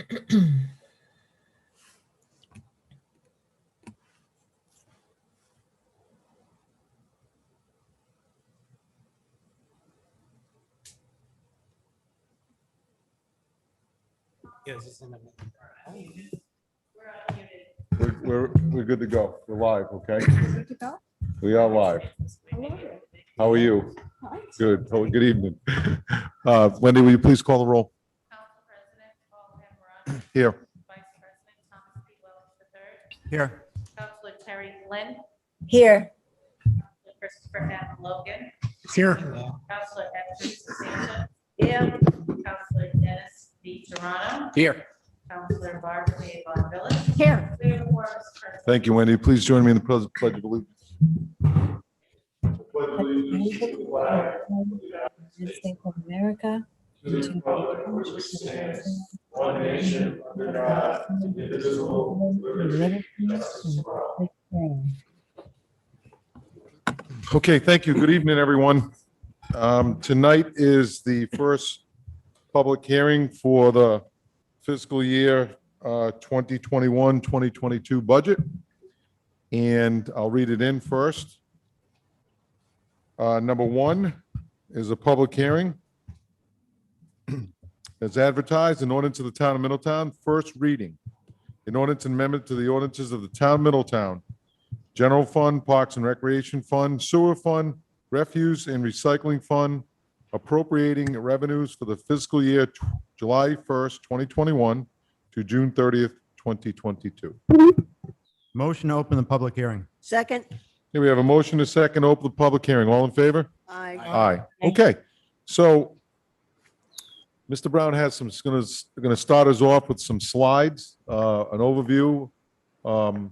We're good to go. We're live, okay? Good to go? We are live. Hello. How are you? Hi. Good. Oh, good evening. Wendy, will you please call the roll? Council President Paul Cameron, Here. Vice President Thomas P. Wells III, Here. Councilor Terry Flynn, Here. Councilor Christopher M. Logan, Here. Councilor Esther Santa, Yeah. Councilor Dennis V. Toronto, Here. Councilor Barbara A. Von Villis. Here. We have a quorum, Mr. President. Thank you, Wendy. Please join me in the Pledge of Allegiance. United States of America. One nation, under God, indivisible, with liberty and justice for all. Okay, thank you. Good evening, everyone. Tonight is the first public hearing for the fiscal year 2021, 2022 budget. And I'll read it in first. Number one is a public hearing. As advertised, an ordinance of the town of Middletown, first reading. An ordinance and amendment to the ordinances of the town of Middletown, General Fund, Parks and Recreation Fund, Sewer Fund, Refuse and Recycling Fund, appropriating revenues for the fiscal year July 1st, 2021 to June 30th, 2022. Motion to open the public hearing. Second. Here we have a motion to second, open the public hearing. All in favor? Aye. Aye. Okay, so Mr. Brown has some, going to start us off with some slides, an overview, a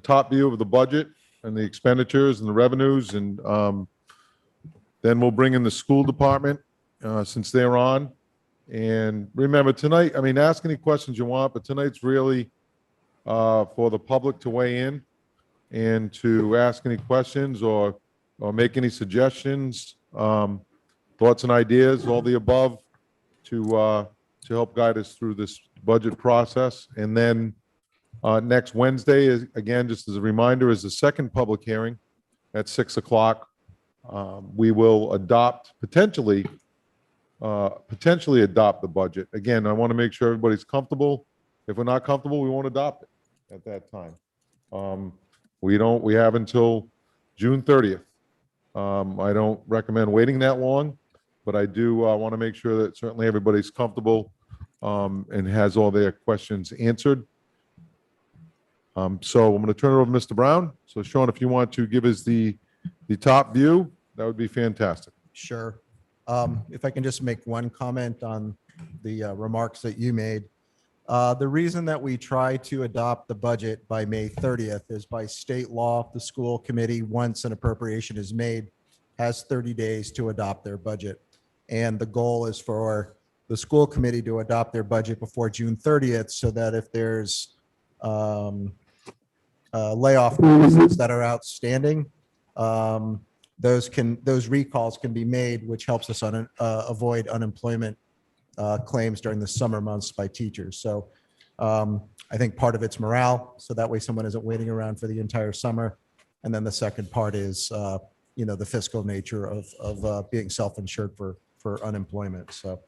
top view of the budget and the expenditures and the revenues, and then we'll bring in the school department since they're on. And remember tonight, I mean, ask any questions you want, but tonight's really for the public to weigh in and to ask any questions or make any suggestions, thoughts and ideas, all the above, to help guide us through this budget process. And then next Wednesday is, again, just as a reminder, is the second public hearing at 6 o'clock. We will potentially adopt the budget. Again, I want to make sure everybody's comfortable. If we're not comfortable, we won't adopt it at that time. We have until June 30th. I don't recommend waiting that long, but I do want to make sure that certainly everybody's comfortable and has all their questions answered. So I'm going to turn it over to Mr. Brown. So Sean, if you want to give us the top view, that would be fantastic. Sure. If I can just make one comment on the remarks that you made. The reason that we try to adopt the budget by May 30th is by state law, the school committee, once an appropriation is made, has 30 days to adopt their budget. And the goal is for the school committee to adopt their budget before June 30th, so that if there's layoff notices that are outstanding, those recalls can be made, which helps us avoid unemployment claims during the summer months by teachers. So I think part of it's morale, so that way someone isn't waiting around for the entire summer. And then the second part is, the fiscal nature of being self-insured for unemployment. So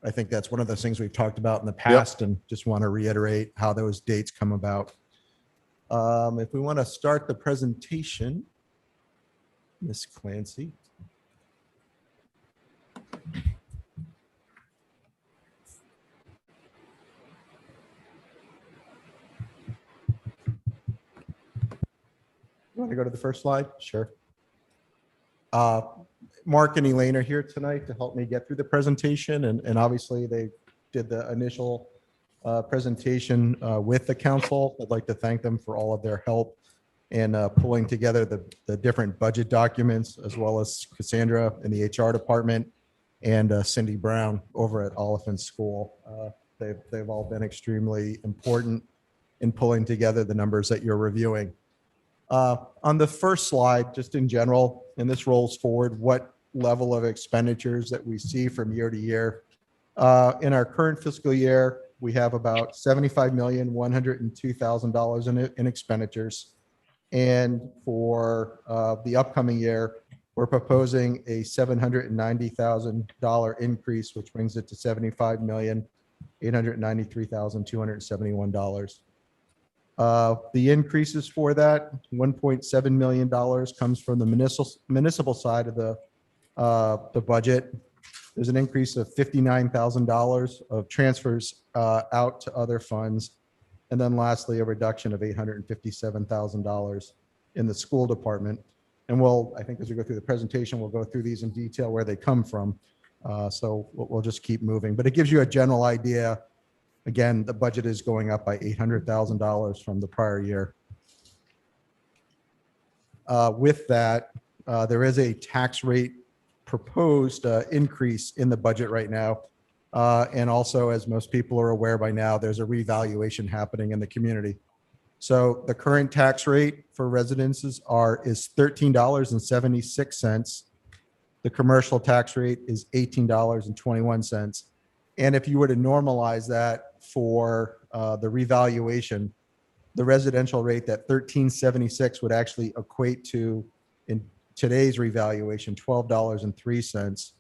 I think that's one of those things we've talked about in the past, and just want to reiterate how those dates come about. If we want to start the presentation, Ms. Clancy. You want to go to the first slide? Sure. Mark and Elaine are here tonight to help me get through the presentation, and obviously they did the initial presentation with the council. I'd like to thank them for all of their help in pulling together the different budget documents, as well as Cassandra in the HR department and Cindy Brown over at Oliphant School. They've all been extremely important in pulling together the numbers that you're reviewing. On the first slide, just in general, and this rolls forward, what level of expenditures that we see from year to year. In our current fiscal year, we have about $75,102,000 in expenditures. And for the upcoming year, we're proposing a $790,000 increase, which brings it to $75,893,271. The increases for that, $1.7 million comes from the municipal side of the budget. There's an increase of $59,000 of transfers out to other funds. And then lastly, a reduction of $857,000 in the school department. And I think as we go through the presentation, we'll go through these in detail where they come from. So we'll just keep moving, but it gives you a general idea. Again, the budget is going up by $800,000 from the prior year. With that, there is a tax rate proposed increase in the budget right now. And also, as most people are aware by now, there's a revaluation happening in the community. So the current tax rate for residences is $13.76. The commercial tax rate is $18.21. And if you were to normalize that for the revaluation, the residential rate, that $13.76 would actually equate to, in today's revaluation, $12.03.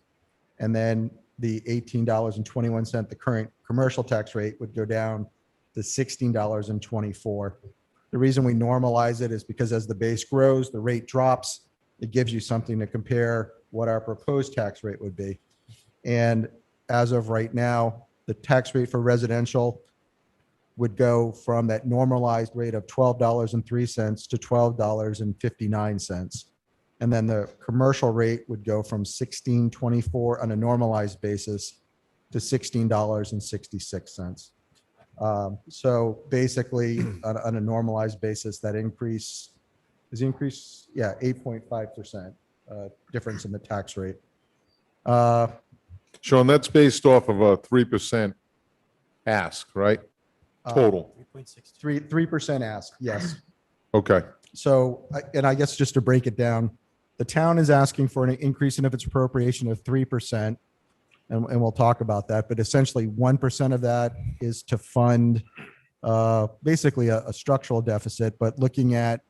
And then the $18.21, the current commercial tax rate, would go down to $16.24. The reason we normalize it is because as the base grows, the rate drops. It gives you something to compare what our proposed tax rate would be. And as of right now, the tax rate for residential would go from that normalized rate of $12.03 to $12.59. And then the commercial rate would go from $16.24 on a normalized basis to $16.66. So basically, on a normalized basis, that increase is 8.5% difference in the tax rate. Sean, that's based off of a 3% ask, right? Total. 3% ask, yes. Okay. So, and I guess just to break it down, the town is asking for an increase in its appropriation of 3%, and we'll talk about that. But essentially, 1% of that is to fund basically a structural deficit. But looking at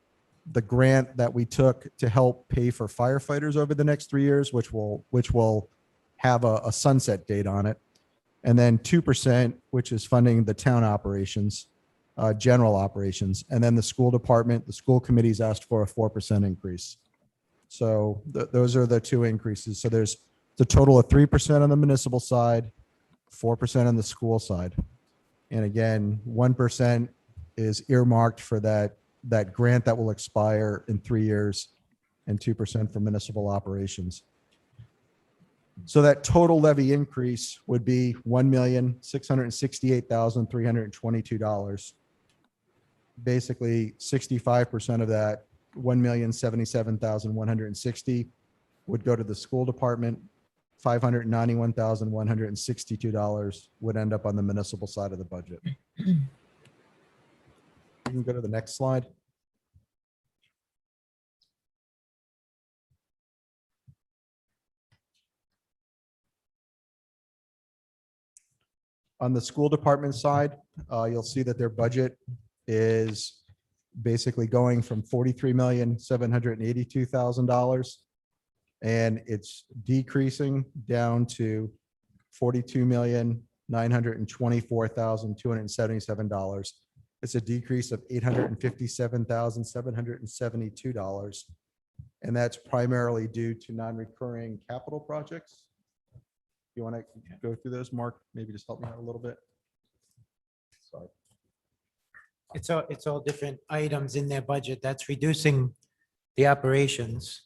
the grant that we took to help pay for firefighters over the next 3 years, which will have a sunset date on it, and then 2%, which is funding the town operations, general operations, and then the school department, the school committees asked for a 4% increase. So those are the two increases. So there's the total of 3% on the municipal side, 4% on the school side. And again, 1% is earmarked for that grant that will expire in 3 years, and 2% for municipal operations. So that total levy increase would be $1,668,322. Basically, 65% of that, $1,077,160, would go to the school department. $591,162 would end up on the municipal side of the budget. You can go to the next slide. On the school department side, you'll see that their budget is basically going from $43,782,000, and it's decreasing down to $42,924,277. It's a decrease of $857,772, and that's primarily due to non-recurring capital projects. You want to go through those, Mark? Maybe just help me out a little bit. Sorry. It's all different items in their budget. That's reducing the operations.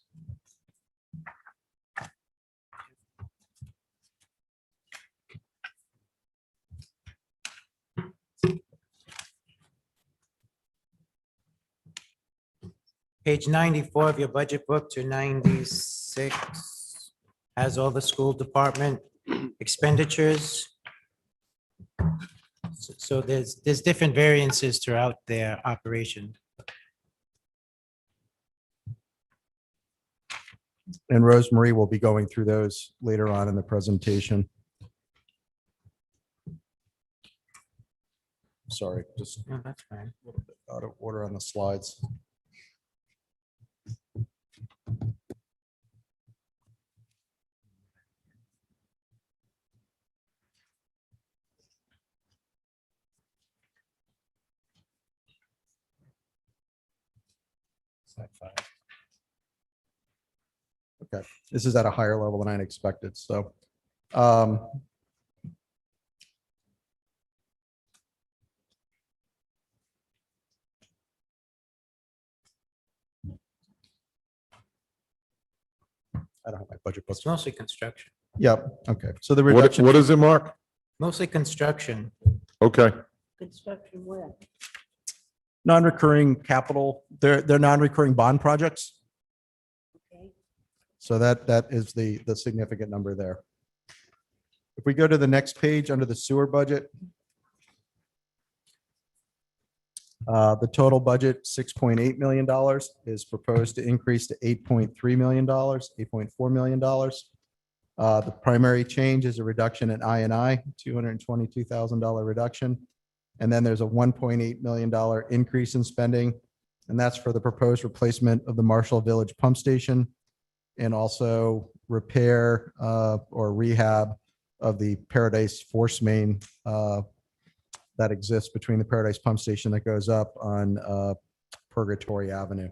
Page 94 of your budget book to 96 has all the school department expenditures. So there's different variances throughout their operation. And Rosemarie will be going through those later on in the presentation. Sorry, just No, that's fine. a little bit out of order on the slides. Okay, this is at a higher level than I expected, so. um, I don't have my budget book. It's mostly construction, Yep, okay, so the What, reduction, what is it, Mark? mostly construction. Okay, Construction where? non-recurring capital, they're non-recurring bond projects. Okay. So that is the significant number there. If we go to the next page under the sewer budget, the total budget, $6.8 million, is proposed to increase to $8.3 million, $8.4 million. The primary change is a reduction in I&I, $222,000 reduction. And then there's a $1.8 million increase in spending, and that's for the proposed replacement of the Marshall Village Pump Station and also repair or rehab of the Paradise Force Main that exists between the Paradise Pump Station that goes up on Purgatory Avenue.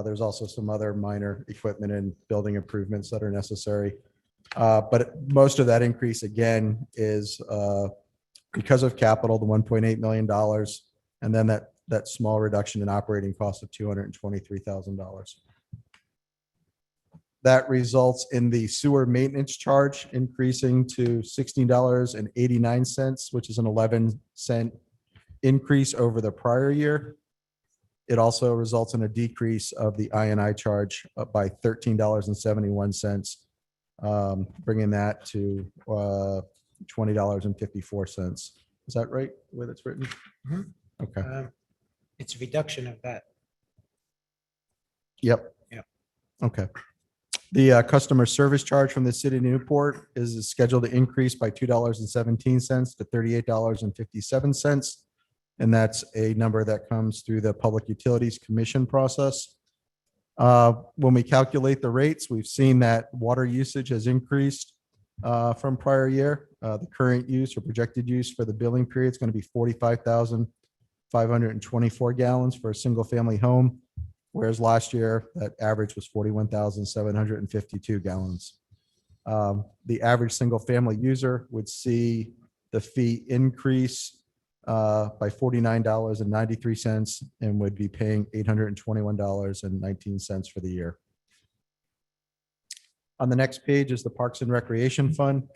There's also some other minor equipment and building improvements that are necessary. But most of that increase, again, is because of capital, the $1.8 million, and then that small reduction in operating costs of $223,000. That results in the sewer maintenance charge increasing to $16.89, which is an 11-cent increase over the prior year. It also results in a decrease of the I&I charge by $13.71, bringing that to $20.54. Is that right, the way that's written? Mhm. Okay, It's a reduction of that. yep. Yep. Okay. The customer service charge from the city of Newport is scheduled to increase by $2.17 to $38.57. And that's a number that comes through the Public Utilities Commission process. When we calculate the rates, we've seen that water usage has increased from prior year. The current use or projected use for the billing period is going to be 45,524 gallons for a single family home, whereas last year that average was 41,752 gallons. The average single family user would see the fee increase by $49.93 and would be paying $821.19 for the year. On the next page is the Parks and Recreation Fund.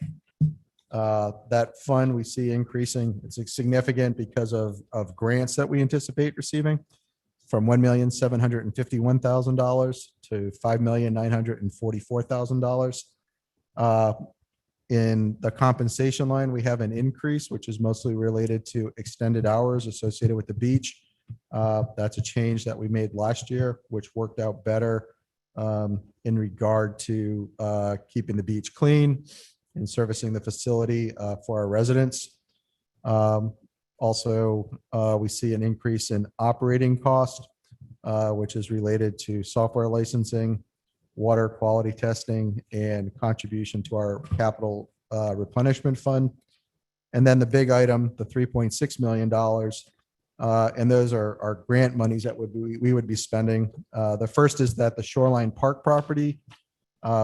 That fund we see increasing. It's significant because of grants that we anticipate receiving from $1,751,000 to $5,944,000. In the compensation line, we have an increase, which is mostly related to extended hours associated with the beach. That's a change that we made last year, which worked out better in regard to keeping the beach clean and servicing the facility for our residents. Also, we see an increase in operating cost, which is related to software licensing, water quality testing, and contribution to our capital replenishment fund. And then the big item, the $3.6 million, and those are grant monies that we would be spending. The first is that the Shoreline Park property,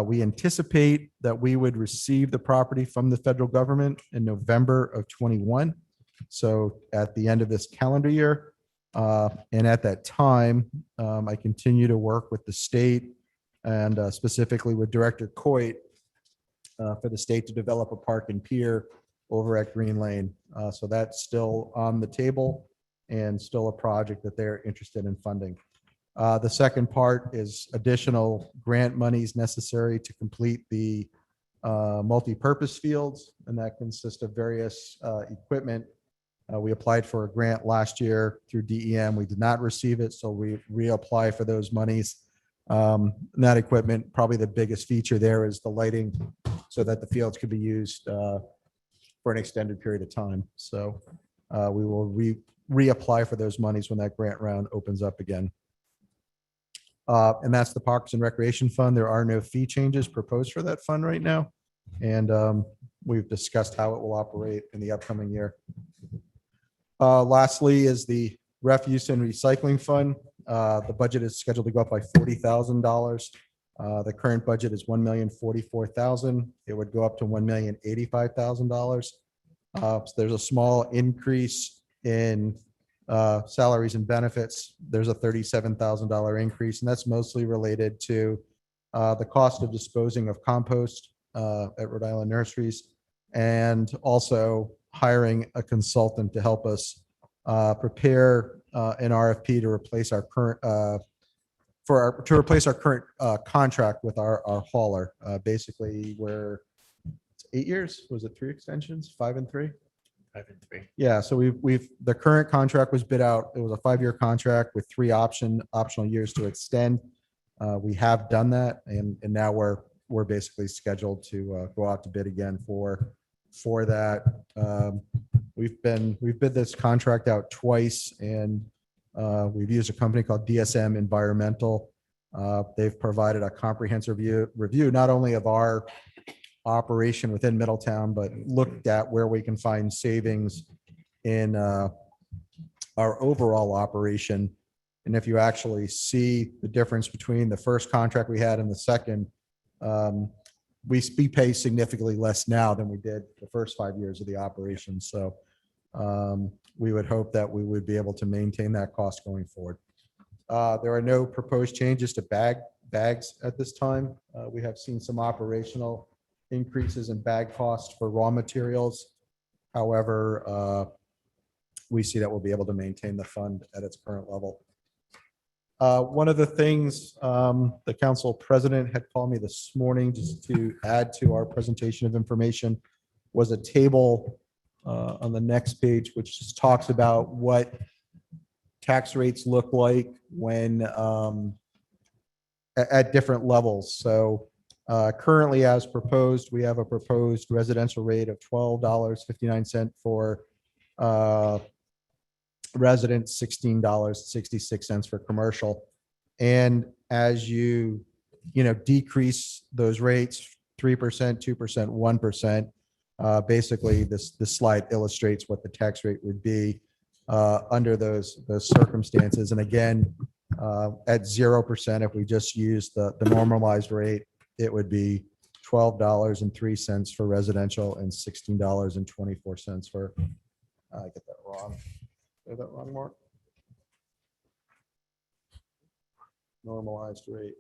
we anticipate that we would receive the property from the federal government in November of 21. So at the end of this calendar year. And at that time, I continue to work with the state and specifically with Director Coit for the state to develop a park and pier over at Green Lane. So that's still on the table and still a project that they're interested in funding. The second part is additional grant monies necessary to complete the multi-purpose fields, and that consists of various equipment. We applied for a grant last year through DEM. We did not receive it, so we reapply for those monies. That equipment, probably the biggest feature there is the lighting so that the fields could be used for an extended period of time. So we will reapply for those monies when that grant round opens up again. And that's the Parks and Recreation Fund. There are no fee changes proposed for that fund right now. And we've discussed how it will operate in the upcoming year. Lastly is the Refuse and Recycling Fund. The budget is scheduled to go up by $40,000. The current budget is $1,044,000. It would go up to $1,085,000. So there's a small increase in salaries and benefits. There's a $37,000 increase, and that's mostly related to the cost of disposing of compost at Rhode Island Nurseries, and also hiring a consultant to help us prepare an RFP to replace our current contract with our hauler. Basically, we're 8 years. Was it 3 extensions? 5 and 3? 5 and 3. Yeah, so the current contract was bid out. It was a 5-year contract with 3 optional years to extend. We have done that, and now we're basically scheduled to go out to bid again for that. We've bid this contract out twice, and we've used a company called DSM Environmental. They've provided a comprehensive review not only of our operation within Middletown, but looked at where we can find savings in our overall operation. And if you actually see the difference between the first contract we had and the second, we pay significantly less now than we did the first 5 years of the operation. So we would hope that we would be able to maintain that cost going forward. There are no proposed changes to bags at this time. We have seen some operational increases in bag costs for raw materials. However, we see that we'll be able to maintain the fund at its current level. One of the things the council president had called me this morning just to add to our presentation of information was a table on the next page, which just talks about what tax rates look like when at different levels. So currently, as proposed, we have a proposed residential rate of $12.59 for residents, $16.66 for commercial. And as you decrease those rates, 3%, 2%, 1%, basically this slide illustrates what the tax rate would be under those circumstances. And again, at 0%, if we just use the normalized rate, it would be $12.03 for residential and $16.24 for, I get that wrong. Is that wrong, Mark? Normalized rate.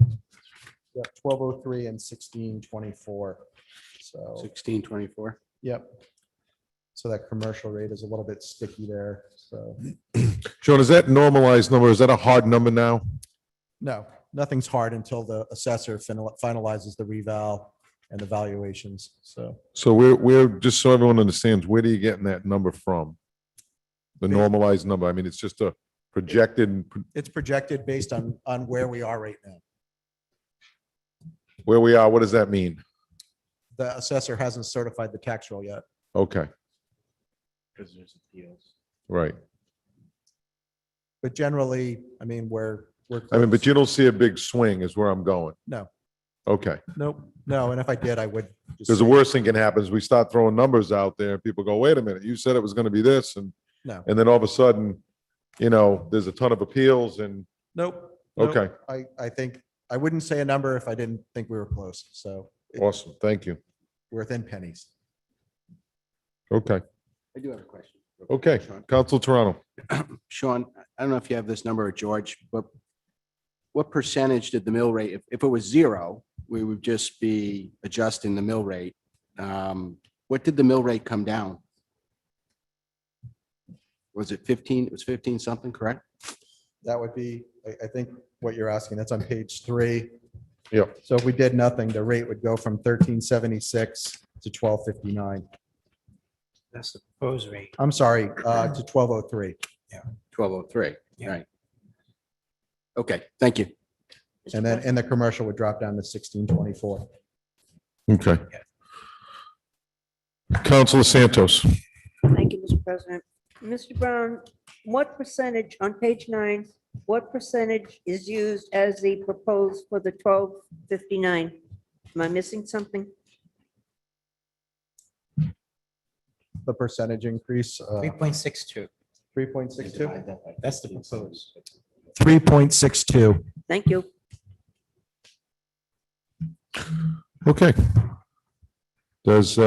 Yeah, 1203 and 1624. So 1624. yep. So that commercial rate is a little bit sticky there. So Sean, is that normalized number? Is that a hard number now? no, nothing's hard until the assessor finalizes the reval and the valuations. So we're just so everyone understands, where are you getting that number from? The normalized number? I mean, it's just a projected, It's projected based on where we are right now. where we are, what does that mean? The assessor hasn't certified the tax roll yet. Okay, Because there's appeals. right. But generally, I mean, we're I mean, but close. you don't see a big swing is where I'm going. No, Okay, nope, no. And if I did, I would. just because the say- worst thing can happen is we start throwing numbers out there and people go, wait a minute, you said it was going to be this, and No, then all of a sudden, there's a ton of appeals and, nope. okay, I think, I wouldn't say a number if I didn't think we were close. So awesome, thank you. we're within pennies. Okay, I do have a question. okay, Sean. Council Toronto. Sean, I don't know if you have this number or George, but what percentage did the mill rate, if it was 0, we would just be adjusting the mill rate. What did the mill rate come down? Was it 15? It was 15 something, correct? That would be, I think what you're asking, that's on page 3. Yep. So if we did nothing, the rate would go from 1376 to 1259. That's the proposed rate. I'm sorry, to 1203. 1203, Yeah. right. Okay, thank you. And then, the commercial would drop down to 1624. Okay. Councilor Santos. President. Mr. Brown, what percentage on page 9, what percentage is used as the proposed for the 1259? Am I missing something? The percentage increase, 3.62. 3.62? That's the proposed. 3.62. Thank you. Okay. Does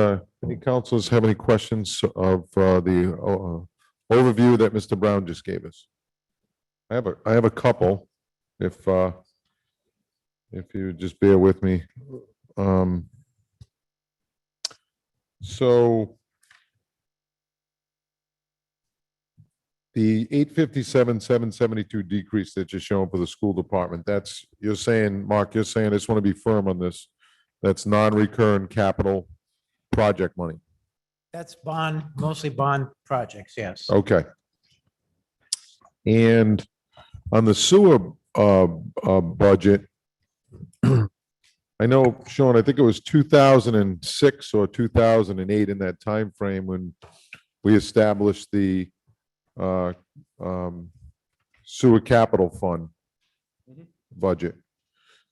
any councilors have any questions of the overview that Mr. Brown just gave us? I have a couple, if you just bear with me. So the 857,772 decrease that you're showing for the school department, that's, you're saying, Mark, you're saying, I just want to be firm on this. That's non-recurrent capital project money. That's bond, mostly bond projects, yes. Okay. And on the sewer budget, I know, Sean, I think it was 2006 or 2008 in that time frame when we established the sewer capital fund budget.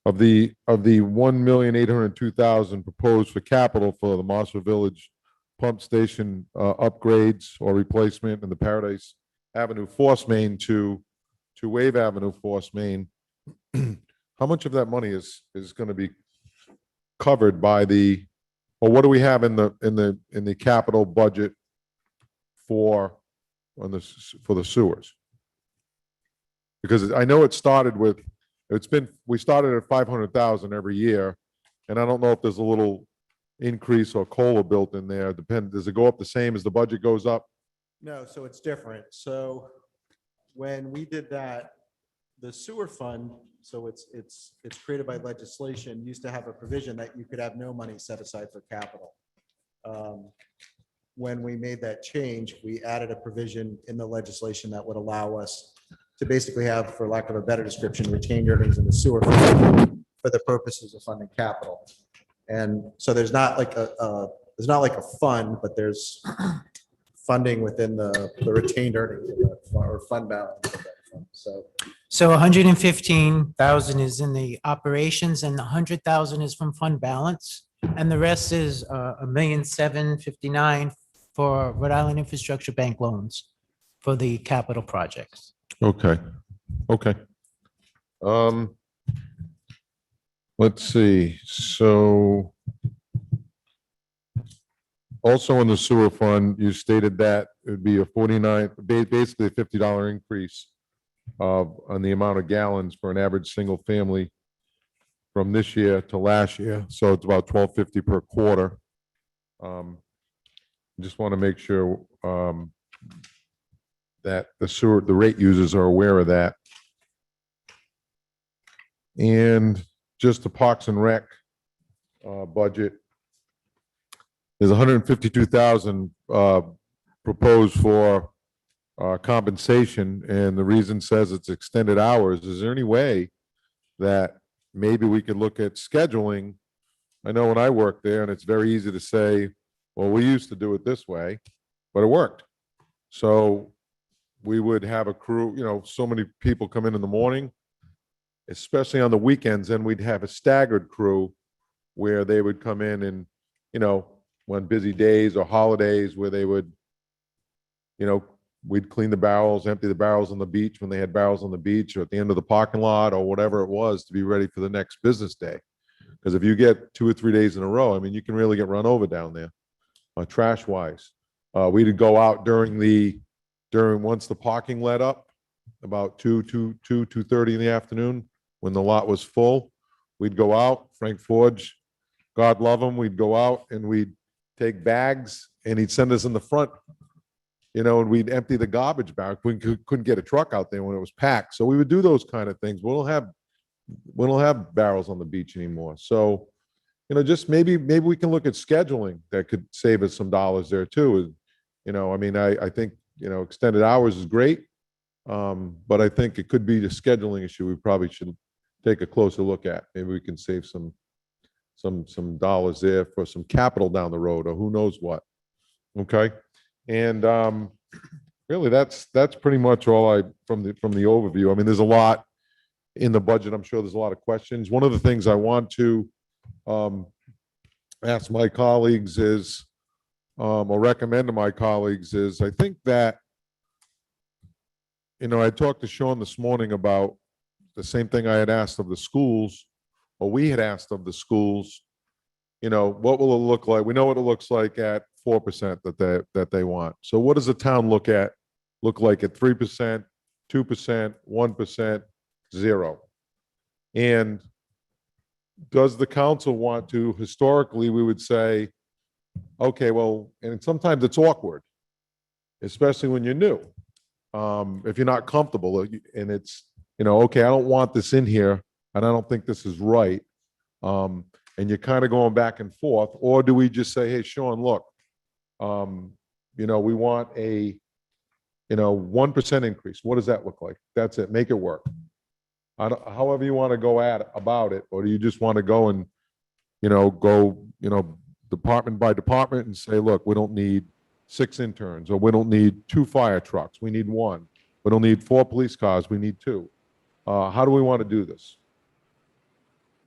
Of the 1,802,000 proposed for capital for the Marshall Village pump station upgrades or replacement and the Paradise Avenue force main to Wave Avenue force main, how much of that money is going to be covered by the, or what do we have in the capital budget for the sewers? Because I know it started with, we started at 500,000 every year, and I don't know if there's a little increase or COLA built in there. Does it go up the same as the budget goes up? No, so it's different. So when we did that, the sewer fund, so it's created by legislation, used to have a provision that you could have no money set aside for capital. When we made that change, we added a provision in the legislation that would allow us to basically have, for lack of a better description, retained earnings in the sewer fund for the purposes of funding capital. And so there's not like a fund, but there's funding within the retained earnings of that fund, or fund balance of that fund. So 115,000 is in the operations and 100,000 is from fund balance. And the rest is 1,759,000 for Rhode Island Infrastructure Bank loans for the capital projects. Okay. Let's see. So also in the sewer fund, you stated that it would be a basically a $50 increase on the amount of gallons for an average single family from this year to last year. So it's about $12.50 per quarter. Just want to make sure that the rate users are aware of that. And just the Parks and Rec budget, there's 152,000 proposed for compensation, and the reason says it's extended hours. Is there any way that maybe we could look at scheduling? I know when I worked there, and it's very easy to say, well, we used to do it this way, but it worked. So we would have a crew, so many people come in the morning, especially on the weekends, and we'd have a staggered crew where they would come in and, when busy days or holidays where they would, we'd clean the barrels, empty the barrels on the beach when they had barrels on the beach, or at the end of the parking lot, or whatever it was, to be ready for the next business day. Because if you get 2 or 3 days in a row, I mean, you can really get run over down there, trash wise. We'd go out during once the parking let up, about 2:30 in the afternoon, when the lot was full. We'd go out, Frank Forge, God love him, we'd go out and we'd take bags and he'd send us in the front, and we'd empty the garbage bag. We couldn't get a truck out there when it was packed. So we would do those kind of things. We don't have barrels on the beach anymore. So, just maybe we can look at scheduling that could save us some dollars there too. I think, extended hours is great. But I think it could be the scheduling issue we probably should take a closer look at. Maybe we can save some dollars there for some capital down the road, or who knows what. Okay. And really, that's pretty much all from the overview. I mean, there's a lot in the budget. I'm sure there's a lot of questions. One of the things I want to ask my colleagues is, or recommend to my colleagues is, I think that, I talked to Sean this morning about the same thing I had asked of the schools, or we had asked of the schools. What will it look like? We know what it looks like at 4% that they want. So what does the town look like at 3%, 2%, 1%, 0%? And does the council want to, historically, we would say, okay, well, and sometimes it's awkward, especially when you're new. If you're not comfortable and it's, okay, I don't want this in here and I don't think this is right. And you're kind of going back and forth, or do we just say, hey, Sean, look, we want a, 1% increase. What does that look like? That's it. Make it work. However you want to go about it, or do you just want to go and, go, department by department and say, look, we don't need 6 interns, or we don't need 2 fire trucks. We need 1. We don't need 4 police cars. We need 2. How do we want to do this?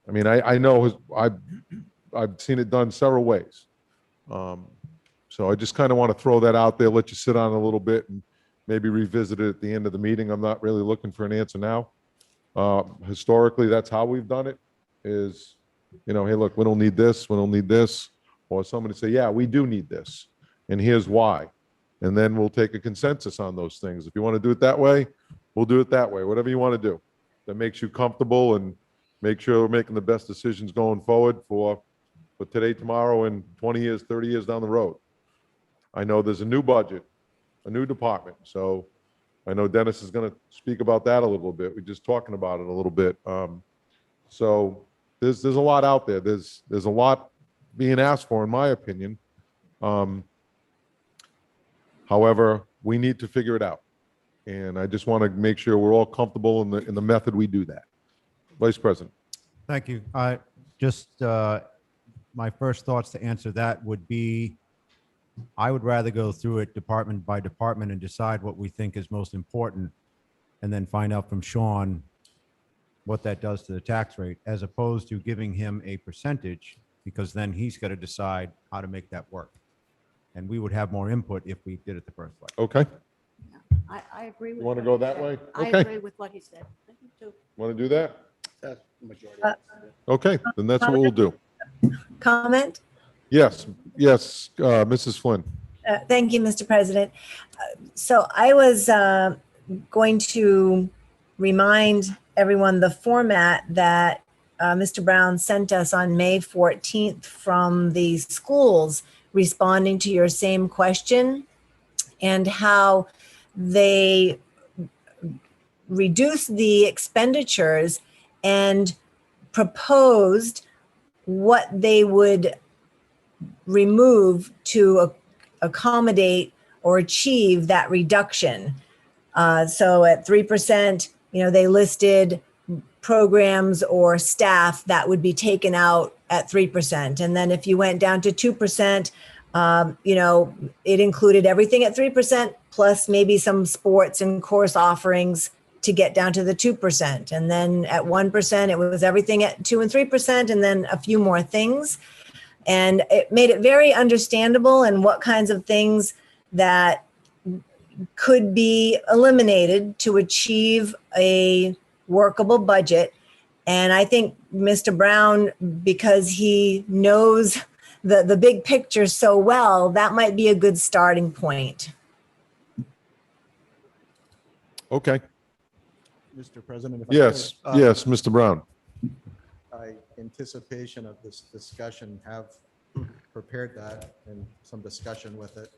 I mean, I know I've seen it done several ways. So I just kind of want to throw that out there, let you sit on it a little bit and maybe revisit it at the end of the meeting. I'm not really looking for an answer now. Historically, that's how we've done it is, hey, look, we don't need this. We don't need this. Or somebody say, yeah, we do need this. And here's why. And then we'll take a consensus on those things. If you want to do it that way, we'll do it that way. Whatever you want to do that makes you comfortable and make sure we're making the best decisions going forward for today, tomorrow, and 20 years, 30 years down the road. I know there's a new budget, a new department. So I know Dennis is going to speak about that a little bit. We're just talking about it a little bit. So there's a lot out there. There's a lot being asked for, in my opinion. However, we need to figure it out. And I just want to make sure we're all comfortable in the method we do that. Vice President. Thank you. My first thoughts to answer that would be, I would rather go through it department by department and decide what we think is most important, and then find out from Sean what that does to the tax rate, as opposed to giving him a percentage, because then he's got to decide how to make that work. And we would have more input if we did it the first way. Okay. I agree with. You want to what go he that said. way? I Okay. agree with what he said. I do too. Want to do that? That's the majority. Okay, then that's what we'll do. Comment? Yes, Mrs. Flynn. Thank you, Mr. President. So I was going to remind everyone the format that Mr. Brown sent us on May 14th from the schools responding to your same question, and how they reduced the expenditures and proposed what they would remove to accommodate or achieve that reduction. So at 3%, they listed programs or staff that would be taken out at 3%. And then if you went down to 2%, it included everything at 3% plus maybe some sports and course offerings to get down to the 2%. And then at 1%, it was everything at 2 and 3%, and then a few more things. And it made it very understandable and what kinds of things that could be eliminated to achieve a workable budget. And I think Mr. Brown, because he knows the big picture so well, that might be a good starting point. Okay, Mr. President? if I yes, could, yes, Mr. Brown. I anticipation of this discussion, have prepared that and some discussion with it.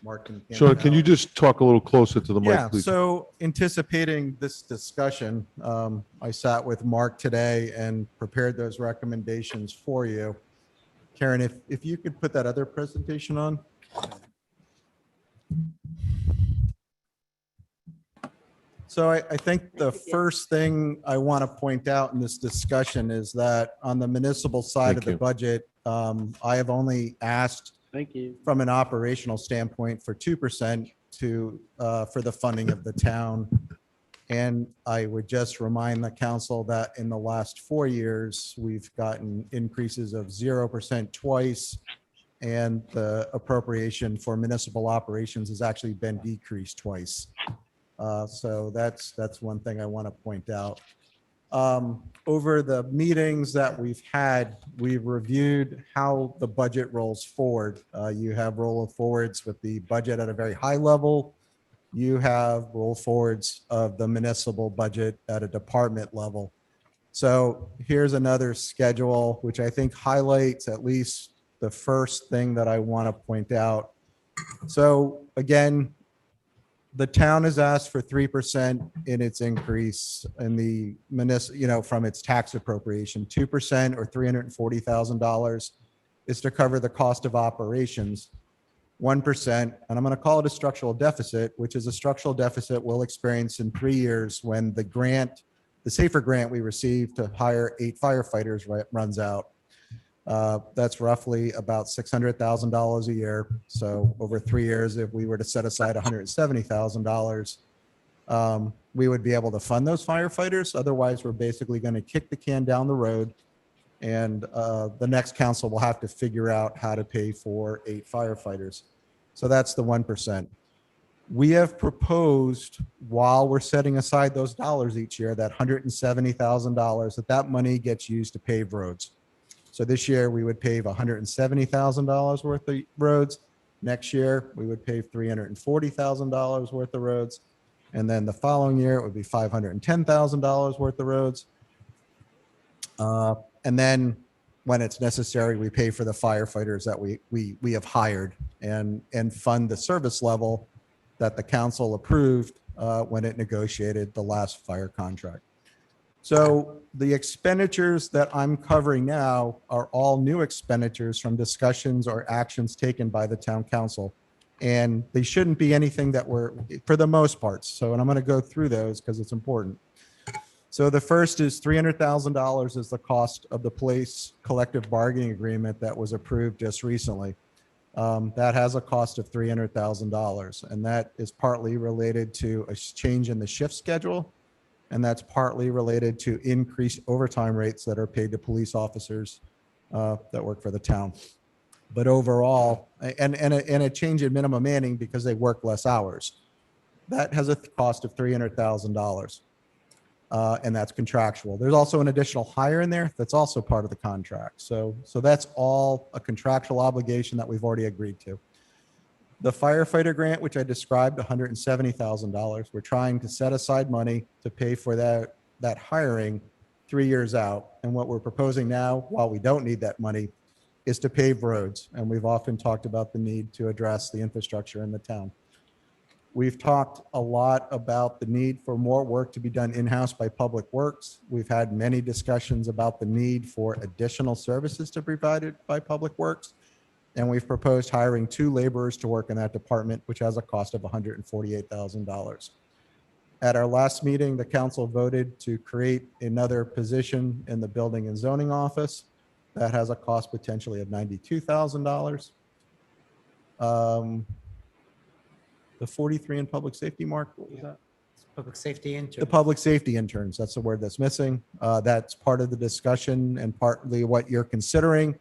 Mark and. Sean, can you just talk a little closer to the mic, Yeah, please? so anticipating this discussion, I sat with Mark today and prepared those recommendations for you. Karen, if you could put that other presentation on. So I think the first thing I want to point out in this discussion is that on the municipal side Thank of the you. budget, I have only asked Thank you. from an operational standpoint for 2%. to, for the funding of the town. And I would just remind the council that in the last 4 years, we've gotten increases of 0% twice. And the appropriation for municipal operations has actually been decreased twice. So that's one thing I want to point out. Over the meetings that we've had, we've reviewed how the budget rolls forward. You have roll forwards with the budget at a very high level. You have roll forwards of the municipal budget at a department level. So here's another schedule, which I think highlights at least the first thing that I want to point out. So again, the town has asked for 3% in its increase in the from its tax appropriation. 2% or $340,000 is to cover the cost of operations. 1%, and I'm going to call it a structural deficit, which is a structural deficit we'll experience in 3 years when the grant, the SAFER grant we received to hire 8 firefighters runs out. That's roughly about $600,000 a year. So over 3 years, if we were to set aside $170,000, we would be able to fund those firefighters. Otherwise, we're basically going to kick the can down the road, and the next council will have to figure out how to pay for 8 firefighters. So that's the 1%. We have proposed, while we're setting aside those dollars each year, that $170,000, that money gets used to pave roads. So this year we would pave $170,000 worth of roads. Next year we would pave $340,000 worth of roads. And then the following year it would be $510,000 worth of roads. And then when it's necessary, we pay for the firefighters that we have hired and fund the service level that the council approved when it negotiated the last fire contract. So the expenditures that I'm covering now are all new expenditures from discussions or actions taken by the town council. And they shouldn't be anything that were, for the most part. So, and I'm going to go through those because it's important. So the first is $300,000 is the cost of the police collective bargaining agreement that was approved just recently. That has a cost of $300,000, and that is partly related to a change in the shift schedule. And that's partly related to increased overtime rates that are paid to police officers that work for the town. But overall, and a change in minimum manning because they work less hours. That has a cost of $300,000, and that's contractual. There's also an additional hire in there that's also part of the contract. So that's all a contractual obligation that we've already agreed to. The firefighter grant, which I described, $170,000, we're trying to set aside money to pay for that hiring 3 years out. And what we're proposing now, while we don't need that money, is to pave roads. And we've often talked about the need to address the infrastructure in the town. We've talked a lot about the need for more work to be done in-house by Public Works. We've had many discussions about the need for additional services to be provided by Public Works. And we've proposed hiring 2 laborers to work in that department, which has a cost of $148,000. At our last meeting, the council voted to create another position in the building and zoning office. That has a cost potentially of $92,000. The 43 in public safety, Mark, what was that? Public safety intern. The public safety interns, that's the word that's missing. That's part of the discussion and partly what you're considering.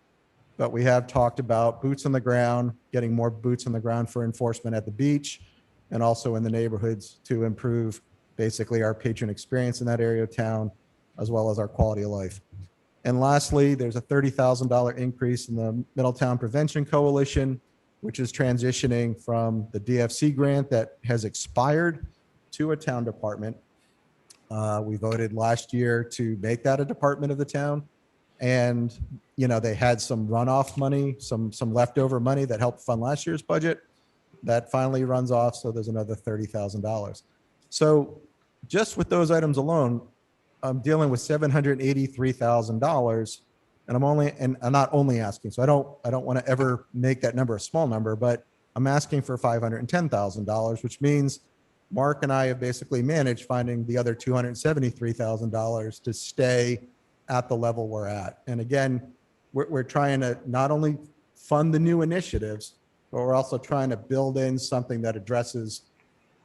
But we have talked about boots on the ground, getting more boots on the ground for enforcement at the beach and also in the neighborhoods to improve basically our patron experience in that area of town, as well as our quality of life. And lastly, there's a $30,000 increase in the Middletown Prevention Coalition, which is transitioning from the DFC grant that has expired to a town department. We voted last year to make that a department of the town. And, you know, they had some runoff money, some leftover money that helped fund last year's budget. That finally runs off, so there's another $30,000. So just with those items alone, I'm dealing with $783,000, and I'm not only asking. So I don't want to ever make that number a small number, but I'm asking for $510,000, which means Mark and I have basically managed finding the other $273,000 to stay at the level we're at. And again, we're trying to not only fund the new initiatives, but we're also trying to build in something that addresses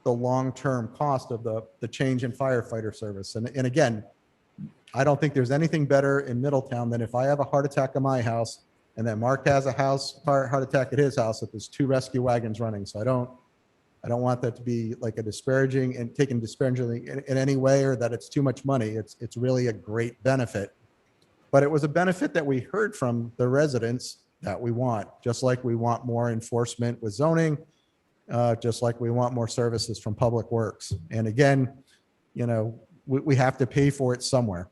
the long-term cost of the change in firefighter service. And again, I don't think there's anything better in Middletown than if I have a heart attack in my house and then Mark has a heart attack at his house, that there's 2 rescue wagons running. So I don't want that to be like a disparaging and taken disparagingly in any way, or that it's too much money. It's really a great benefit. But it was a benefit that we heard from the residents that we want, just like we want more enforcement with zoning, just like we want more services from Public Works. And again, you know, we have to pay for it somewhere.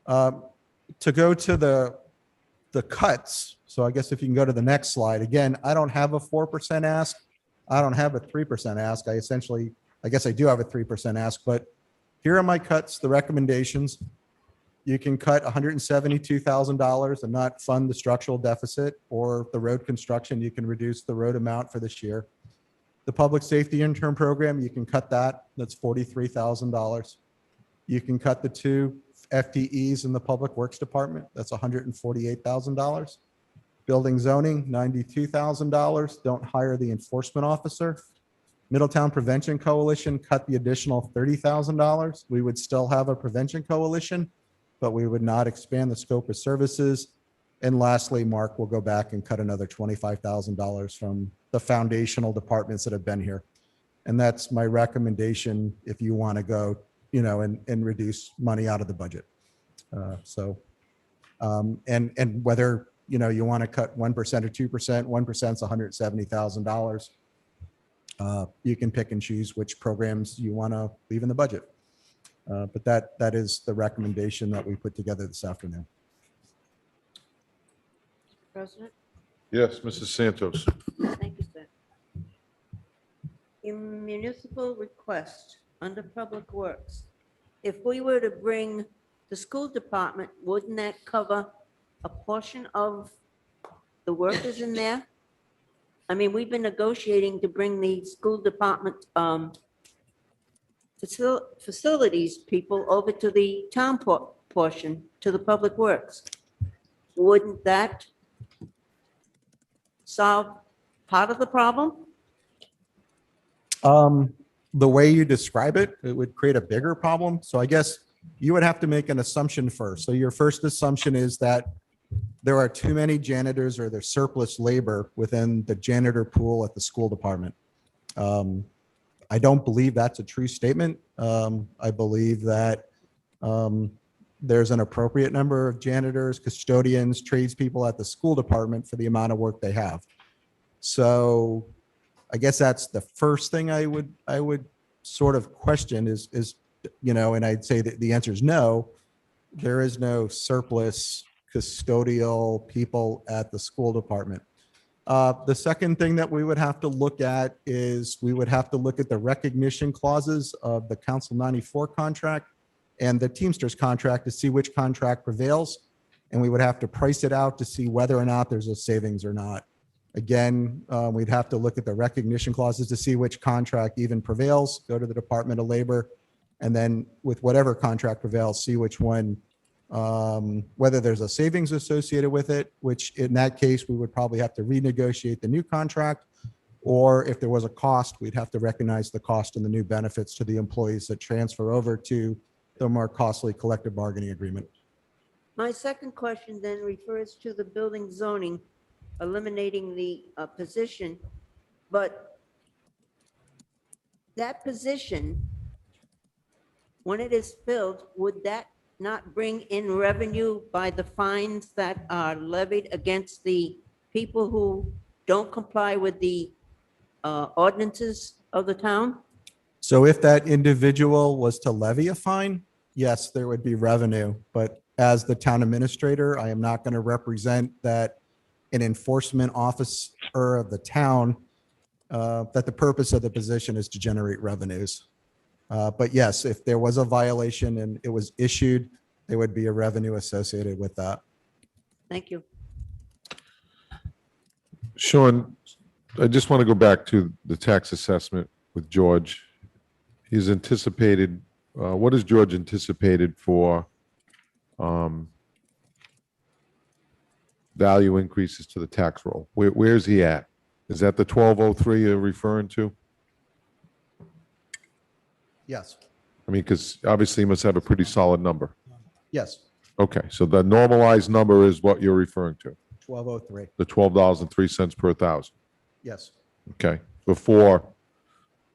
To go to the cuts, so I guess if you can go to the next slide, again, I don't have a 4% ask. I don't have a 3% ask. I guess I do have a 3% ask, but here are my cuts, the recommendations. You can cut $172,000 and not fund the structural deficit, or the road construction, you can reduce the road amount for this year. The public safety intern program, you can cut that. That's $43,000. You can cut the 2 FTEs in the Public Works Department. That's $148,000. Building zoning, $92,000. Don't hire the enforcement officer. Middletown Prevention Coalition cut the additional $30,000. We would still have a prevention coalition, but we would not expand the scope of services. And lastly, Mark will go back and cut another $25,000 from the foundational departments that have been here. And that's my recommendation if you want to go, you know, and reduce money out of the budget. And whether, you know, you want to cut 1% or 2%, 1% is $170,000. You can pick and choose which programs you want to leave in the budget. But that is the recommendation that we put together this afternoon. President? Yes, Mrs. Santos. Thank you, sir. In municipal request under Public Works, if we were to bring the school department, wouldn't that cover a portion of the workers in there? I mean, we've been negotiating to bring the school department facilities people over to the town portion, to the Public Works. Wouldn't that solve part of the problem? The way you describe it, it would create a bigger problem. So I guess you would have to make an assumption first. So your first assumption is that there are too many janitors, or there's surplus labor within the janitor pool at the school department. I don't believe that's a true statement. I believe that there's an appropriate number of janitors, custodians, tradespeople at the school department for the amount of work they have. So I guess that's the first thing I would sort of question is, you know, and I'd say that the answer is no. There is no surplus custodial people at the school department. The second thing that we would have to look at is we would have to look at the recognition clauses of the Council 94 contract and the Teamsters contract to see which contract prevails. And we would have to price it out to see whether or not there's a savings or not. Again, we'd have to look at the recognition clauses to see which contract even prevails, go to the Department of Labor, and then with whatever contract prevails, see which one, whether there's a savings associated with it, which in that case, we would probably have to renegotiate the new contract, or if there was a cost, we'd have to recognize the cost and the new benefits to the employees that transfer over to the more costly collective bargaining agreement. My second question then refers to the building zoning, eliminating the position, but that position, when it is filled, would that not bring in revenue by the fines that are levied against the people who don't comply with the ordinances of the town? So if that individual was to levy a fine, yes, there would be revenue. But as the town administrator, I am not going to represent that an enforcement officer of the town, that the purpose of the position is to generate revenues. But yes, if there was a violation and it was issued, there would be a revenue associated with that. Thank you. Sean, I just want to go back to the tax assessment with George. He's anticipated, what is George anticipated for value increases to the tax roll? Where's he at? Is that the 1203 you're referring to? Yes, I mean, because obviously you must have a pretty solid number. yes, Okay, so the normalized number is what you're referring to, 1203. the $12.03 per thousand. Yes, Okay, before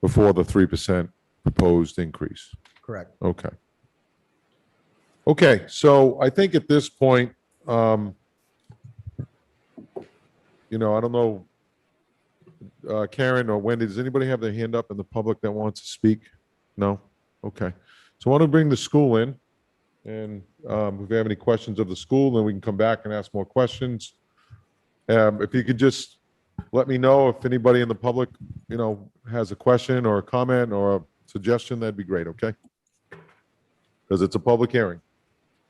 the 3% proposed increase. correct. Okay. Okay, so I think at this point, I don't know, Karen or Wendy, does anybody have their hand up in the public that wants to speak? No? Okay. So I want to bring the school in, and if you have any questions of the school, then we can come back and ask more questions. If you could just let me know if anybody in the public, has a question or a comment or a suggestion, that'd be great, okay? Because it's a public hearing,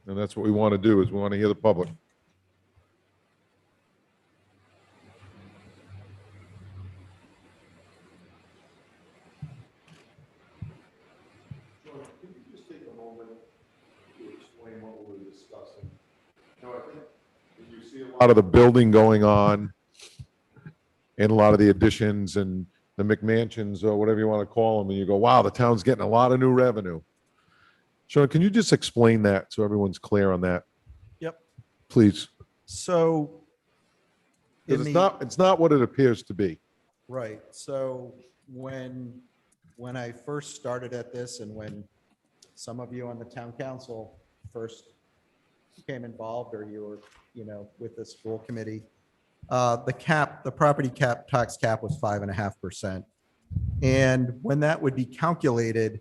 and that's what we want to do, is we want to hear the public. Sean, could you just take a moment to explain what we were discussing? I think you see a lot of the building going on and a lot of the additions and the McMansions or whatever you want to call them, and you go, wow, the town's getting a lot of new revenue. Sean, can you just explain that so everyone's clear on that? Yep. Please. So. Because it's not what it appears to be. Right. So when I first started at this and when some of you on the town council first became involved or you were, with the school committee, the property tax cap was 5.5%. And when that would be calculated,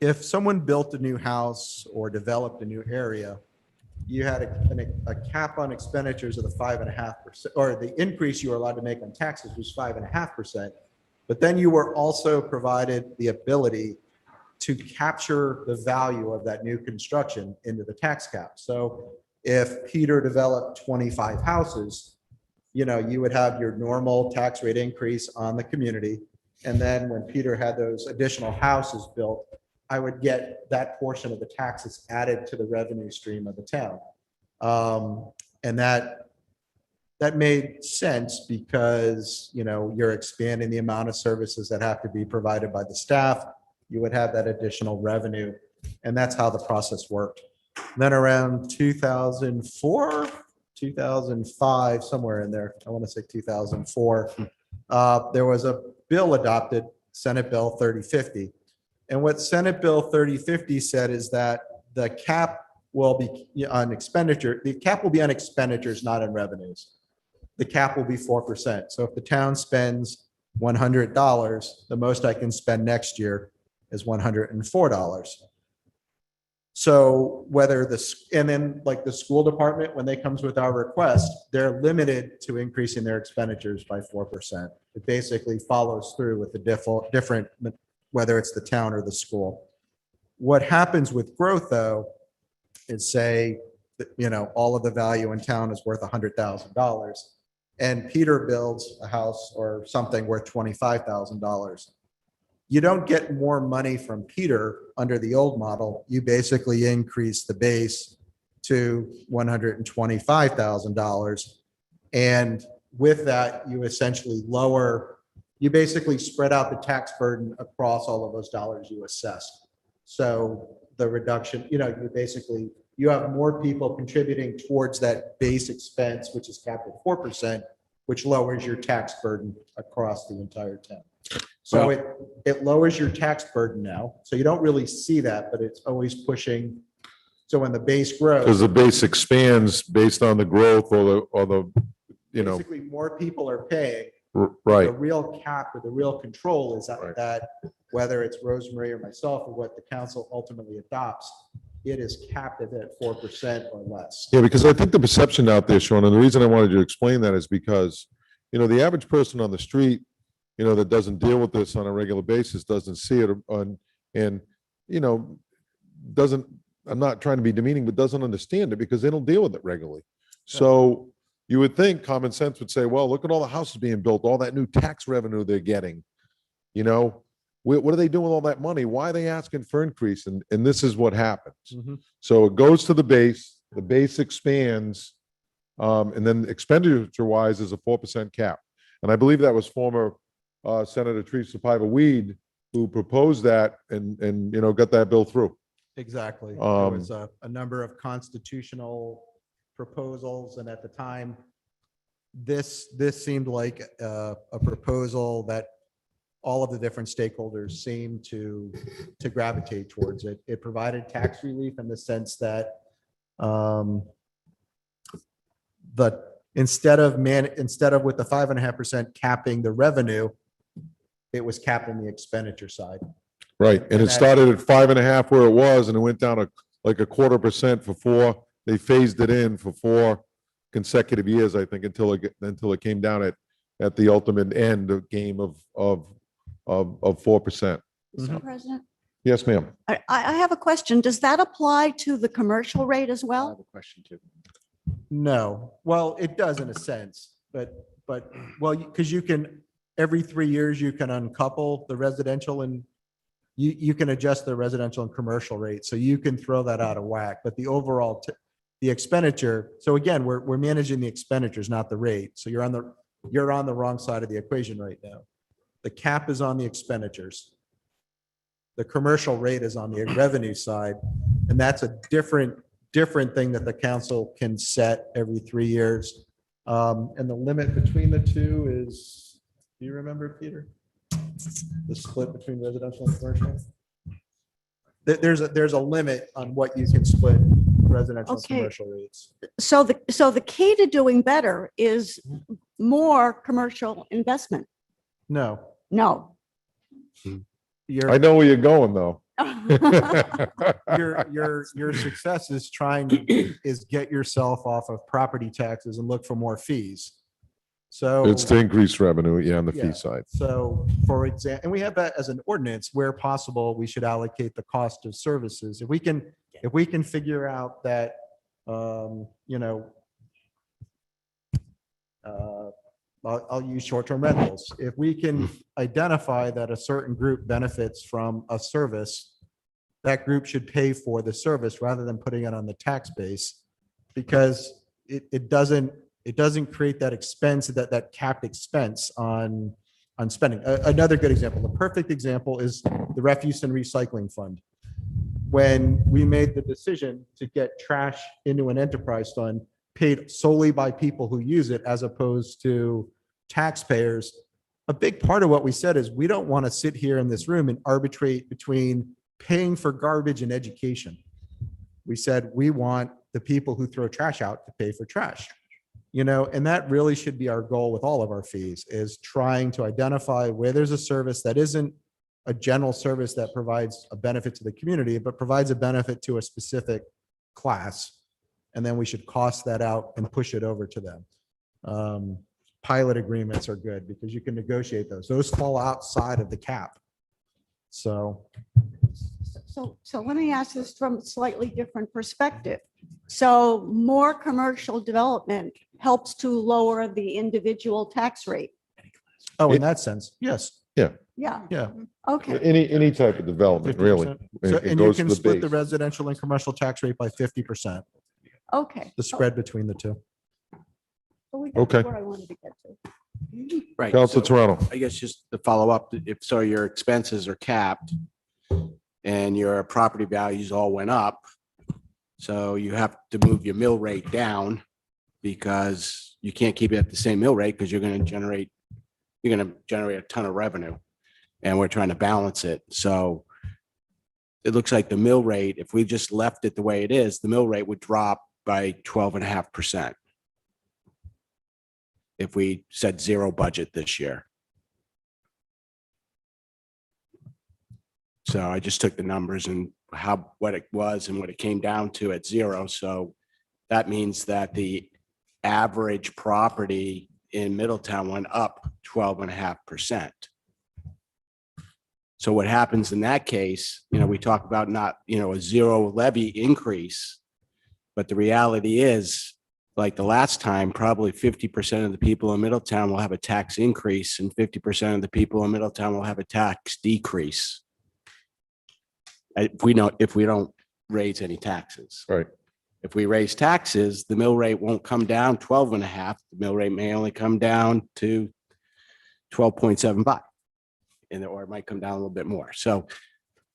if someone built a new house or developed a new area, you had a cap on expenditures of the 5.5%, or the increase you were allowed to make on taxes was 5.5%. But then you were also provided the ability to capture the value of that new construction into the tax cap. So if Peter developed 25 houses, you would have your normal tax rate increase on the community. And then when Peter had those additional houses built, I would get that portion of the taxes added to the revenue stream of the town. And that made sense because, you're expanding the amount of services that have to be provided by the staff. You would have that additional revenue. And that's how the process worked. Then around 2004, 2005, somewhere in there, I want to say 2004, there was a bill adopted, Senate Bill 3050. And what Senate Bill 3050 said is that the cap will be on expenditure. The cap will be on expenditures, not on revenues. The cap will be 4%. So if the town spends $100, the most I can spend next year is $104. So and then like the school department, when they comes with our request, they're limited to increasing their expenditures by 4%. It basically follows through with the different, whether it's the town or the school. What happens with growth, though, is say, all of the value in town is worth $100,000, and Peter builds a house or something worth $25,000. You don't get more money from Peter under the old model. You basically increase the base to $125,000. And with that, you essentially you basically spread out the tax burden across all of those dollars you assessed. So the reduction, you have more people contributing towards that base expense, which is capped at 4%, which lowers your tax burden across the entire town. So it lowers your tax burden now. So you don't really see that, but it's always pushing. So when the base grows. Because the base expands based on the growth or the basically more people are paying. Right. The real cap or the real control is Right. that whether it's Rosemary or myself or what the council ultimately adopts, it is capped at 4% or less. Yeah, because I think the perception out there, Sean, and the reason I wanted you to explain that is because, the average person on the street, that doesn't deal with this on a regular basis, doesn't see it and doesn't, I'm not trying to be demeaning, but doesn't understand it because they don't deal with it regularly. So you would think common sense would say, well, look at all the houses being built, all that new tax revenue they're getting. What are they doing with all that money? Why are they asking for increase? And this is what happens. Mm-hmm. So it goes to the base expands, and then expenditure wise is a 4% cap. And I believe that was former Senator Teresa Paiva Weed who proposed that and, you know, got that bill through. Exactly. There Um, was a number of constitutional proposals, and at the time, this seemed like a proposal that all of the different stakeholders seemed to gravitate towards it. It provided tax relief in the sense that instead of with the 5.5% capping the revenue, it was capping the expenditure side. Right, and And it that- started at 5.5 where it was, and it went down like a 1/4% for 4. They phased it in for 4 consecutive years, I think, until it came down at the ultimate end of game of 4%. Mr. President, Yes, ma'am. I have a question. Does that apply to the commercial rate as I well? have a question too. No, well, it does in a sense, but, well, because you can, every 3 years, you can uncouple the residential and you can adjust the residential and commercial rate, so you can throw that out of whack, but the overall, the expenditure, so again, we're managing the expenditures, not the rate, so you're on the wrong side of the equation right now. The cap is on the expenditures. The commercial rate is on the revenue side, and that's a different thing that the council can set every 3 years. And the limit between the two is, do you remember, Peter? The split between residential and commercial? There's a limit on what you can split residential and Okay. commercial rates. So the key to doing better is more commercial investment. No, No. I know where you're going, though. your success is is get yourself off of property taxes and look for more fees. So It's to increase revenue, yeah, on the Yeah. fee side. So for example, and we have that as an ordinance where possible, we should allocate the cost of services. If we can figure out that, you know, I'll use short-term rentals. If we can identify that a certain group benefits from a service, that group should pay for the service rather than putting it on the tax base, because it doesn't create that expense, that capped expense on spending. Another good example, the perfect example is the refuse and recycling fund. When we made the decision to get trash into an enterprise fund paid solely by people who use it as opposed to taxpayers, a big part of what we said is we don't want to sit here in this room and arbitrate between paying for garbage and education. We said we want the people who throw trash out to pay for trash. You know, and that really should be our goal with all of our fees, is trying to identify where there's a service that isn't a general service that provides a benefit to the community, but provides a benefit to a specific class. And then we should cost that out and push it over to them. Pilot agreements are good because you can negotiate those. Those fall outside of the cap. So, So let me ask this from a slightly different perspective. So more commercial development helps to lower the individual tax rate. oh, in that sense, yes, Yeah, yeah. okay. Any type of development, really. 50%. It- So, it and you goes to can the split the base. residential and commercial tax rate by 50%, Okay. the spread between the two. So we got Okay. Where I wanted to get to. Right. Council so Toronto. I guess just to follow up, if so, your expenses are capped and your property values all went up. So you have to move your mill rate down because you can't keep it at the same mill rate because you're going to generate a ton of revenue, and we're trying to balance it. So it looks like the mill rate, if we just left it the way it is, the mill rate would drop by 12.5%. If we said zero budget this year. So I just took the numbers and what it was and what it came down to at zero. So that means that the average property in Middletown went up 12.5%. So what happens in that case, you know, we talk about not, you know, a zero levy increase, but the reality is, like the last time, probably 50% of the people in Middletown will have a tax increase and 50% of the people in Middletown will have a tax decrease. If we don't raise any taxes. Right. If we raise taxes, the mill rate won't come down 12.5. The mill rate may only come down to 12.75. or it might come down a little bit more. So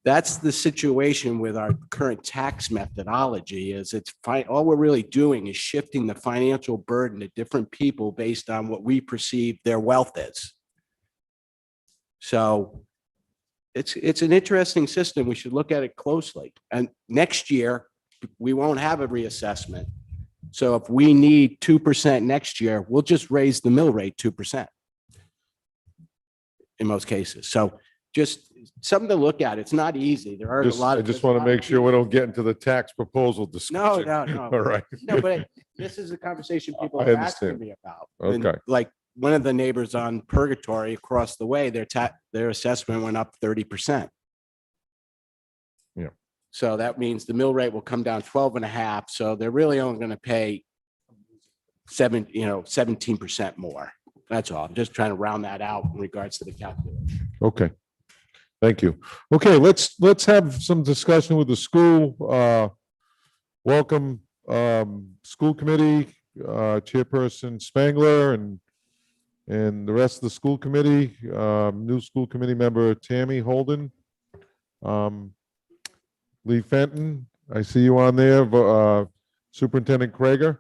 that's the situation with our current tax methodology is it's fine. All we're really doing is shifting the financial burden to different people based on what we perceive their wealth is. So it's an interesting system. We should look at it closely. And next year, we won't have a reassessment. So if we need 2% next year, we'll just raise the mill rate 2% in most cases. So just something to look at. It's not easy. There are a lot I of. just want to make sure we don't get into the tax proposal discussion. No. All right. No, but this is a conversation people I are understand. asking me about. And Okay. like one of the neighbors on Purgatory across the way, their assessment went up 30%. Yeah. So that means the mill rate will come down 12.5. So they're really only going to pay 17% more. That's all. I'm just trying to round that out in regards to the calculation. Okay. Thank you. Okay, let's have some discussion with the school. Welcome, school committee, Chairperson Spangler and the rest of the school committee, new school committee member Tammy Holden. Lee Fenton, I see you on there, Superintendent Krager,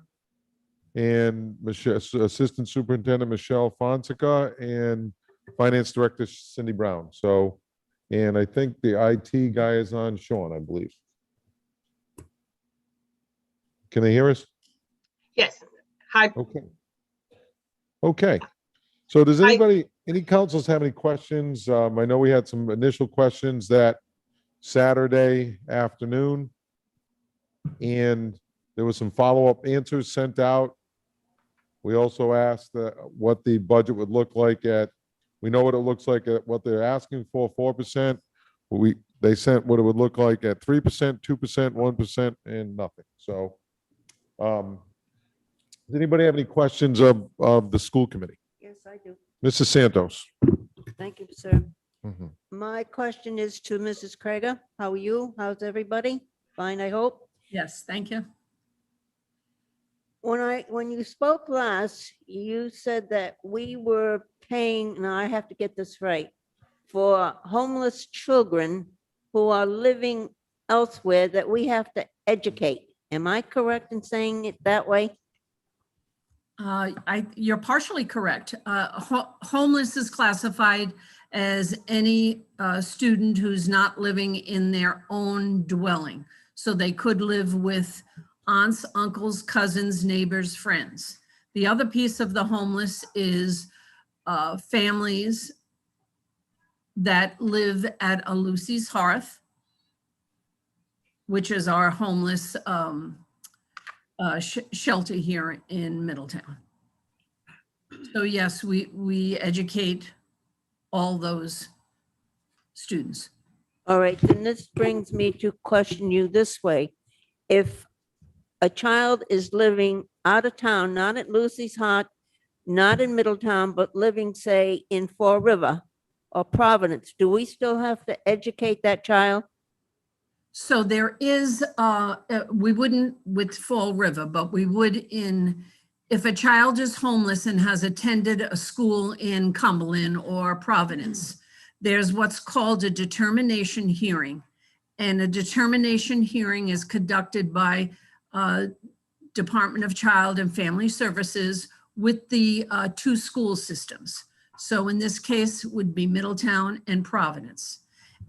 and Assistant Superintendent Michelle Fonseca, and Finance Director Cindy Brown. So, and I think the IT guy is on, Sean, I believe. Can they hear us? Yes. Hi. Okay. Okay. So does anybody, any councils have any questions? I know we had some initial questions that Saturday afternoon, and there was some follow-up answers sent out. We also asked what the budget would look like we know what it looks like at what they're asking for, 4%. They sent what it would look like at 3%, 2%, 1%, and nothing. So does anybody have any questions of the school committee? Yes, I do. Mrs. Santos. Thank you, sir. Mhm. My question is to Mrs. Krager. How are you? How's everybody? Fine, I hope. Yes, thank you. When you spoke last, you said that we were paying, now I have to get this right, for homeless children who are living elsewhere that we have to educate. Am I correct in saying it that way? You're partially correct. Homeless is classified as any student who's not living in their own dwelling. So they could live with aunts, uncles, cousins, neighbors, friends. The other piece of the homeless is families that live at a Lucy's Hearth, which is our homeless shelter here in Middletown. So yes, we educate all those students. All right, then this brings me to question you this way. If a child is living out of town, not at Lucy's Heart, not in Middletown, but living, say, in Fall River or Providence, do we still have to educate that child? So there is, we wouldn't with Fall River, but we would if a child is homeless and has attended a school in Cumberland or Providence, there's what's called a determination hearing. And a determination hearing is conducted by Department of Child and Family Services with the two school systems. So in this case would be Middletown and Providence.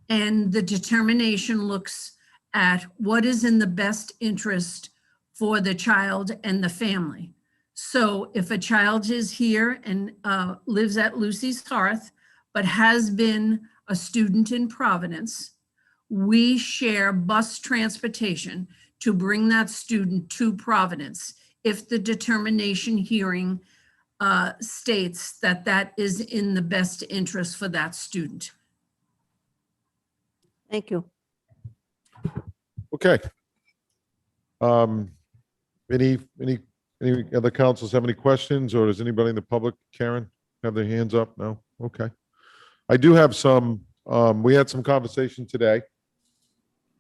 And the determination looks at what is in the best interest for the child and the family. So if a child is here and lives at Lucy's Hearth, but has been a student in Providence, we share bus transportation to bring that student to Providence if the determination hearing states that that is in the best interest for that student. Thank you. Okay. Any other councils have any questions, or does anybody in the public, Karen, have their hands up? No? Okay. I do have some, we had some conversation today.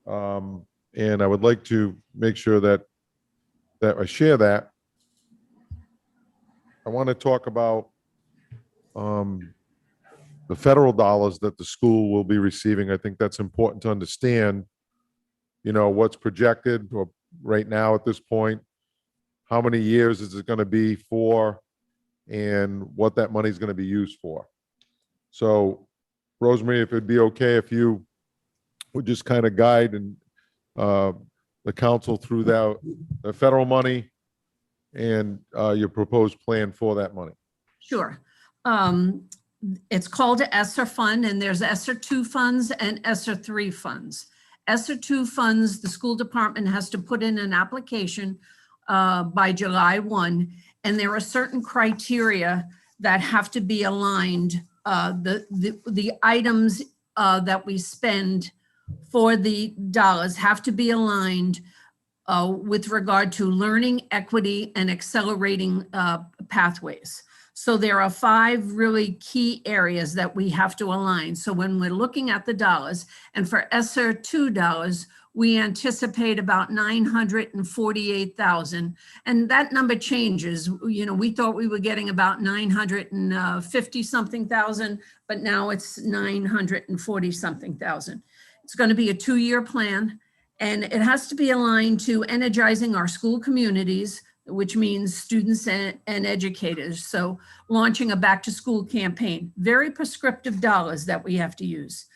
And I would like to make sure that I share that. I want to talk about the the federal dollars that the school will be receiving. I think that's important to understand, what's projected or right now at this point, how many years is it going to be for, and what that money is going to be used for. So, Rosemary, if it'd be okay if you would just kind of guide and the council through the federal money and your proposed plan for that money. Sure. It's called Esr Fund, and there's Esr 2 funds and Esr 3 funds. Esr 2 funds, the school department has to put in an application by July 1, and there are certain criteria that have to be aligned. The items that we spend for the dollars have to be aligned with regard to learning, equity, and accelerating pathways. So there are 5 really key areas that we have to align. So when we're looking at the dollars, and for ESSER $2, we anticipate about 948,000. And that number changes. We thought we were getting about 950 something thousand, but now it's 940 something thousand. It's going to be a 2-year plan, and it has to be aligned to energizing our school communities, which means students and educators. So launching a back to school campaign, very prescriptive dollars that we have to use.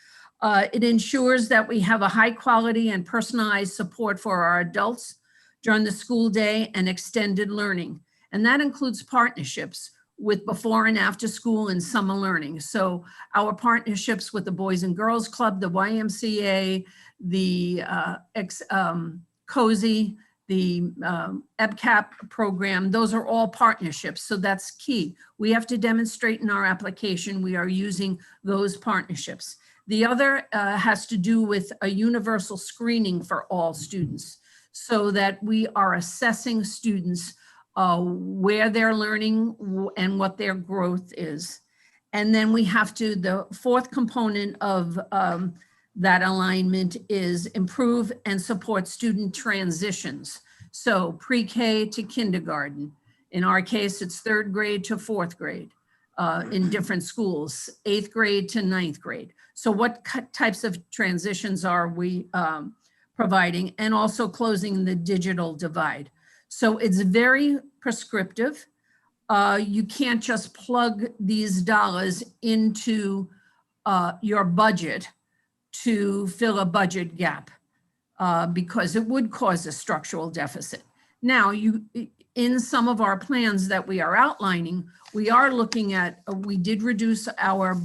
It ensures that we have a high quality and personalized support for our adults during the school day and extended learning. And that includes partnerships with before and after school and summer learning. So our partnerships with the Boys and Girls Club, the YMCA, the COSI, the EBCAP program, those are all partnerships. So that's key. We have to demonstrate in our application we are using those partnerships. The other has to do with a universal screening for all students so that we are assessing students where they're learning and what their growth is. And then we have to, the 4th component of that alignment is improve and support student transitions. So pre-K to kindergarten. In our case, it's 3rd grade to 4th grade in different schools, 8th grade to 9th grade. So what types of transitions are we providing, and also closing the digital divide? So it's very prescriptive. You can't just plug these dollars into your budget to fill a budget gap because it would cause a structural deficit. Now, in some of our plans that we are outlining, we are looking at, we did reduce our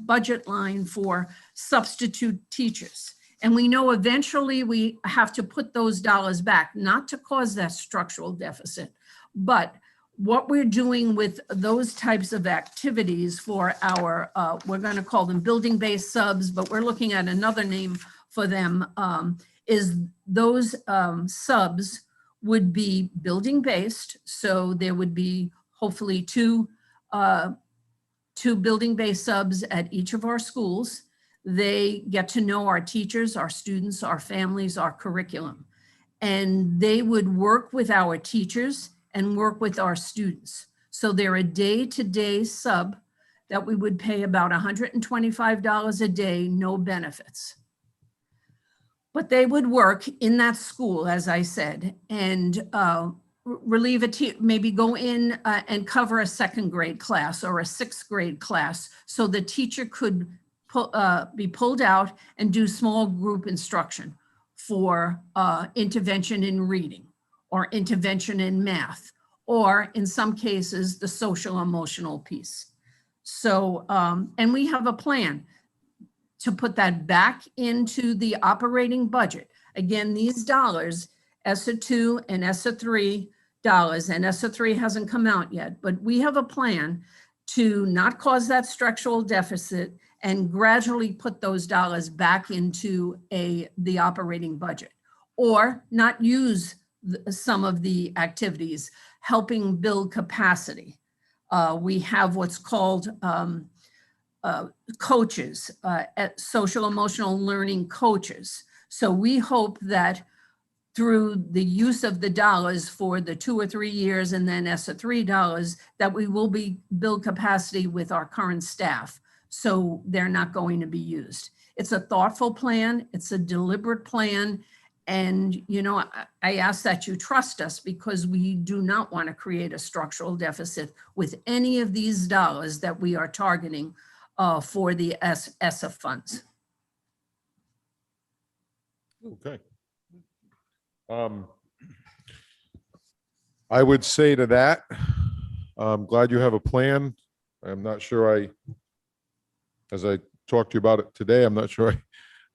budget line for substitute teachers. And we know eventually we have to put those dollars back, not to cause that structural deficit, but what we're doing with those types of activities for our, we're going to call them building-based subs, but we're looking at another name for them, is those subs would be building-based. So there would be hopefully two building-based subs at each of our schools. They get to know our teachers, our students, our families, our curriculum. And they would work with our teachers and work with our students. So they're a day-to-day sub that we would pay about $125 a day, no benefits. But they would work in that school, as I said, and relieve maybe go in and cover a 2nd grade class or a 6th grade class, so the teacher could be pulled out and do small group instruction for intervention in reading or intervention in math, or in some cases, the social emotional piece. So, and we have a plan to put that back into the operating budget. Again, these dollars, ESSER 2 and ESSER 3 dollars, and ESSER 3 hasn't come out yet, but we have a plan to not cause that structural deficit and gradually put those dollars back into the operating budget, or not use some of the activities, helping build capacity. We have what's called coaches, social emotional learning coaches. So we hope that through the use of the dollars for the 2 or 3 years and then ESSER $3, that we will build capacity with our current staff so they're not going to be used. It's a thoughtful plan. It's a deliberate plan. And, I ask that you trust us because we do not want to create a structural deficit with any of these dollars that we are targeting for the ESSA funds. Okay. I would say to that, I'm glad you have a plan. I'm not sure as I talked to you about it today, I'm not sure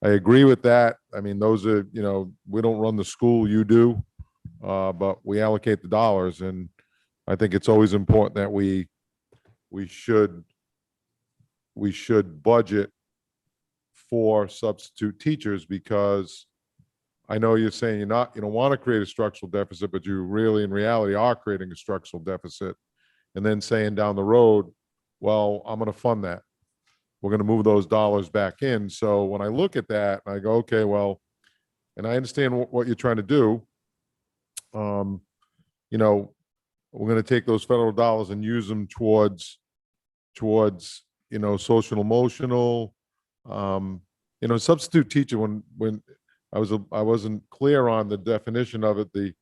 I agree with that. I mean, those are, we don't run the school, you do, but we allocate the dollars. And I think it's always important that we should budget for substitute teachers, because I know you're saying you don't want to create a structural deficit, but you really in reality are creating a structural deficit. And then saying down the road, well, I'm going to fund that. We're going to move those dollars back in. So when I look at that, I go, okay, well, and I understand what you're trying to do. We're going to take those federal dollars and use them towards, social emotional, substitute teacher. When I wasn't clear on the definition of it.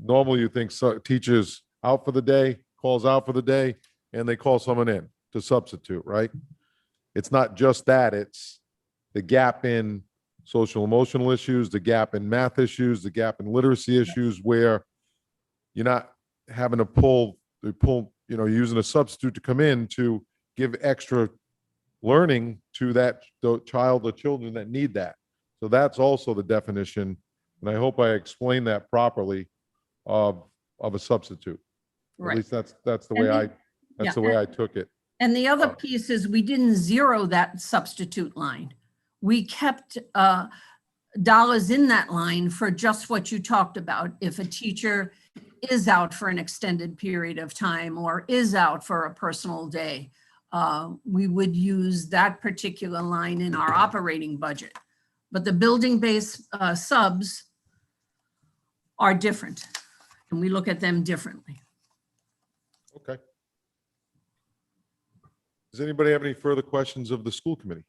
Normally you think teachers out for the day, calls out for the day, and they call someone in to substitute, right? It's not just that, it's the gap in social emotional issues, the gap in math issues, the gap in literacy issues, where you're not having to pull, using a substitute to come in to give extra learning to the child or children that need that. So that's also the definition, and I hope I explained that properly, of a substitute. At least that's the way the way I took it. And the other piece is we didn't zero that substitute line. We kept dollars in that line for just what you talked about. If a teacher is out for an extended period of time or is out for a personal day, we would use that particular line in our operating budget. But the building-based subs are different, and we look at them differently. Okay. Does anybody have any further questions of the school committee?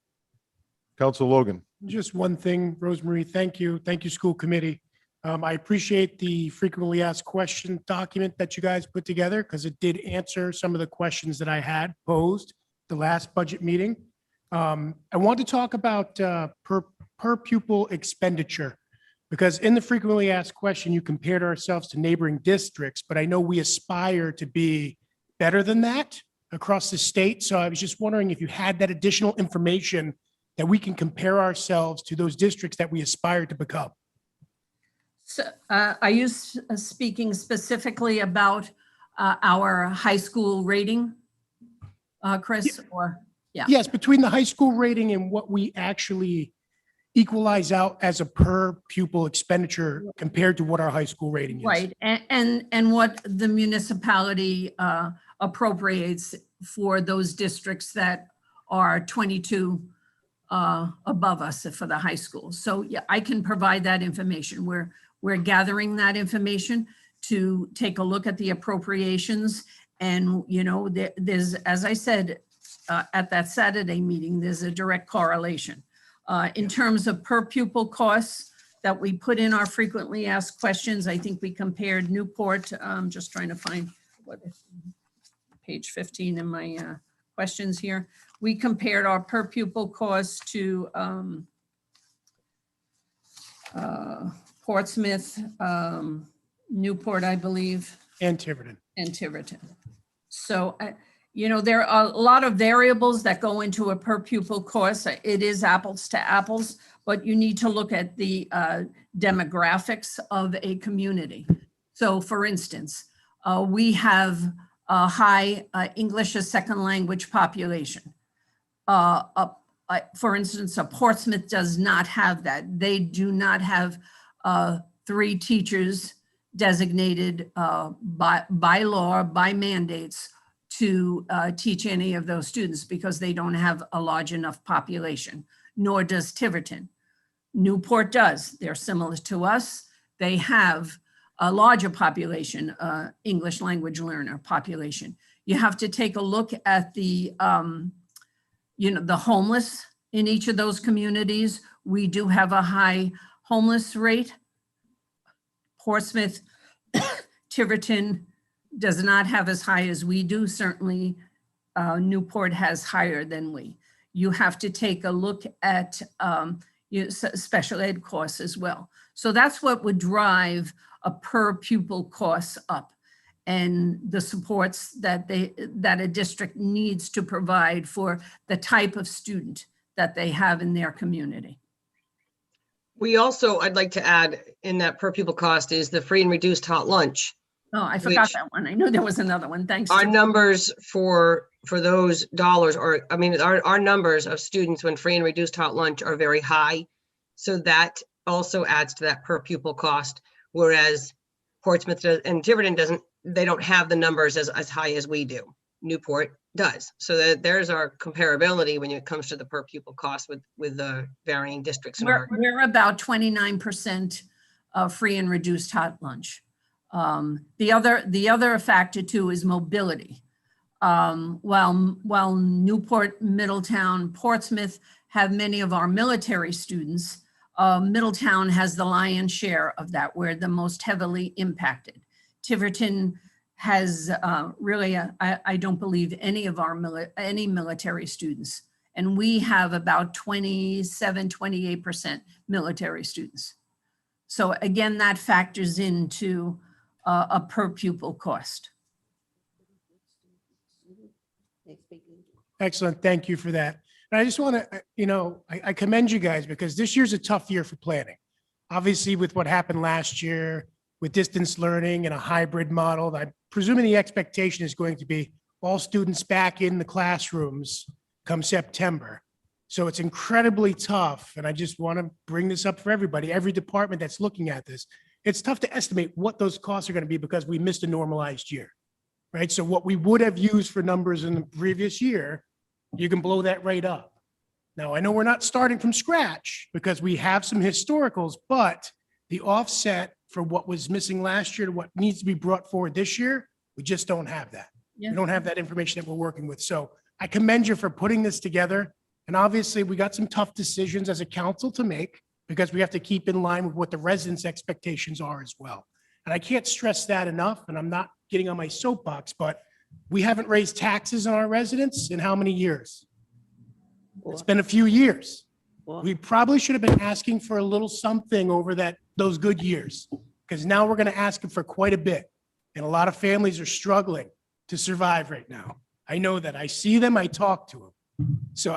Council Logan. Just one thing, Rosemary, thank you. Thank you, school committee. I appreciate the frequently asked question document that you guys put together, because it did answer some of the questions that I had posed the last budget meeting. I want to talk about per pupil expenditure, because in the frequently asked question, you compared ourselves to neighboring districts, but I know we aspire to be better than that across the state. So I was just wondering if you had that additional information that we can compare ourselves to those districts that we aspire to become. So are you speaking specifically about our high school rating, Chris? Or yeah. Yes, between the high school rating and what we actually equalize out as a per pupil expenditure compared to what our high school rating is. Right, and what the municipality appropriates for those districts that are 22 above us for the high school. So yeah, I can provide that information. We're gathering that information to take a look at the appropriations. And, there's, as I said, at that Saturday meeting, there's a direct correlation. In terms of per pupil costs that we put in our frequently asked questions, I think we compared Newport, just trying to find page 15 in my questions here. We compared our per pupil costs to Portsmouth, Newport, I believe. And Tiverton. And Tiverton. So, there are a lot of variables that go into a per pupil cost. It is apples to apples, but you need to look at the demographics of a community. So for instance, we have a high English as second language population. For instance, Portsmouth does not have that. They do not have 3 teachers designated by law, by mandates, to teach any of those students because they don't have a large enough population, nor does Tiverton. Newport does. They're similar to us. They have a larger population, English language learner population. You have to take a look at the the homeless in each of those communities. We do have a high homeless rate. Portsmouth, Tiverton does not have as high as we do. Certainly, Newport has higher than we. You have to take a look at special ed costs as well. So that's what would drive a per pupil cost up, and the supports that a district needs to provide for the type of student that they have in their community. We also, I'd like to add in that per pupil cost is the free and reduced hot lunch. Oh, I forgot Which- that one. I knew there was another one. Thanks. Our to- numbers for those dollars, or I mean, our numbers of students when free and reduced hot lunch are very high. So that also adds to that per pupil cost, whereas Portsmouth and Tiverton they don't have the numbers as high as we do. Newport does. So there's our comparability when it comes to the per pupil cost with the varying districts. We're about 29% free and reduced hot lunch. The other factor too is mobility. While Newport, Middletown, Portsmouth have many of our military students, Middletown has the lion's share of that. We're the most heavily impacted. Tiverton has really, I don't believe any of our military students. And we have about 27, 28% military students. So again, that factors into a per pupil cost. Excellent. Thank you for that. And I just want to, I commend you guys because this year's a tough year for planning. Obviously, with what happened last year with distance learning and a hybrid model, I'm presuming the expectation is going to be all students back in the classrooms come September. So it's incredibly tough. And I just want to bring this up for everybody, every department that's looking at this. It's tough to estimate what those costs are going to be because we missed a normalized year, right? So what we would have used for numbers in the previous year, you can blow that rate up. Now, I know we're not starting from scratch because we have some historicals, but the offset for what was missing last year to what needs to be brought forward this year, we just don't have that. Yeah. We don't have that information that we're working with. So I commend you for putting this together. And obviously, we got some tough decisions as a council to make because we have to keep in line with what the residents' expectations are as well. And I can't stress that enough, and I'm not getting on my soapbox, but we haven't raised taxes on our residents in how many years? It's been a few years. We probably should have been asking for a little something over those good years, because now we're going to ask them for quite a bit. And a lot of families are struggling to survive right now. I know that. I see them, I talk to them. So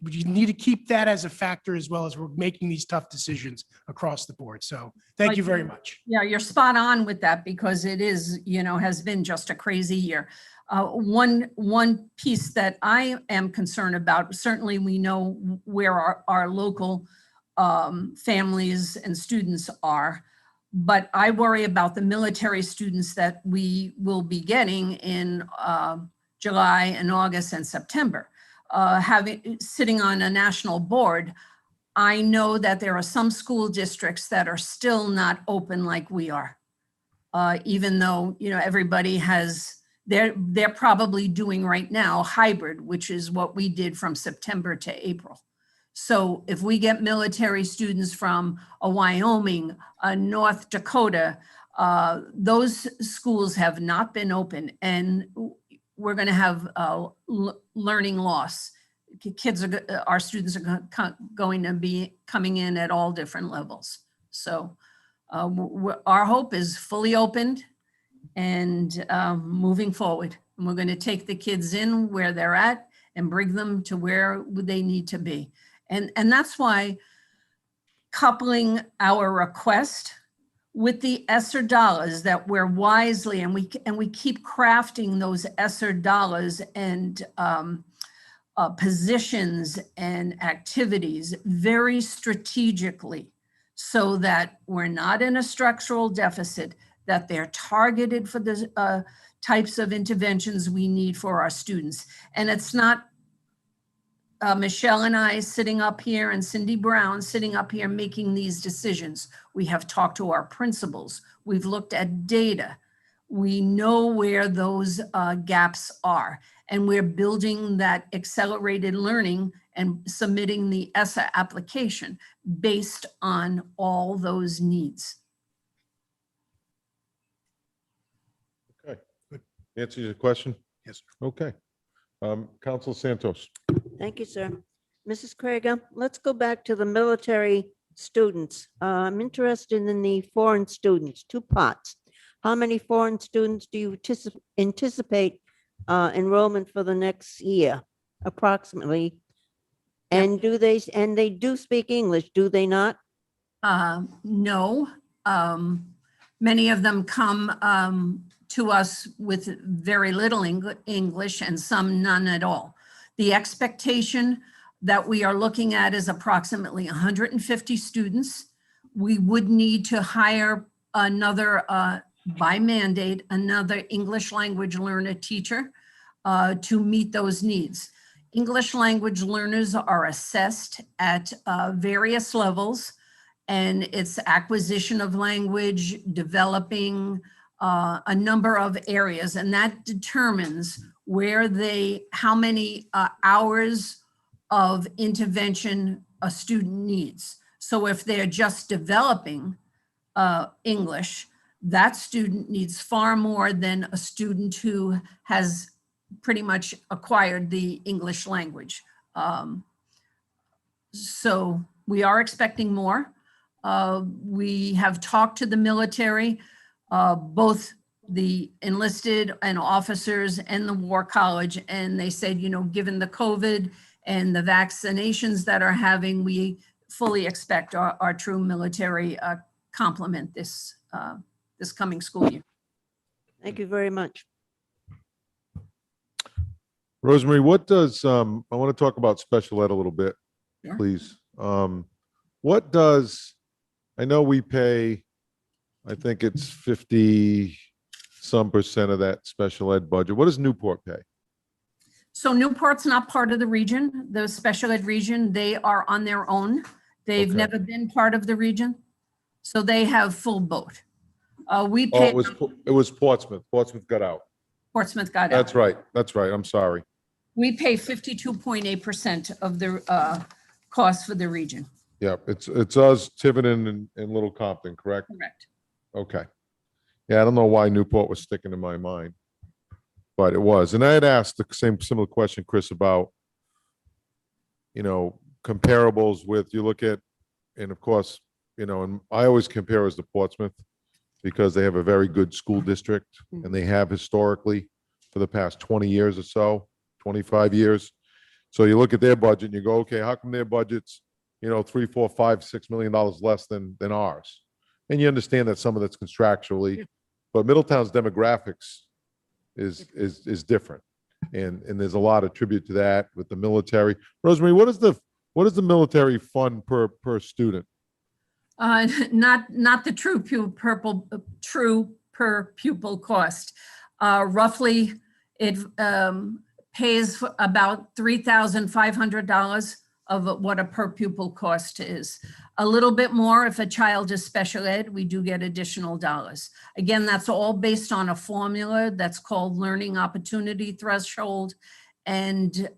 you need to keep that as a factor as well as we're making these tough decisions across the board. So thank you very much. Yeah, you're spot on with that because it is, has been just a crazy year. One piece that I am concerned about, certainly we know where our local families and students are, but I worry about the military students that we will be getting in July and August and September. Sitting on a national board, I know that there are some school districts that are still not open like we are. Even though, everybody they're probably doing right now hybrid, which is what we did from September to April. So if we get military students from Wyoming, North Dakota, those schools have not been open, and we're going to have learning loss. Our students are going to be coming in at all different levels. So our hope is fully opened and moving forward. And we're going to take the kids in where they're at and bring them to where they need to be. And that's why coupling our request with the Esr dollars that we're wisely, and we keep crafting those Esr dollars and positions and activities very strategically so that we're not in a structural deficit, that they're targeted for the types of interventions we need for our students. And it's not Michelle and I sitting up here and Cindy Brown sitting up here making these decisions. We have talked to our principals. We've looked at data. We know where those gaps are, and we're building that accelerated learning and submitting the ESSA application based on all those needs. Okay, good. Answer your question? Yes. Okay. Council Santos. Thank you, sir. Mrs. Krieger, let's go back to the military students. I'm interested in the foreign students, two parts. How many foreign students do you anticipate enrollment for the next year, approximately? And they do speak English, do they not? No. Many of them come to us with very little English and some none at all. The expectation that we are looking at is approximately 150 students. We would need to hire another, by mandate, another English language learner teacher to meet those needs. English language learners are assessed at various levels, and it's acquisition of language, developing a number of areas, and that determines how many hours of intervention a student needs. So if they're just developing English, that student needs far more than a student who has pretty much acquired the English language. So we are expecting more. We have talked to the military, both the enlisted and officers and the War College, and they said, given the COVID and the vaccinations that are having, we fully expect our true military complement this coming school year. Thank you very much. Rosemary, what does, I want to talk about special ed a little bit, Sure. please. What does, I know we pay, I think it's 50% of that special ed budget. What does Newport pay? So Newport's not part of the region, the special ed region. They are on their own. They've Okay. never been part of the region. So they have full boat. We Oh, pay, it was Portsmouth. Portsmouth got out. Portsmouth got out. That's right. That's right. I'm sorry. We pay 52.8% of the cost for the region. Yeah, it's us, Tiverton and Little Compton, correct? Correct. Okay. Yeah, I don't know why Newport was sticking in my mind, but it was. And I had asked the similar question, Chris, about, comparables with, you look at, and of course, and I always compare us to Portsmouth because they have a very good school district and they have historically for the past 20 years or so, 25 years. So you look at their budget and you go, okay, how come their budget's, $3, $4, $5, $6 million less than ours? And you understand that some of that's contractually, but Middletown's demographics is different. And there's a lot of tribute to that with the military. Rosemary, what is the military fund per student? Not the true per pupil cost. Roughly, it pays about $3,500 of what a per pupil cost is. A little bit more if a child is special ed, we do get additional dollars. Again, that's all based on a formula that's called learning opportunity threshold. And,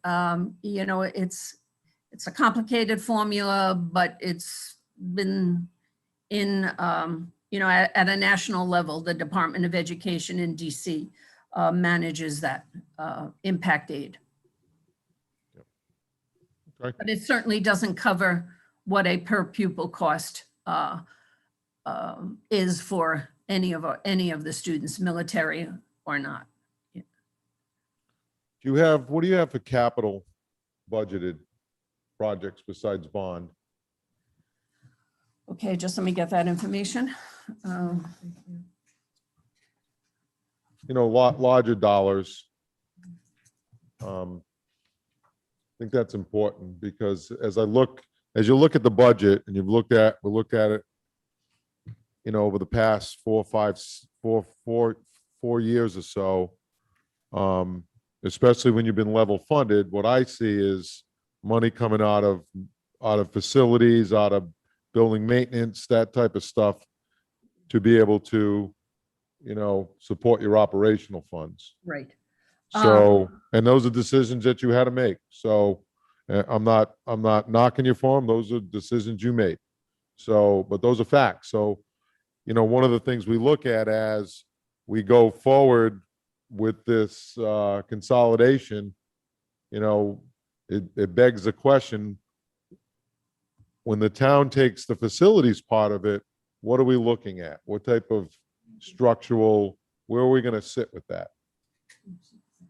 it's a complicated formula, but it's been in, at a national level, the Department of Education in DC manages that impact aid. Okay. But it certainly doesn't cover what a per pupil cost is for any of the students, military or not. What do you have for capital budgeted projects besides bond? Okay, just let me get that information. Larger dollars. I think that's important because as you look at the budget and we looked at it, over the past 4 years or so, especially when you've been level funded, what I see is money coming out of facilities, out of building maintenance, that type of stuff, to be able to support your operational funds. Right. So, and those are decisions that you had to make. So I'm not knocking you for them. Those are decisions you made. So, but those are facts. So, one of the things we look at as we go forward with this consolidation, it begs the question, when the town takes the facilities part of it, what are we looking at? What type of structural, where are we going to sit with that?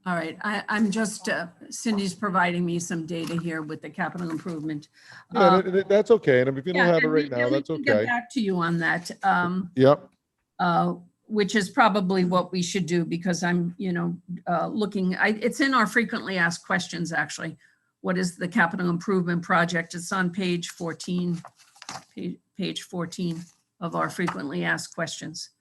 All right, I'm just, Cindy's providing me some data here with the capital improvement. Yeah, that's okay. And if you don't Yeah, have it and right now, we that's can get okay. back to you on that. Yep. Which is probably what we should do, because I'm, looking, it's in our frequently asked questions, actually. What is the capital improvement project? It's on page 14, page 14 of our frequently asked questions.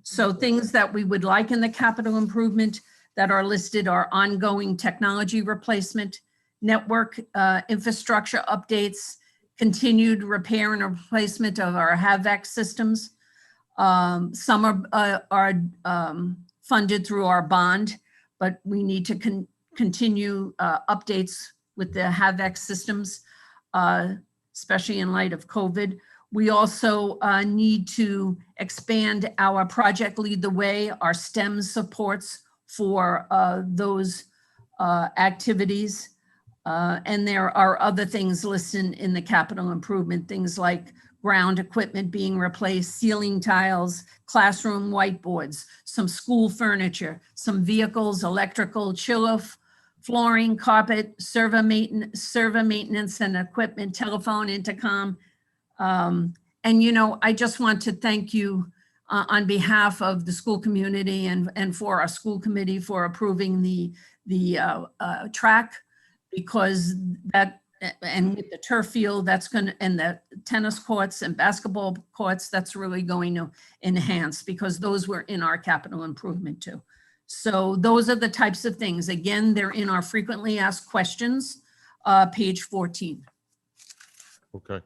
So things that we would like in the capital improvement that are listed are ongoing technology replacement, network infrastructure updates, continued repair and replacement of our HVAC systems. Some are funded through our bond, but we need to continue updates with the HVAC systems, especially in light of COVID. We also need to expand our Project Lead the Way, our STEM supports for those activities. And there are other things listed in the capital improvement, things like ground equipment being replaced, ceiling tiles, classroom whiteboards, some school furniture, some vehicles, electrical, chiller, flooring, carpet, server maintenance and equipment, telephone, intercom. And, I just want to thank you on behalf of the school community and for our school committee for approving the track, because that, and with the turf field, that's going to, and the tennis courts and basketball courts, that's really going to enhance, because those were in our capital improvement too. So those are the types of things. Again, they're in our frequently asked questions, page 14. Okay.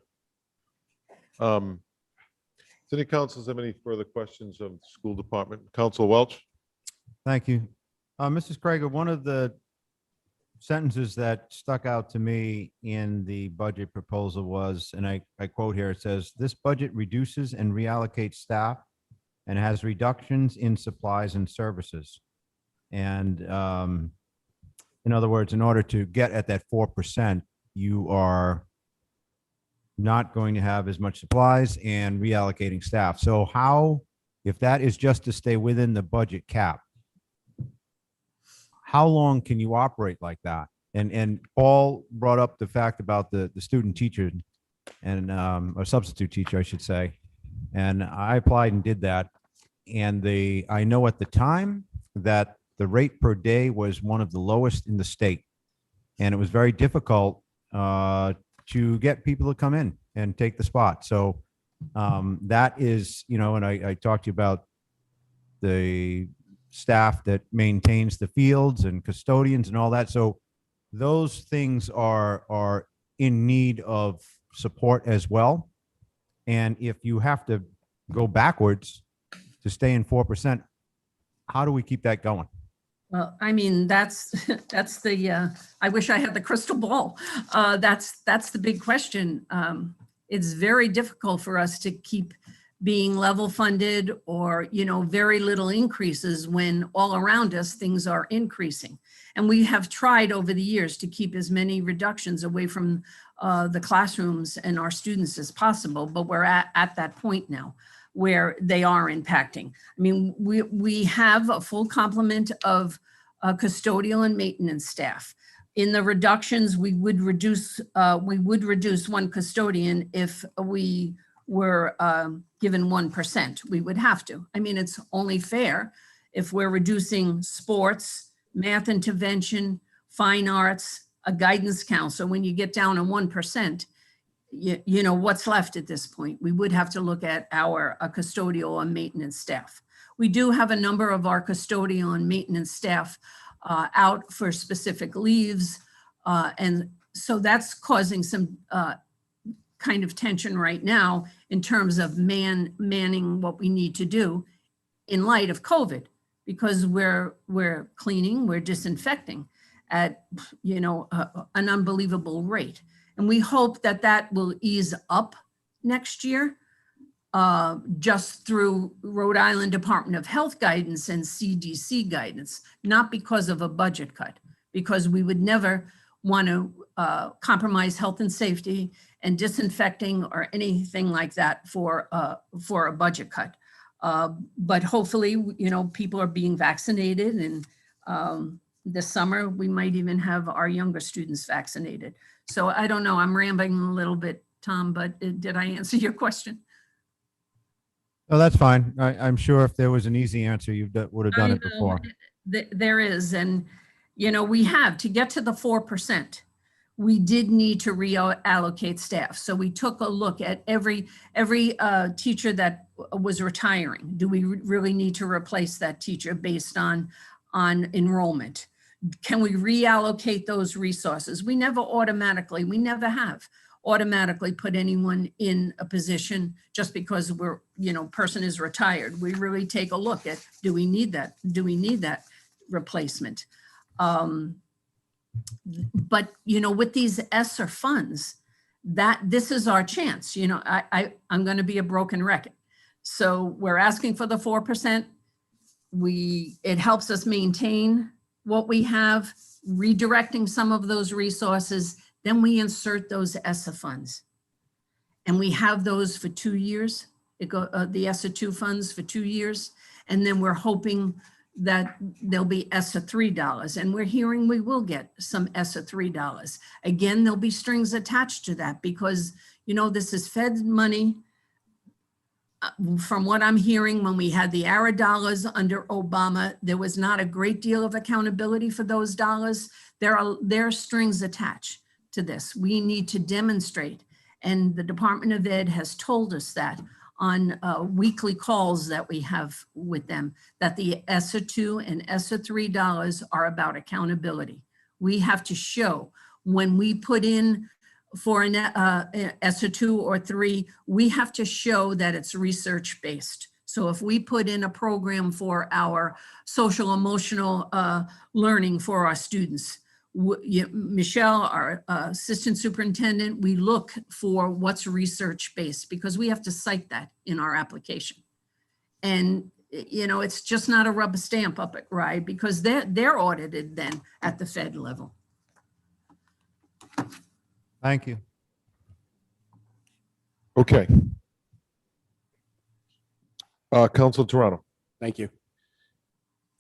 City councils have any further questions of the school department? Council Welch? Thank you. Mrs. Krager, one of the sentences that stuck out to me in the budget proposal was, and I quote here, it says, "This budget reduces and reallocates staff and has reductions in supplies and services." And in other words, in order to get at that 4%, you are not going to have as much supplies and reallocating staff. So how, if that is just to stay within the budget cap, how long can you operate like that? And Paul brought up the fact about the student teacher and or substitute teacher, I should say. And I applied and did that. And I know at the time that the rate per day was one of the lowest in the state. And it was very difficult to get people to come in and take the spot. So that is, and I talked to you about the staff that maintains the fields and custodians and all that. So those things are in need of support as well. And if you have to go backwards to stay in 4%, how do we keep that going? Well, I mean, that's the, I wish I had the crystal ball. That's the big question. It's very difficult for us to keep being level funded or, very little increases when all around us things are increasing. And we have tried over the years to keep as many reductions away from the classrooms and our students as possible, but we're at that point now where they are impacting. I mean, we have a full complement of custodial and maintenance staff. In the reductions, we would reduce one custodian if we were given 1%. We would have to. I mean, it's only fair if we're reducing sports, math intervention, fine arts, a guidance counselor. When you get down to 1%, what's left at this point? We would have to look at our custodial and maintenance staff. We do have a number of our custodial and maintenance staff out for specific leaves. And so that's causing some kind of tension right now in terms of manning what we need to do. in light of COVID, because we're cleaning, we're disinfecting at, an unbelievable rate. And we hope that that will ease up next year, just through Rhode Island Department of Health guidance and CDC guidance, not because of a budget cut, because we would never want to compromise health and safety and disinfecting or anything like that for a budget cut. But hopefully, people are being vaccinated, and this summer we might even have our younger students vaccinated. So I don't know, I'm rambling a little bit, Tom, but did I answer your question? Oh, that's fine. I'm sure if there was an easy answer, you would have done I it know, before. There is, and, we have, to get to the 4%, we did need to reallocate staff. So we took a look at every teacher that was retiring. Do we really need to replace that teacher based on enrollment? Can we reallocate those resources? We never have automatically put anyone in a position just because person is retired. We really take a look at, do we need that? Do we need that replacement? But, with these Esr funds, this is our chance. I'm going to be a broken record. So we're asking for the 4%. It helps us maintain what we have, redirecting some of those resources. Then we insert those Esr funds. And we have those for 2 years. The Esr 2 funds for 2 years. And then we're hoping that there'll be Esr $3. And we're hearing we will get some Esr $3. Again, there'll be strings attached to that because, this is Fed money. From what I'm hearing, when we had the ARA dollars under Obama, there was not a great deal of accountability for those dollars. There are strings attached to this. We need to demonstrate, and the Department of Ed has told us that on weekly calls that we have with them, that the Esr 2 and Esr $3 are about accountability. We have to show when we put in for an Esr 2 or 3, we have to show that it's research-based. So if we put in a program for our social emotional learning for our students, Michelle, our assistant superintendent, we look for what's research-based because we have to cite that in our application. And, it's just not a rubber stamp up at RIDE because they're audited then at the Fed level. Thank you. Okay. Council Toronto. Thank you.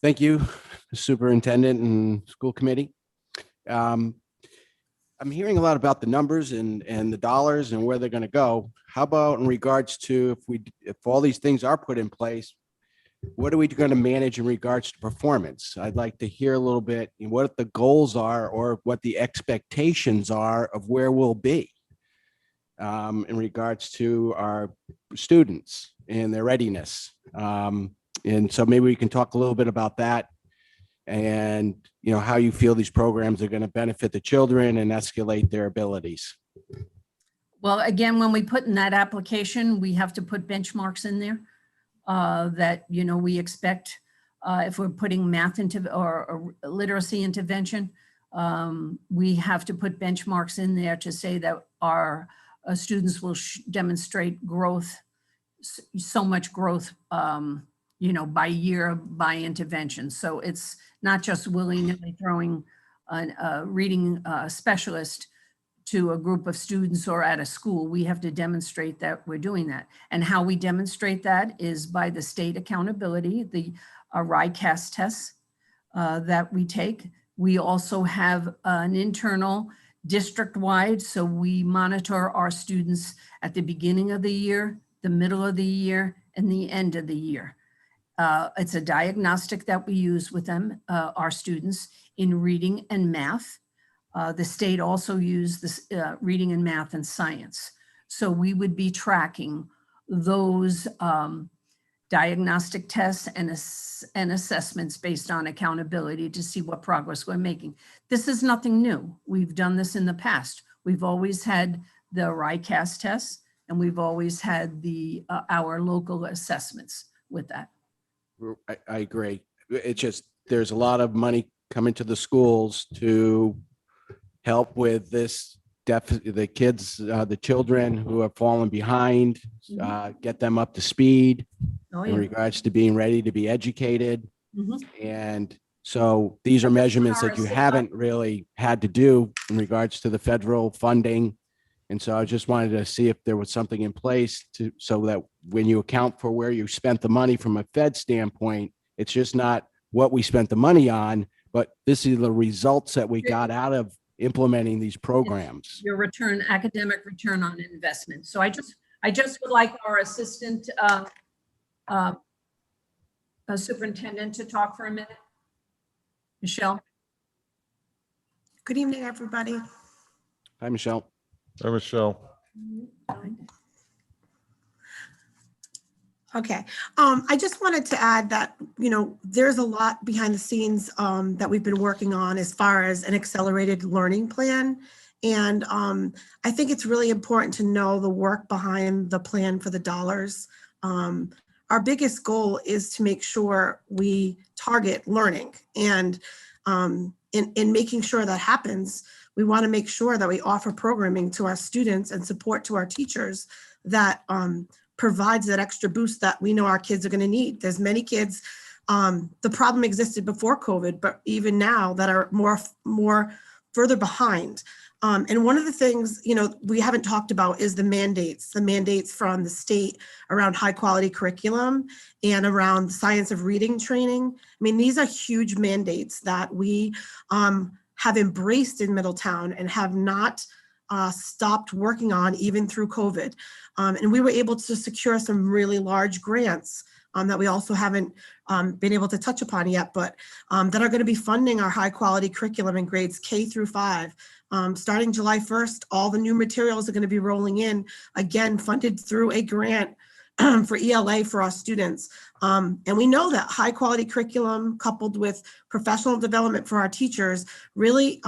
Thank you, Superintendent and School Committee. I'm hearing a lot about the numbers and the dollars and where they're going to go. How about in regards to if all these things are put in place, what are we going to manage in regards to performance? I'd like to hear a little bit what the goals are or what the expectations are of where we'll be in regards to our students and their readiness. And so maybe we can talk a little bit about that and how you feel these programs are going to benefit the children and escalate their abilities. Well, again, when we put in that application, we have to put benchmarks in there that, we expect if we're putting math or literacy intervention, we have to put benchmarks in there to say that our students will demonstrate growth, so much growth, by year, by intervention. So it's not just willy-nilly throwing a reading specialist to a group of students or at a school. We have to demonstrate that we're doing that. And how we demonstrate that is by the state accountability, the RICAS tests that we take. We also have an internal district-wide, so we monitor our students at the beginning of the year, the middle of the year, and the end of the year. It's a diagnostic that we use with them, our students, in reading and math. The state also used this reading and math and science. So we would be tracking those diagnostic tests and assessments based on accountability to see what progress we're making. This is nothing new. We've done this in the past. We've always had the RICAS tests, and we've always had our local assessments with that. I agree. It's just, there's a lot of money coming to the schools to help with this deficit, the kids, the children who have fallen behind, get them up to speed Oh, in yeah. regards to being ready to be educated. Mhm. And so these are measurements that you haven't really had to do in regards to the federal funding. And so I just wanted to see if there was something in place to, so that when you account for where you spent the money from a Fed standpoint, it's just not what we spent the money on, but this is the results that we got out of implementing these programs. Your return, academic return on investment. So I just would like our assistant superintendent to talk for a minute. Michelle? Good evening, everybody. Hi, Michelle. Hi, Michelle. Okay, I just wanted to add that, there's a lot behind the scenes that we've been working on as far as an accelerated learning plan. And I think it's really important to know the work behind the plan for the dollars. Our biggest goal is to make sure we target learning. And in making sure that happens, we want to make sure that we offer programming to our students and support to our teachers that provides that extra boost that we know our kids are going to need. There's many kids, the problem existed before COVID, but even now that are more further behind. And one of the things, we haven't talked about is the mandates from the state around high quality curriculum and around science of reading training. I mean, these are huge mandates that we have embraced in Middletown and have not stopped working on even through COVID. And we were able to secure some really large grants that we also haven't been able to touch upon yet, but that are going to be funding our high quality curriculum in grades K through 5. Starting July 1st, all the new materials are going to be rolling in, again, funded through a grant for ELA for our students. And we know that high quality curriculum coupled with professional development for our teachers really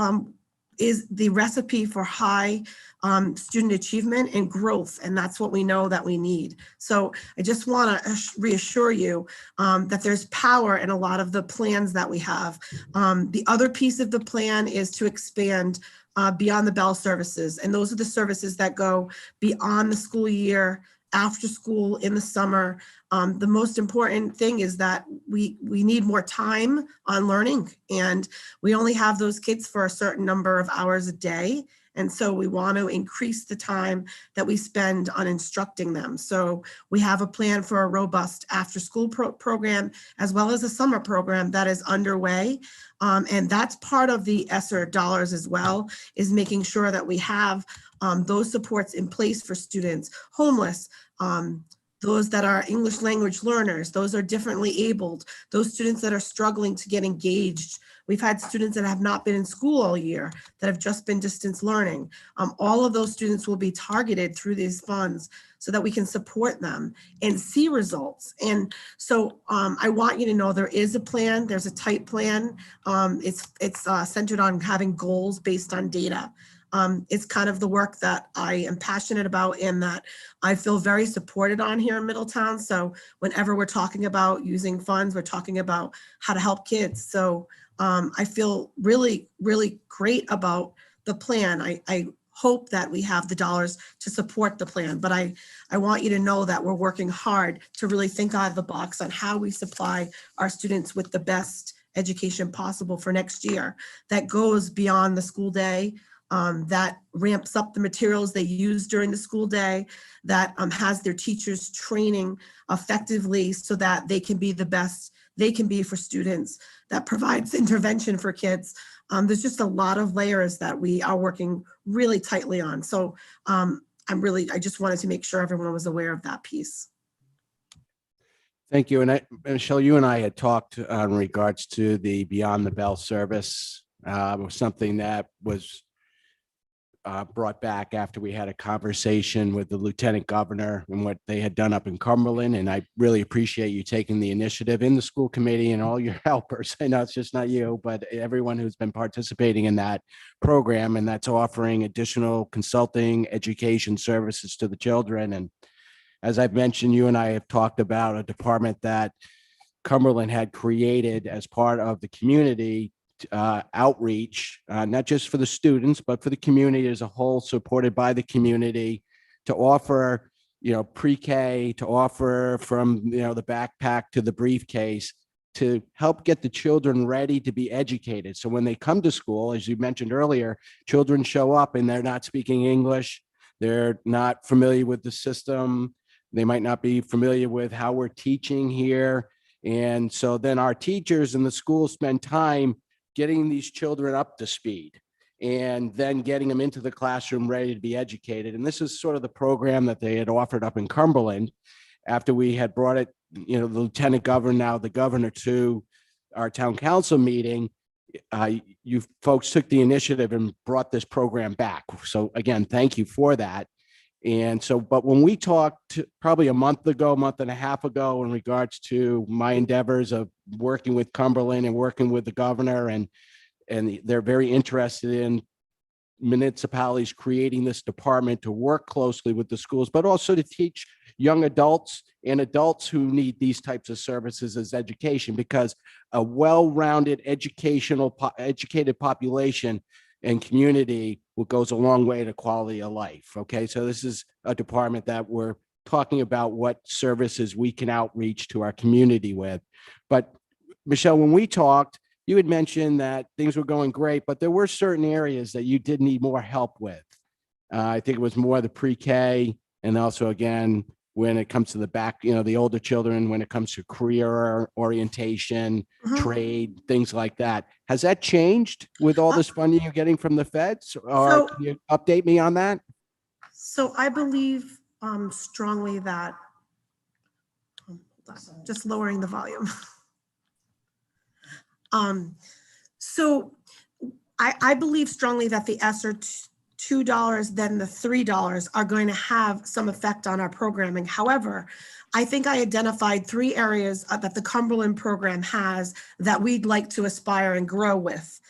is the recipe for high student achievement and growth. And that's what we know that we need. So I just want to reassure you that there's power in a lot of the plans that we have. The other piece of the plan is to expand beyond the bell services. And those are the services that go beyond the school year, after school, in the summer. The most important thing is that we need more time on learning, and we only have those kids for a certain number of hours a day. And so we want to increase the time that we spend on instructing them. So we have a plan for a robust after school program, as well as a summer program that is underway. And that's part of the Esr dollars as well, is making sure that we have those supports in place for students, homeless, those that are English language learners, those are differently abled, those students that are struggling to get engaged. We've had students that have not been in school all year that have just been distance learning. All of those students will be targeted through these funds so that we can support them and see results. And so I want you to know there is a plan, there's a tight plan. It's centered on having goals based on data. It's kind of the work that I am passionate about and that I feel very supported on here in Middletown. So whenever we're talking about using funds, we're talking about how to help kids. So I feel really, really great about the plan. I hope that we have the dollars to support the plan, but I want you to know that we're working hard to really think out of the box on how we supply our students with the best education possible for next year that goes beyond the school day, that ramps up the materials they use during the school day, that has their teachers training effectively so that they can be the best they can be for students, that provides intervention for kids. There's just a lot of layers that we are working really tightly on. So I just wanted to make sure everyone was aware of that piece. Thank you. And Michelle, you and I had talked in regards to the Beyond the Bell service. It was something that was brought back after we had a conversation with the Lieutenant Governor and what they had done up in Cumberland. And I really appreciate you taking the initiative in the school committee and all your helpers. I know it's just not you, but everyone who's been participating in that program, and that's offering additional consulting education services to the children. And as I've mentioned, you and I have talked about a department that Cumberland had created as part of the community outreach, not just for the students, but for the community as a whole, supported by the community, to offer, pre-K, to offer from, the backpack to the briefcase, to help get the children ready to be educated. So when they come to school, as you mentioned earlier, children show up and they're not speaking English. They're not familiar with the system. They might not be familiar with how we're teaching here. And so then our teachers in the school spend time getting these children up to speed and then getting them into the classroom ready to be educated. And this is sort of the program that they had offered up in Cumberland after we had brought it, the lieutenant governor, now the governor, to our town council meeting. You folks took the initiative and brought this program back. So again, thank you for that. And so, but when we talked probably a month and a half ago, in regards to my endeavors of working with Cumberland and working with the governor, and they're very interested in municipalities creating this department to work closely with the schools, but also to teach young adults and adults who need these types of services as education, because a well-rounded educated population and community goes a long way to quality of life. Okay, so this is a department that we're talking about what services we can outreach to our community with. But Michelle, when we talked, you had mentioned that things were going great, but there were certain areas that you did need more help with. I think it was more the pre-K, and also, again, when it comes to the back, the older children, when it comes to career orientation, trade, things like that. Has that changed with all this funding you're getting from the feds? Or can you update me on that? So I believe strongly that, just lowering the volume. So I believe strongly that the ESR $2, then the $3 are going to have some effect on our programming. However, I think I identified 3 areas that the Cumberland program has that we'd like to aspire and grow with.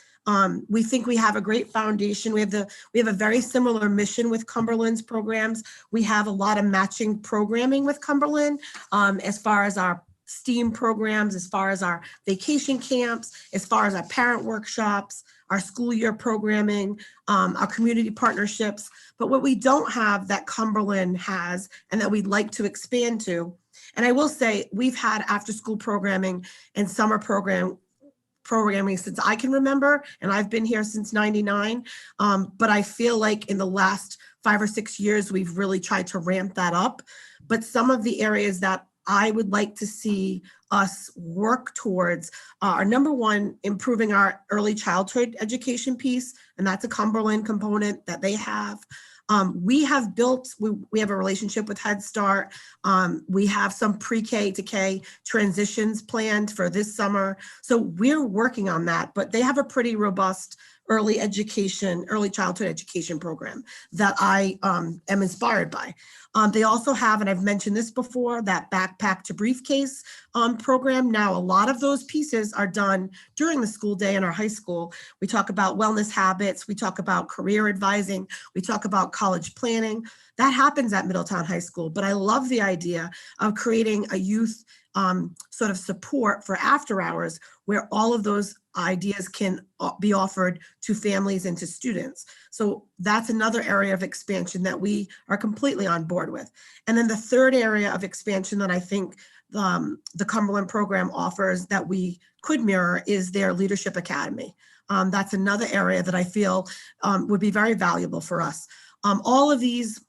We think we have a great foundation. We have a very similar mission with Cumberland's programs. We have a lot of matching programming with Cumberland, as far as our STEAM programs, as far as our vacation camps, as far as our parent workshops, our school year programming, our community partnerships. But what we don't have that Cumberland has, and that we'd like to expand to, and I will say, we've had after school programming and summer programming since I can remember, and I've been here since '99. But I feel like in the last 5 or 6 years, we've really tried to ramp that up. But some of the areas that I would like to see us work towards are, number one, improving our early childhood education piece, and that's a Cumberland component that they have. We have a relationship with Head Start. We have some pre-K to K transitions planned for this summer. So we're working on that, but they have a pretty robust early childhood education program that I am inspired by. They also have, and I've mentioned this before, that backpack to briefcase program. Now, a lot of those pieces are done during the school day in our high school. We talk about wellness habits. We talk about career advising. We talk about college planning. That happens at Middletown High School. But I love the idea of creating a youth sort of support for after hours, where all of those ideas can be offered to families and to students. So that's another area of expansion that we are completely on board with. And then the third area of expansion that I think the Cumberland program offers that we could mirror is their Leadership Academy. That's another area that I feel would be very valuable for us. All of these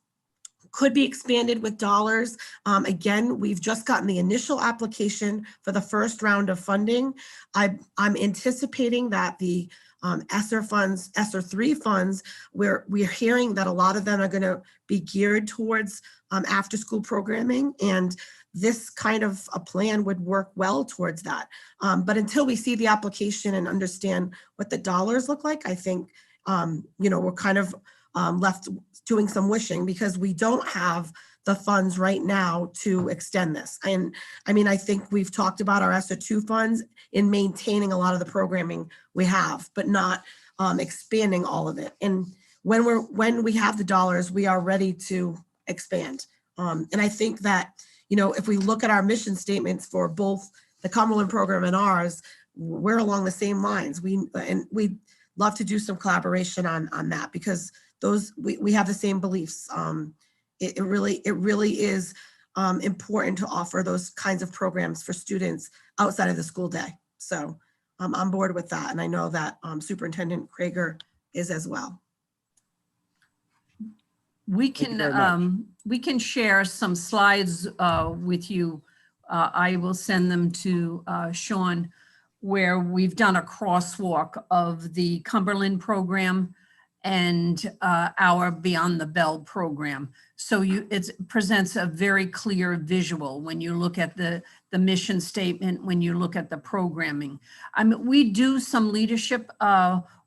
could be expanded with dollars. Again, we've just gotten the initial application for the first round of funding. I'm anticipating that the ESR funds, ESR 3 funds, we're hearing that a lot of them are going to be geared towards after school programming, and this kind of a plan would work well towards that. But until we see the application and understand what the dollars look like, I think we're kind of left doing some wishing, because we don't have the funds right now to extend this. And I mean, I think we've talked about our ESR 2 funds in maintaining a lot of the programming we have, but not expanding all of it. And when we have the dollars, we are ready to expand. And I think that, if we look at our mission statements for both the Cumberland program and ours, we're along the same lines. We'd love to do some collaboration on that because we have the same beliefs. It really is important to offer those kinds of programs for students outside of the school day. So I'm on board with that. And I know that Superintendent Krager is as well. We Thank you very much. we can share some slides with you. I will send them to Sean, where we've done a crosswalk of the Cumberland program and our Beyond the Bell program. So it presents a very clear visual when you look at the mission statement, when you look at the programming. I mean, we do some leadership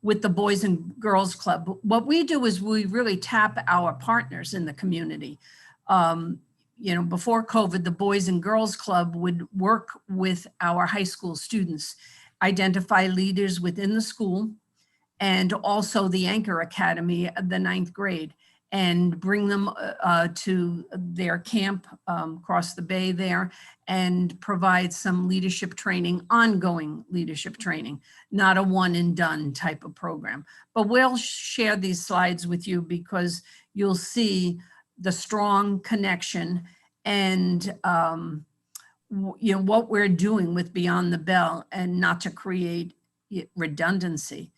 with the Boys and Girls Club. What we do is we really tap our partners in the community. Before COVID, the Boys and Girls Club would work with our high school students, identify leaders within the school, and also the Anchor Academy, the 9th grade, and bring them to their camp across the bay there and provide some leadership training, ongoing leadership training, not a one and done type of program. But we'll share these slides with you because you'll see the strong connection and what we're doing with Beyond the Bell, and not to create redundancy.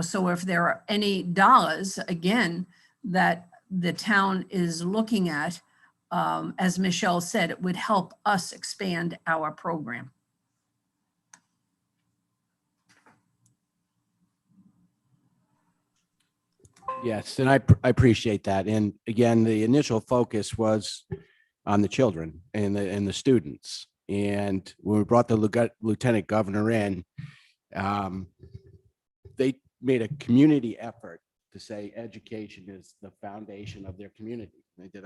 So if there are any dollars, again, that the town is looking at, as Michelle said, it would help us expand our program. Yes, and I appreciate that. And again, the initial focus was on the children and the students. And when we brought the lieutenant governor in, they made a community effort to say education is the foundation of their community. They did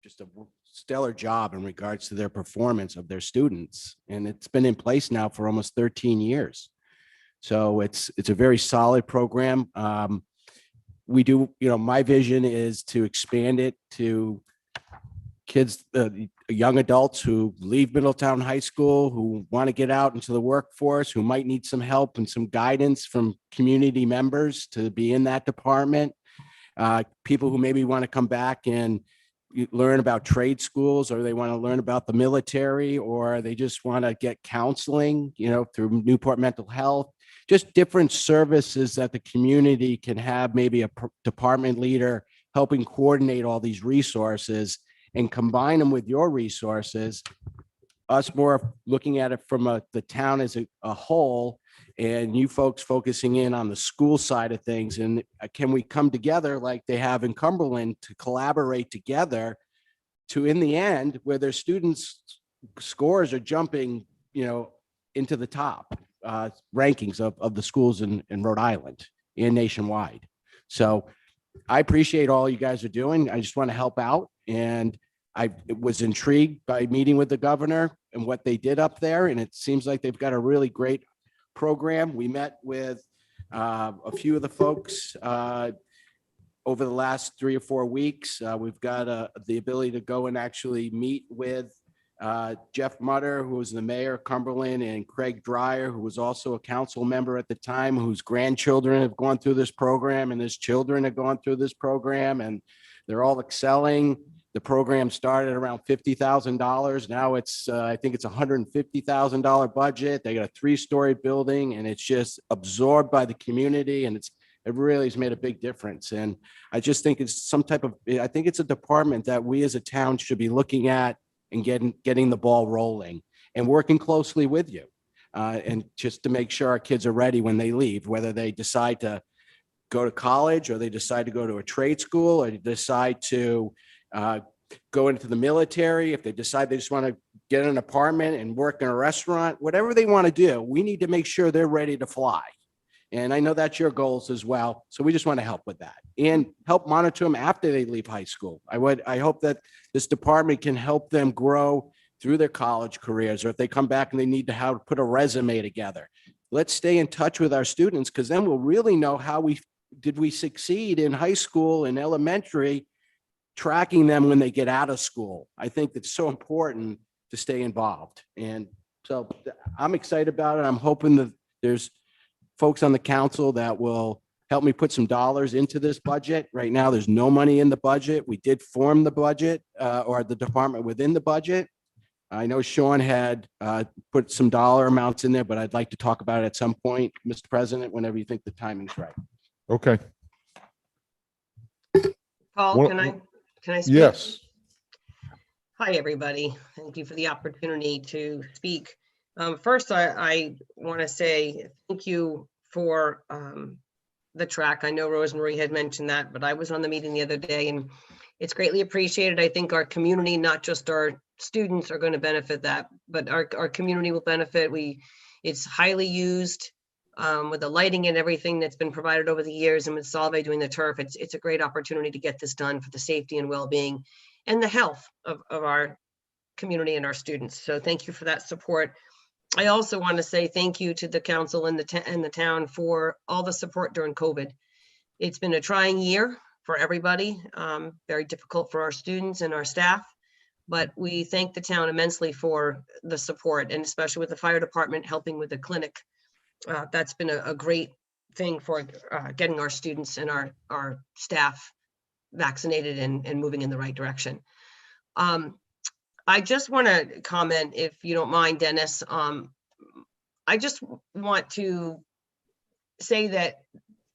just a stellar job in regards to their performance of their students. And it's been in place now for almost 13 years. So it's a very solid program. We do, my vision is to expand it to kids, young adults who leave Middletown High School, who want to get out into the workforce, who might need some help and some guidance from community members to be in that department. People who maybe want to come back and learn about trade schools, or they want to learn about the military, or they just want to get counseling, through Newport Mental Health, just different services that the community can have, maybe a department leader helping coordinate all these resources and combine them with your resources, us more looking at it from the town as a whole, and you folks focusing in on the school side of things. And can we come together like they have in Cumberland to collaborate together to, in the end, where their students' scores are jumping, into the top rankings of the schools in Rhode Island and nationwide. So I appreciate all you guys are doing. I just want to help out. And I was intrigued by meeting with the governor and what they did up there. And it seems like they've got a really great program. We met with a few of the folks over the last 3 or 4 weeks. We've got the ability to go and actually meet with Jeff Mutter, who was the mayor of Cumberland, and Craig Dreyer, who was also a council member at the time, whose grandchildren have gone through this program, and his children have gone through this program, and they're all excelling. The program started around $50,000. Now it's, I think it's $150,000 budget. They got a 3-story building, and it's just absorbed by the community, and it really has made a big difference. And I just think it's I think it's a department that we as a town should be looking at and getting the ball rolling and working closely with you. And just to make sure our kids are ready when they leave, whether they decide to go to college, or they decide to go to a trade school, or they decide to go into the military, if they decide they just want to get an apartment and work in a restaurant, whatever they want to do, we need to make sure they're ready to fly. And I know that's your goals as well. So we just want to help with that and help monitor them after they leave high school. I hope that this department can help them grow through their college careers, or if they come back and they need to put a resume together. Let's stay in touch with our students, because then we'll really know how did we succeed in high school and elementary, tracking them when they get out of school. I think that's so important to stay involved. And so I'm excited about it. I'm hoping that there's folks on the council that will help me put some dollars into this budget. Right now, there's no money in the budget. We did form the budget or the department within the budget. I know Sean had put some dollar amounts in there, but I'd like to talk about it at some point, Mr. President, whenever you think the timing's right. Okay, Paul, Well, can I speak? yes. Hi, everybody. Thank you for the opportunity to speak. First, I want to say thank you for the track. I know Rosemarie had mentioned that, but I was on the meeting the other day and it's greatly appreciated. I think our community, not just our students, are going to benefit that, but our community will benefit. It's highly used with the lighting and everything that's been provided over the years, and with Solvay doing the turf, it's a great opportunity to get this done for the safety and well-being and the health of our community and our students. So thank you for that support. I also want to say thank you to the council and the town for all the support during COVID. It's been a trying year for everybody, very difficult for our students and our staff, but we thank the town immensely for the support, and especially with the fire department helping with the clinic. That's been a great thing for getting our students and our staff vaccinated and moving in the right direction. I just want to comment, if you don't mind, Dennis. I just want to say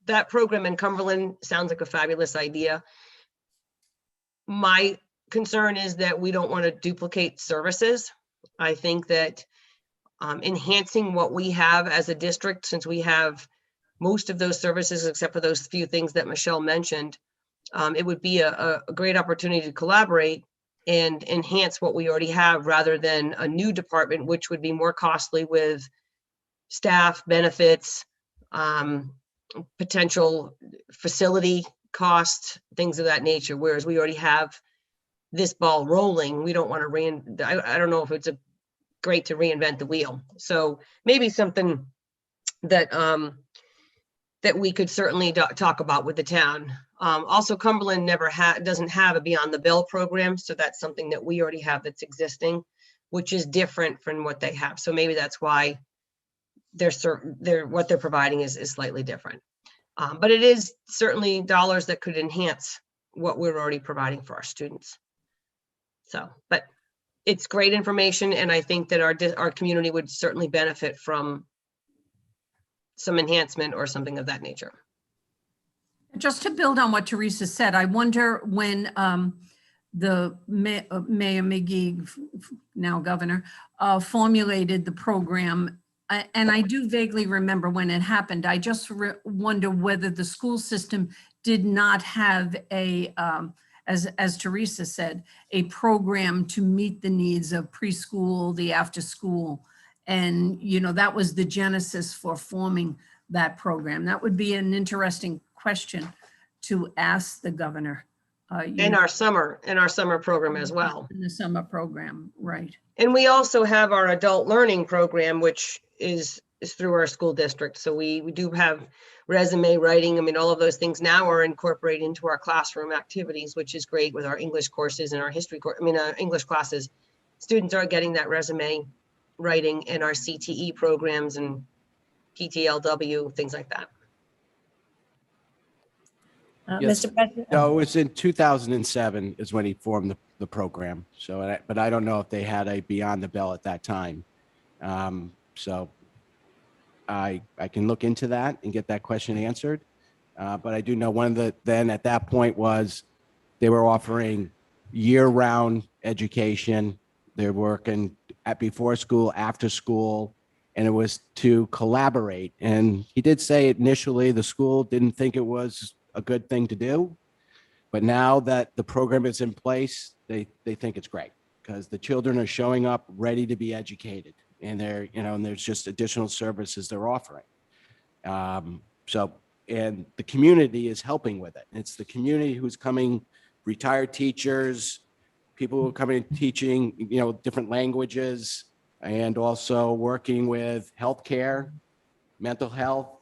that program in Cumberland sounds like a fabulous idea. My concern is that we don't want to duplicate services. I think that enhancing what we have as a district, since we have most of those services except for those few things that Michelle mentioned, it would be a great opportunity to collaborate and enhance what we already have rather than a new department, which would be more costly with staff, benefits, potential facility costs, things of that nature. Whereas we already have this ball rolling, we don't want to I don't know if it's great to reinvent the wheel. So maybe something that that we could certainly talk about with the town. Also, Cumberland doesn't have a Beyond the Bill program, so that's something that we already have that's existing, which is different from what they have. So maybe that's why what they're providing is slightly different. But it is certainly dollars that could enhance what we're already providing for our students. So, but it's great information, and I think that our community would certainly benefit from some enhancement or something of that nature. Just to build on what Teresa said, I wonder when the Mayor McGee, now governor, formulated the program, and I do vaguely remember when it happened. I just wonder whether the school system did not have a, as Teresa said, a program to meet the needs of preschool, the after school. And, you know, that was the genesis for forming that program. That would be an interesting question to ask the governor. In our summer program as well. In the summer program, right. And we also have our adult learning program, which is through our school district. So we do have resume writing. I mean, all of those things now are incorporated into our classroom activities, which is great with our English courses and our history course. English classes. Students are getting that resume writing in our CTE programs and PTLW, things like that. Yes. Mr. President? No, it was in 2007 is when he formed the program. So, but I don't know if they had a Beyond the Bell at that time. So I can look into that and get that question answered. But I do know one of then at that point was they were offering year-round education. They're working before school, after school, and it was to collaborate. And he did say initially the school didn't think it was a good thing to do, but now that the program is in place, they think it's great because the children are showing up ready to be educated, and and there's just additional services they're offering. So, and the community is helping with it. It's the community who's coming, retired teachers, people who are coming and teaching, different languages, and also working with healthcare, mental health,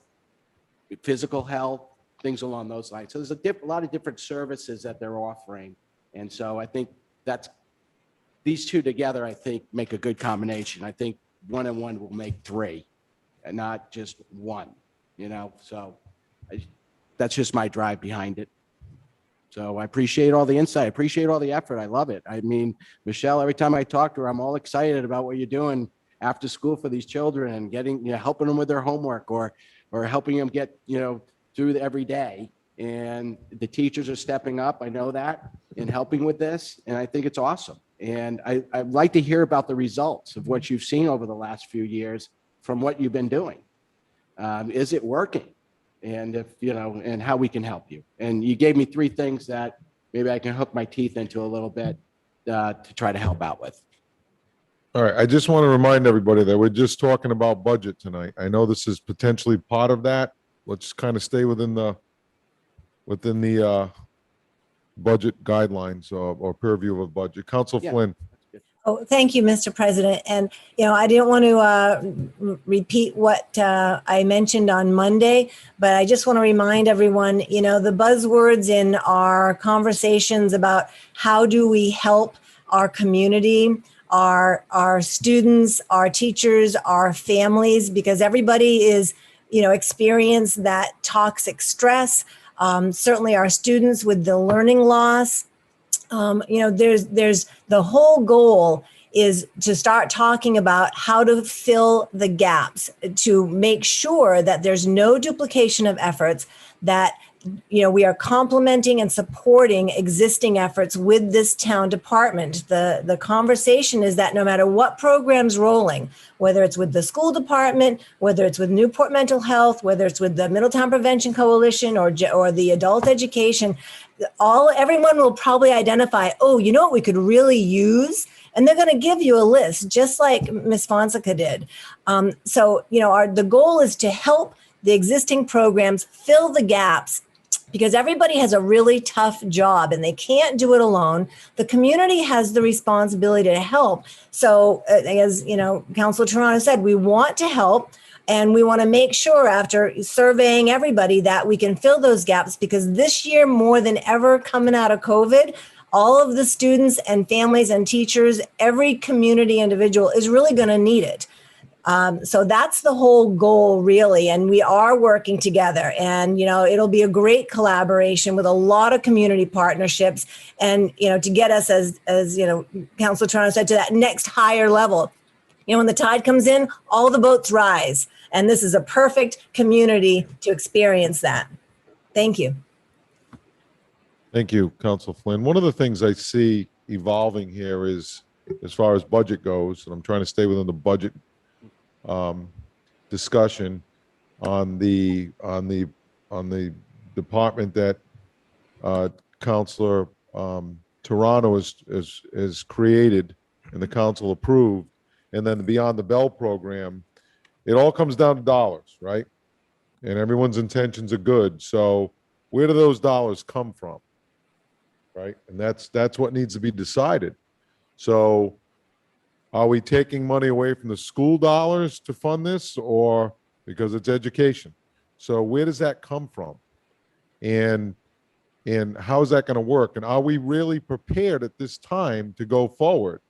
physical health, things along those lines. So there's a lot of different services that they're offering. And so I think that's these two together, I think, make a good combination. I think 1 and 1 will make 3 and not just 1, you know, so that's just my drive behind it. So I appreciate all the insight. I appreciate all the effort. I love it. I mean, Michelle, every time I talk to her, I'm all excited about what you're doing after school for these children and getting, helping them with their homework or helping them get, through every day. And the teachers are stepping up. I know that, in helping with this. And I think it's awesome. And I'd like to hear about the results of what you've seen over the last few years from what you've been doing. Is it working? And if, and how we can help you. And you gave me 3 things that maybe I can hook my teeth into a little bit to try to help out with. All right, I just want to remind everybody that we're just talking about budget tonight. I know this is potentially part of that. Let's kind of stay within the budget guidelines or purview of budget. Council Yeah. Flynn. Oh, thank you, Mr. President. And, I didn't want to repeat what I mentioned on Monday, but I just want to remind everyone, the buzzwords in our conversations about how do we help our community, our students, our teachers, our families, because everybody is, experience that toxic stress. Certainly our students with the learning loss. There's the whole goal is to start talking about how to fill the gaps, to make sure that there's no duplication of efforts, that we are complementing and supporting existing efforts with this town department. The conversation is that no matter what program's rolling, whether it's with the school department, whether it's with Newport Mental Health, whether it's with the Middletown Prevention Coalition or the adult education, everyone will probably identify, oh, what we could really use? And they're going to give you a list, just like Ms. Fonseca did. The goal is to help the existing programs fill the gaps, because everybody has a really tough job and they can't do it alone. The community has the responsibility to help. So as Councilor Toronto said, we want to help. And we want to make sure, after surveying everybody, that we can fill those gaps, because this year, more than ever, coming out of COVID, all of the students and families and teachers, every community individual is really going to need it. So that's the whole goal, really. And we are working together, and, it'll be a great collaboration with a lot of community partnerships and, to get us, as Councilor Toronto said, to that next higher level. When the tide comes in, all the boats rise. And this is a perfect community to experience that. Thank you. Thank you, Council Flynn. One of the things I see evolving here is, as far as budget goes, and I'm trying to stay within the budget discussion on the department that Councilor Toronto is created and the council approved, and then the Beyond the Bell program. It all comes down to dollars, right? And everyone's intentions are good. So where do those dollars come from? Right? And that's what needs to be decided. So are we taking money away from the school dollars to fund this, or because it's education? So where does that come from? And how is that going to work? And are we really prepared at this time to go forward?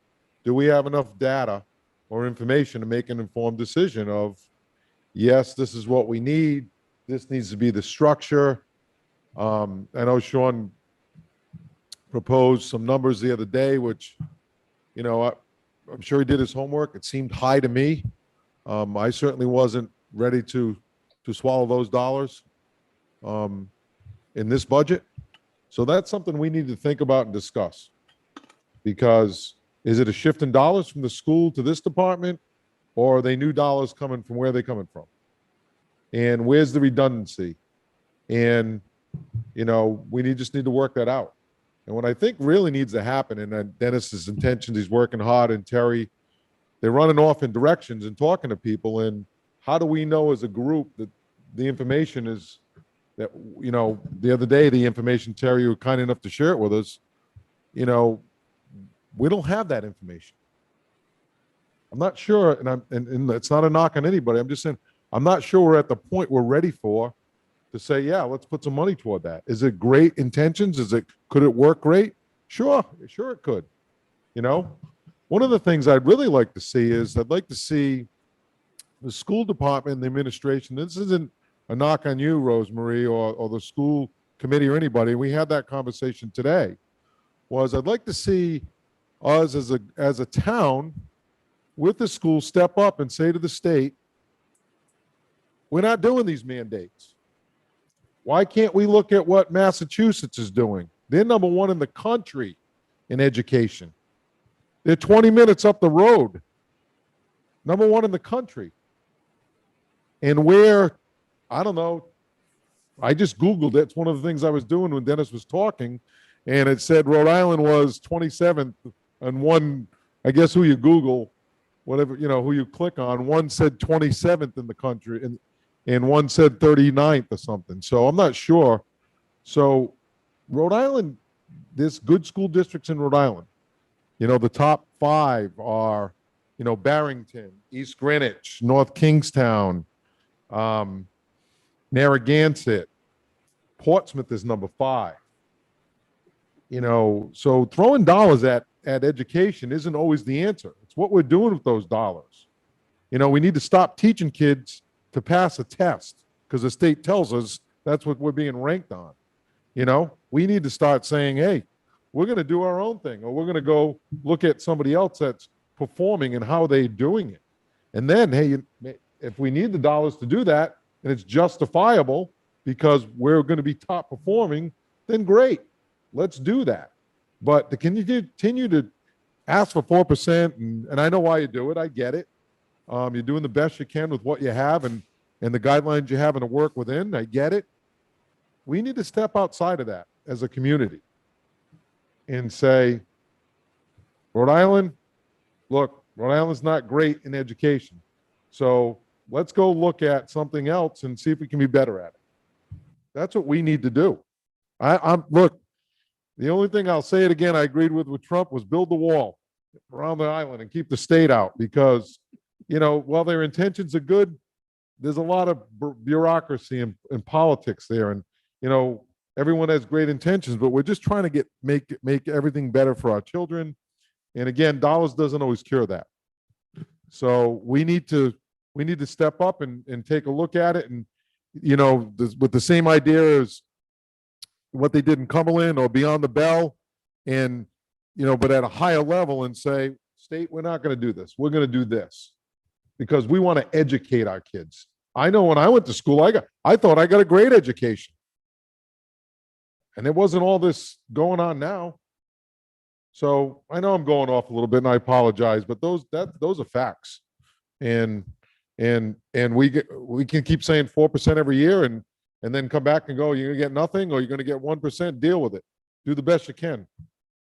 Do we have enough data or information to make an informed decision of, yes, this is what we need. This needs to be the structure. I know Sean proposed some numbers the other day, which, I'm sure he did his homework. It seemed high to me. I certainly wasn't ready to swallow those dollars in this budget. So that's something we need to think about and discuss, because is it a shift in dollars from the school to this department, or are they new dollars coming from where are they coming from? And where's the redundancy? And, we just need to work that out. And what I think really needs to happen, and Dennis's intentions, he's working hard, and Terry, they're running off in directions and talking to people. And how do we know as a group that the information is that, the other day, the information, Terry, you were kind enough to share it with us, we don't have that information. I'm not sure, and it's not a knock on anybody. I'm just saying, I'm not sure we're at the point we're ready for to say, yeah, let's put some money toward that. Is it great intentions? Could it work great? Sure it could, one of the things I'd really like to see is I'd like to see the school department and the administration. This isn't a knock on you, Rosemary, or the school committee or anybody. We had that conversation today. Was I'd like to see us as a town with the school step up and say to the state, we're not doing these mandates. Why can't we look at what Massachusetts is doing? They're number one in the country in education. They're 20 minutes up the road. Number one in the country. And where, I don't know, I just Googled it. It's one of the things I was doing when Dennis was talking. And it said Rhode Island was 27th and one, I guess who you Google, whatever, who you click on, one said 27th in the country and one said 39th or something. So I'm not sure. So Rhode Island, there's good school districts in Rhode Island. The top 5 are, Barrington, East Greenwich, North Kingstown, Narragansett, Portsmouth is number 5. So throwing dollars at education isn't always the answer. It's what we're doing with those dollars. We need to stop teaching kids to pass a test because the state tells us that's what we're being ranked on. We need to start saying, hey, we're going to do our own thing, or we're going to go look at somebody else that's performing and how they're doing it. And then, hey, if we need the dollars to do that and it's justifiable because we're going to be top performing, then great, let's do that. But to continue to ask for 4%, and I know why you do it, I get it. You're doing the best you can with what you have and the guidelines you have and to work within, I get it. We need to step outside of that as a community and say, Rhode Island, look, Rhode Island's not great in education. So let's go look at something else and see if we can be better at it. That's what we need to do. Look, the only thing I'll say it again, I agreed with Trump, was build the wall around the island and keep the state out because, while their intentions are good, there's a lot of bureaucracy and politics there. And, everyone has great intentions, but we're just trying to make everything better for our children. And again, dollars doesn't always cure that. So we need to step up and take a look at it. And, with the same idea as what they did in Cumberland or Beyond the Bell, and, but at a higher level, and say, state, we're not going to do this. We're going to do this because we want to educate our kids. I know when I went to school, I thought I got a great education. And there wasn't all this going on now. So I know I'm going off a little bit and I apologize, but those are facts. And we can keep saying 4% every year and then come back and go, you're gonna get nothing or you're gonna get 1%, deal with it. Do the best you can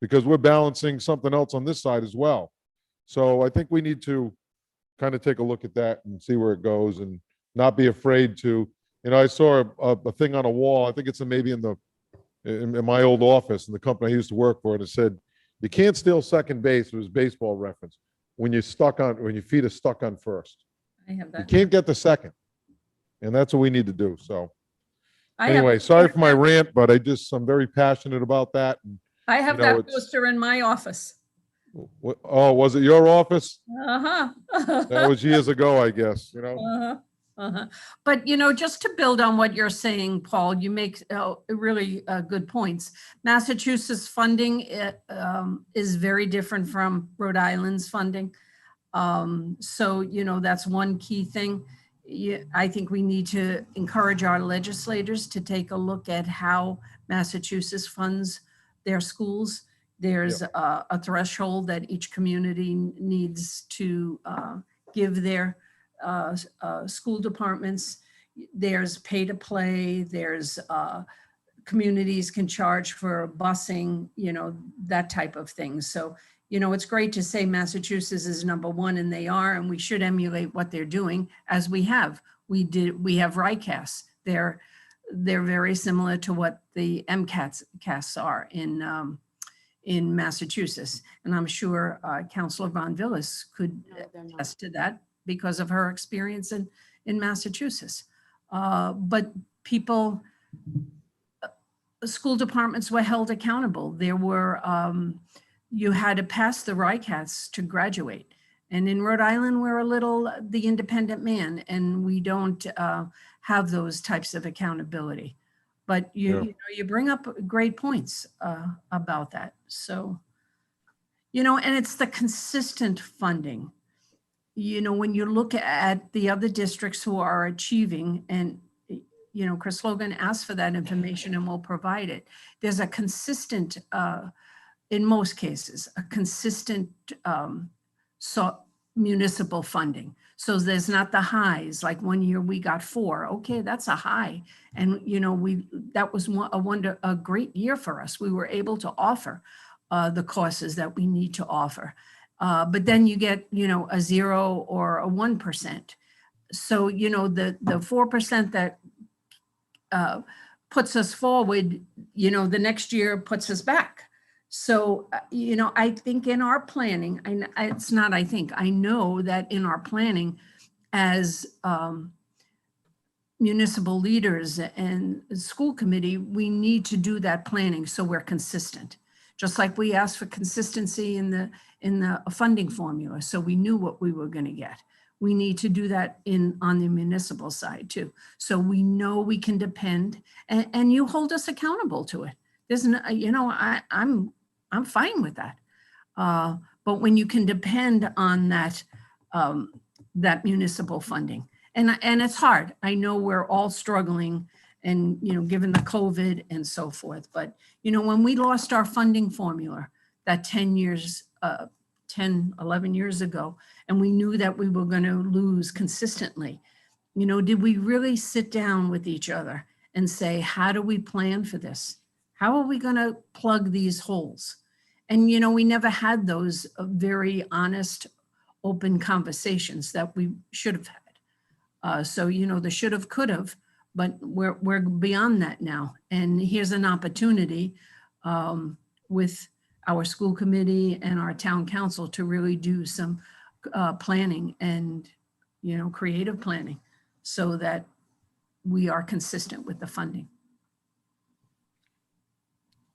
because we're balancing something else on this side as well. So I think we need to kind of take a look at that and see where it goes and not be afraid to, I saw a thing on a wall, I think it's maybe in my old office in the company I used to work for, and it said, you can't steal second base. It was baseball reference. When your feet are stuck on first. I have that. You can't get the second. And that's what we need to do. So I have- anyway, sorry for my rant, but I'm very passionate about that. And, I have you know, that it's- poster in my office. oh, was it your office? Uh-huh. That was years ago, I guess, Uh-huh. Uh-huh. But, just to build on what you're saying, Paul, you make really good points. Massachusetts funding is very different from Rhode Island's funding. So, that's one key thing. I think we need to encourage our legislators to take a look at how Massachusetts funds their schools. There's a threshold that each community needs to give their school departments. There's pay to play, there's communities can charge for busing, that type of thing. So, it's great to say Massachusetts is number one, and they are, and we should emulate what they're doing as we have. We have RICAS. They're very similar to what the MCAS are in Massachusetts. And I'm sure Councilor Von Villis could attest to that, because of her experience in Massachusetts. But school departments were held accountable. There you had to pass the RICATs to graduate. And in Rhode Island, we're a little the independent man, and we don't have those types of accountability. But you bring up great points about that. So, and it's the consistent funding. When you look at the other districts who are achieving, and Chris Logan asked for that information and we'll provide it. There's a consistent, in most cases, a consistent municipal funding. So there's not the highs, like one year we got 4. Okay, that's a high. And, that was a great year for us. We were able to offer the courses that we need to offer. But then you get, a 0 or a 1%. So, the 4% that puts us forward, the next year puts us back. So, I think in our planning, I know that in our planning as municipal leaders and school committee, we need to do that planning so we're consistent. Just like we asked for consistency in the funding formula, so we knew what we were going to get. We need to do that on the municipal side too. So we know we can depend, and you hold us accountable to it. There's no, I'm fine with that. But when you can depend on that, that municipal funding, and it's hard. I know we're all struggling, and given the COVID and so forth. But when we lost our funding formula, that 11 years ago, and we knew that we were going to lose consistently, did we really sit down with each other and say, how do we plan for this? How are we going to plug these holes? And, we never had those very honest, open conversations that we should have had. So, the should have, could have, but we're beyond that now. And here's an opportunity with our school committee and our town council to really do some planning and, creative planning so that we are consistent with the funding.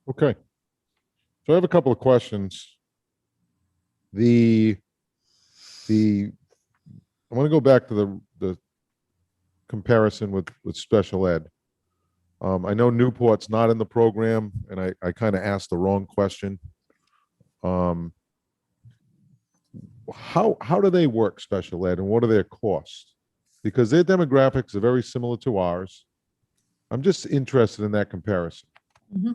Okay. So I have a couple of questions. I want to go back to the comparison with special ed. I know Newport's not in the program, and I kind of asked the wrong question. How do they work, special ed, and what are their costs? Because their demographics are very similar to ours. I'm just interested in that comparison. Mm-hmm.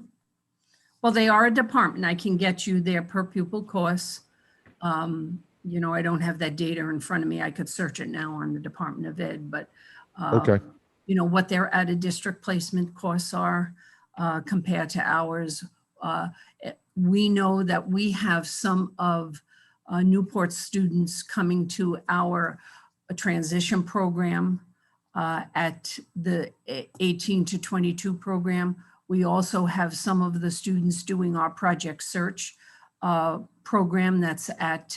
Well, they are a department. I can get you their per pupil costs. I don't have that data in front of me. I could search it now on the Department of Ed, but Okay. What their out of district placement costs are compared to ours. We know that we have some of Newport students coming to our transition program at the 18 to 22 program. We also have some of the students doing our Project Search program that's at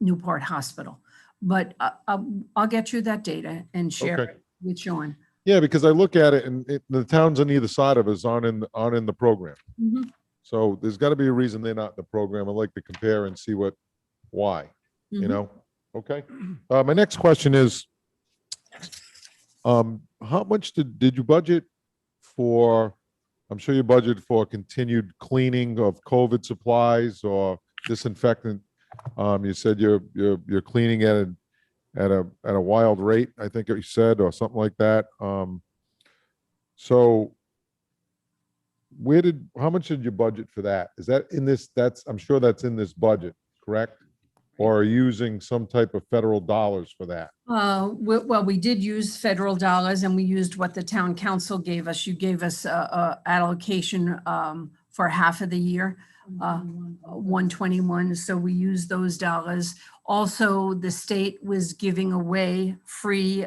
Newport Hospital. But I'll get you that data and share it with Sean. Yeah, because I look at it, and the towns on either side of us aren't in the program. Mm-hmm. So there's got to be a reason they're not in the program. I'd like to compare and see why. Mhm. Okay. My next question is, how much did you budget for? I'm sure you budgeted for continued cleaning of COVID supplies or disinfectant. You said you're cleaning at a wild rate, I think you said, or something like that. So how much did you budget for that? Is that in this? I'm sure that's in this budget, correct? Or are you using some type of federal dollars for that? Well, we did use federal dollars, and we used what the town council gave us. You gave us a allocation for half of the year, 121. So we used those dollars. Also, the state was giving away free,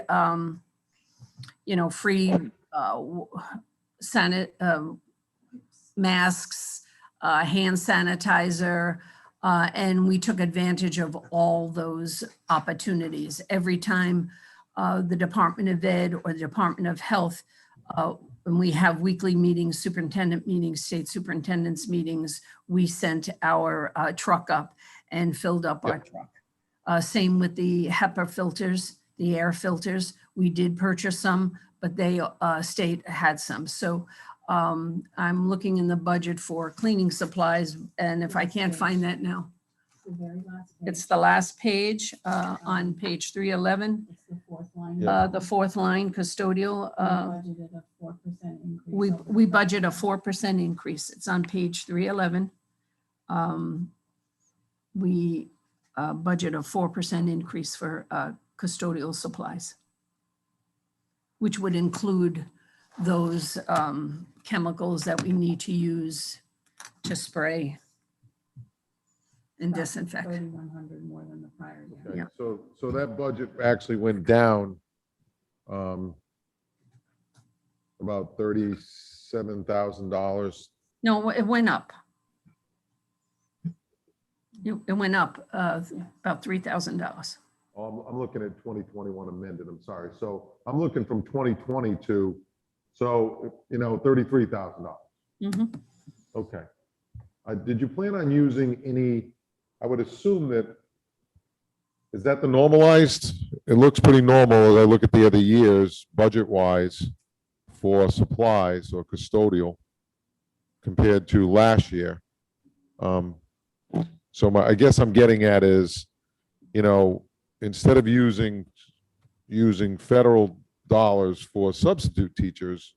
masks, hand sanitizer, and we took advantage of all those opportunities. Every time the Department of Ed or the Department of Health when we have weekly meetings, superintendent meetings, state superintendent's meetings, we sent our truck up and filled up our truck. Same with the HEPA filters, the air filters. We did purchase some, but they, state had some. So I'm looking in the budget for cleaning supplies, and if I can't find that now. It's the last page, on page 311. The fourth line, custodial. We budget a 4% increase. It's on page 311. We budget a 4% increase for custodial supplies, which would include those chemicals that we need to use to spray and disinfect. 3,100 more than the prior year. Okay, Yeah. So that budget actually went down about $37,000. No, it went up. It went up about $3,000. I'm looking at 2021 amended, I'm sorry. So I'm looking from 2022, so, $33,000. Mhm. Okay. Did you plan on using any, I would assume that, is that the normalized? It looks pretty normal as I look at the other years, budget-wise, for supplies or custodial compared to last year. So I guess I'm getting at is, instead of using federal dollars for substitute teachers,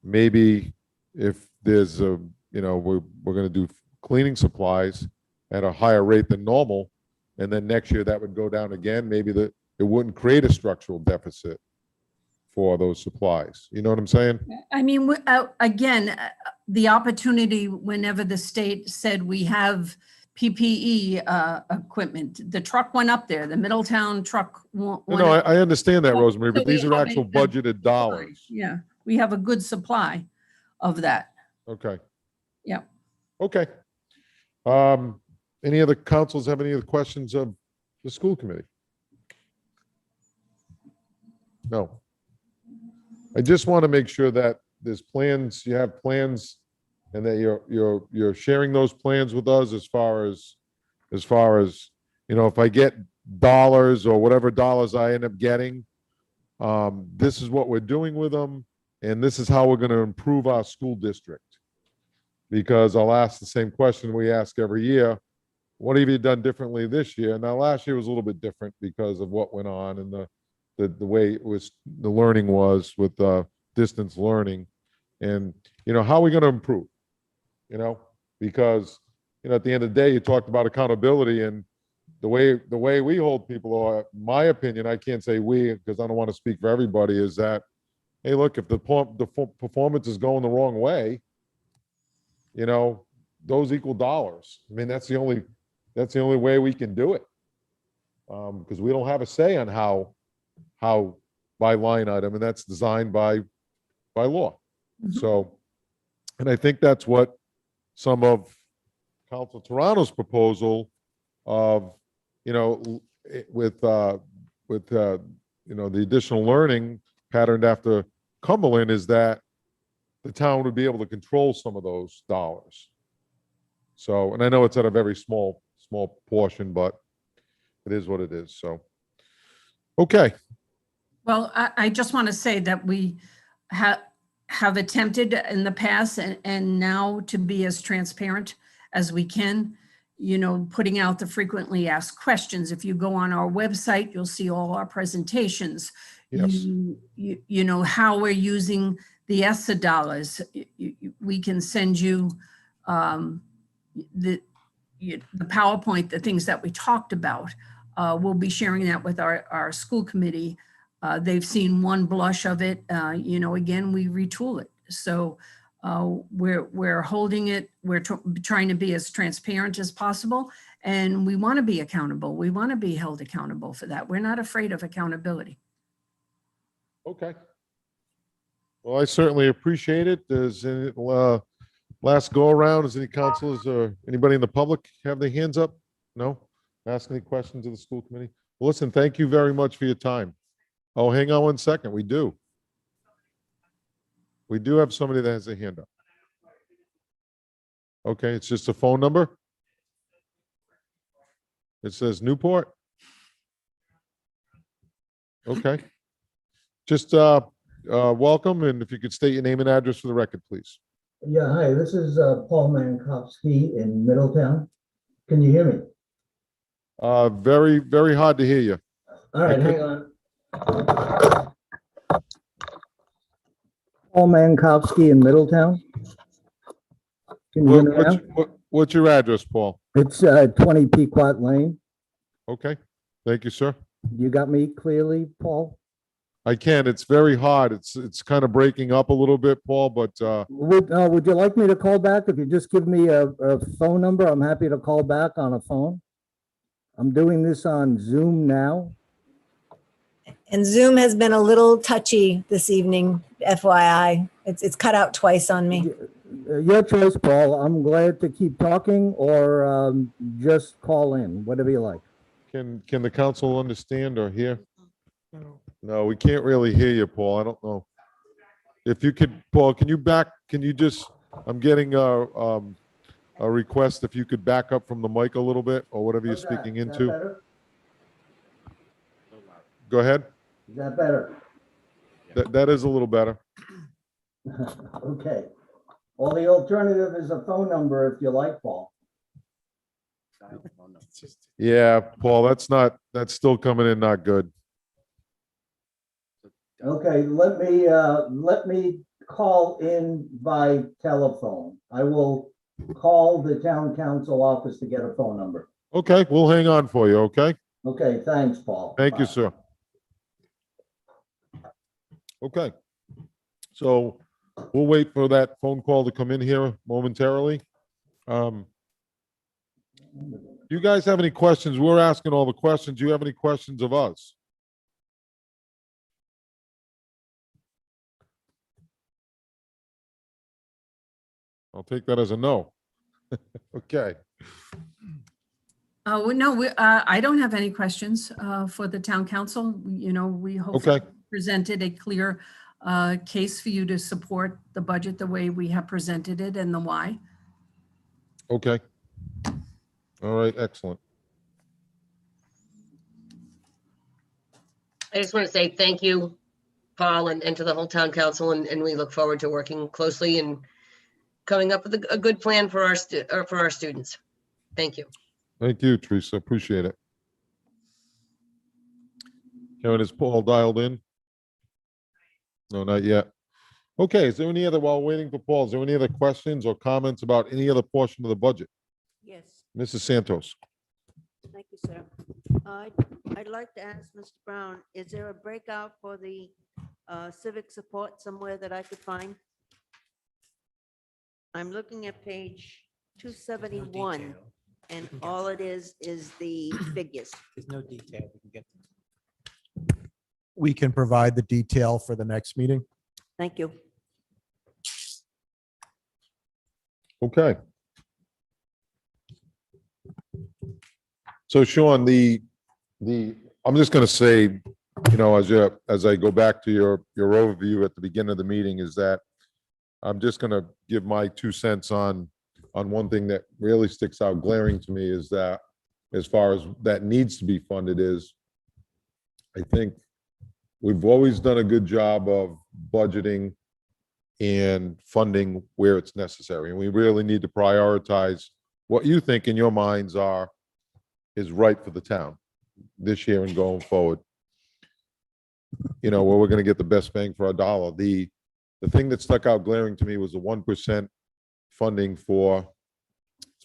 maybe if there's we're going to do cleaning supplies at a higher rate than normal, and then next year that would go down again, maybe it wouldn't create a structural deficit for those supplies. You know what I'm saying? I mean, again, the opportunity whenever the state said we have PPE equipment, the truck went up there, the Middletown truck went No, up. I understand that, So- Rosemary, but so we these are have actual a budgeted dollars. Yeah, we have a good supply of that. Okay. Yeah. Okay. Any other councils have any other questions of the school committee? No. I just want to make sure that there's plans, you have plans, and that you're sharing those plans with us as far as, if I get dollars or whatever dollars I end up getting, this is what we're doing with them, and this is how we're going to improve our school district. Because I'll ask the same question we ask every year. What have you done differently this year? Now, last year was a little bit different because of what went on and the way it was, the learning was with distance learning. And, how are we going to improve? Because, at the end of the day, you talked about accountability, and the way we hold people, or my opinion, I can't say we, because I don't want to speak for everybody, is that, hey, look, if the performance is going the wrong way, those equal dollars. I mean, that's the only way we can do it. Because we don't have a say on how by line item, and that's designed by law. So, and I think that's what some of Council Toronto's proposal of, with the additional learning patterned after Cumberland, is that the town would be able to control some of those dollars. So, and I know it's at a very small portion, but it is what it is. So, okay. Well, I just want to say that we have attempted in the past and now to be as transparent as we can, putting out the frequently asked questions. If you go on our website, you'll see all our presentations. Yes. How we're using the Esr dollars. We can send you the PowerPoint, the things that we talked about. We'll be sharing that with our school committee. They've seen one blush of it. Again, we retool it. So we're holding it. We're trying to be as transparent as possible, and we want to be accountable. We want to be held accountable for that. We're not afraid of accountability. Okay. Well, I certainly appreciate it. Does any last go around? Does any councilors or anybody in the public have their hands up? No? Ask any questions of the school committee? Well, listen, thank you very much for your time. Oh, hang on one second. We do. We do have somebody that has a hand up. Okay, it's just a phone number. It says Newport. Okay. Just welcome, and if you could state your name and address for the record, please. Yeah, hi, this is Paul Mankowski in Middletown. Can you hear me? Very, very hard to hear you. All right, I hang on. Paul Mankowski in Middletown. Can you hear me now? What's your address, Paul? It's 20 Pequot Lane. Okay, thank you, sir. You got me clearly, Paul? I can. It's very hard. It's kind of breaking up a little bit, Paul, but Would you like me to call back? If you just give me a phone number, I'm happy to call back on a phone. I'm doing this on Zoom now. And Zoom has been a little touchy this evening, FYI. It's cut out twice on me. Your choice, Paul. I'm glad to keep talking or just call in, whatever you like. can the council understand or hear? No, we can't really hear you, Paul. I don't know. If you could, Paul, can you just, I'm getting a request if you could back up from the mic a little bit or whatever you're How's that? speaking Is that into. better? Go ahead. Is that better? That is a little better. Okay. Well, the alternative is a phone number if you like, Paul. Yeah, Paul, that's still coming in not good. Okay, let me call in by telephone. I will call the town council office to get a phone number. Okay, we'll hang on for you, okay? Okay, thanks, Paul. Thank you, Bye. sir. Okay. So we'll wait for that phone call to come in here momentarily. You guys have any questions? We're asking all the questions. Do you have any questions of us? I'll take that as a no. Okay. No, I don't have any questions for the town council. You know, we hopefully Okay. presented a clear case for you to support the budget the way we have presented it and the why. Okay. All right, excellent. I just want to say thank you, Paul, and to the whole town council, and we look forward to working closely and coming up with a good plan for our students. Thank you. Thank you, Teresa. Appreciate it. Kevin, is Paul dialed in? No, not yet. Okay, is there any other, while waiting for Paul, is there any other questions or comments about any other portion of the budget? Yes, Mrs. Santos? thank you, sir. I'd like to ask Mr. Brown, is there a breakout for the civic support somewhere that I could find? I'm looking at page 271, and all it is the figures. There's no detail. We can get. We can provide the detail for the next meeting. Thank you. Okay. So Sean, I'm just gonna say, you know, as I go back to your overview at the beginning of the meeting, is that I'm just gonna give my 2 cents on one thing that really sticks out glaring to me, is that as far as that needs to be funded is, I think we've always done a good job of budgeting and funding where it's necessary. And we really need to prioritize what you think in your minds is right for the town this year and going forward. You know, where we're going to get the best bang for our dollar. The thing that stuck out glaring to me was the 1% funding for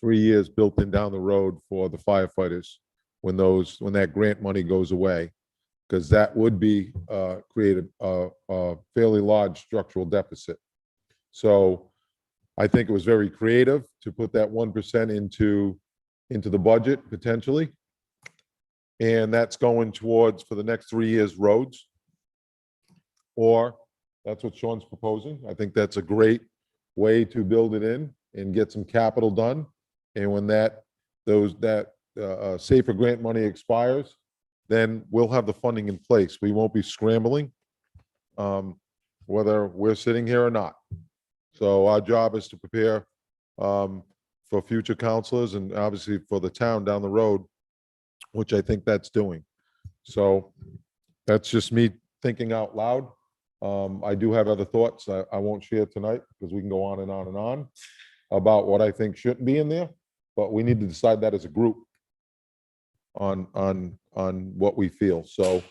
3 years built in down the road for the firefighters when that grant money goes away, because that would be create a fairly large structural deficit. So I think it was very creative to put that 1% into the budget potentially. And that's going towards, for the next 3 years, roads. Or that's what Sean's proposing. I think that's a great way to build it in and get some capital done. And when that safer grant money expires, then we'll have the funding in place. We won't be scrambling. whether we're sitting here or not. So our job is to prepare for future counselors and obviously for the town down the road, which I think that's doing. So that's just me thinking out loud. I do have other thoughts I won't share tonight because we can go on and on and on about what I think shouldn't be in there, but we need to decide that as a group on what we feel. So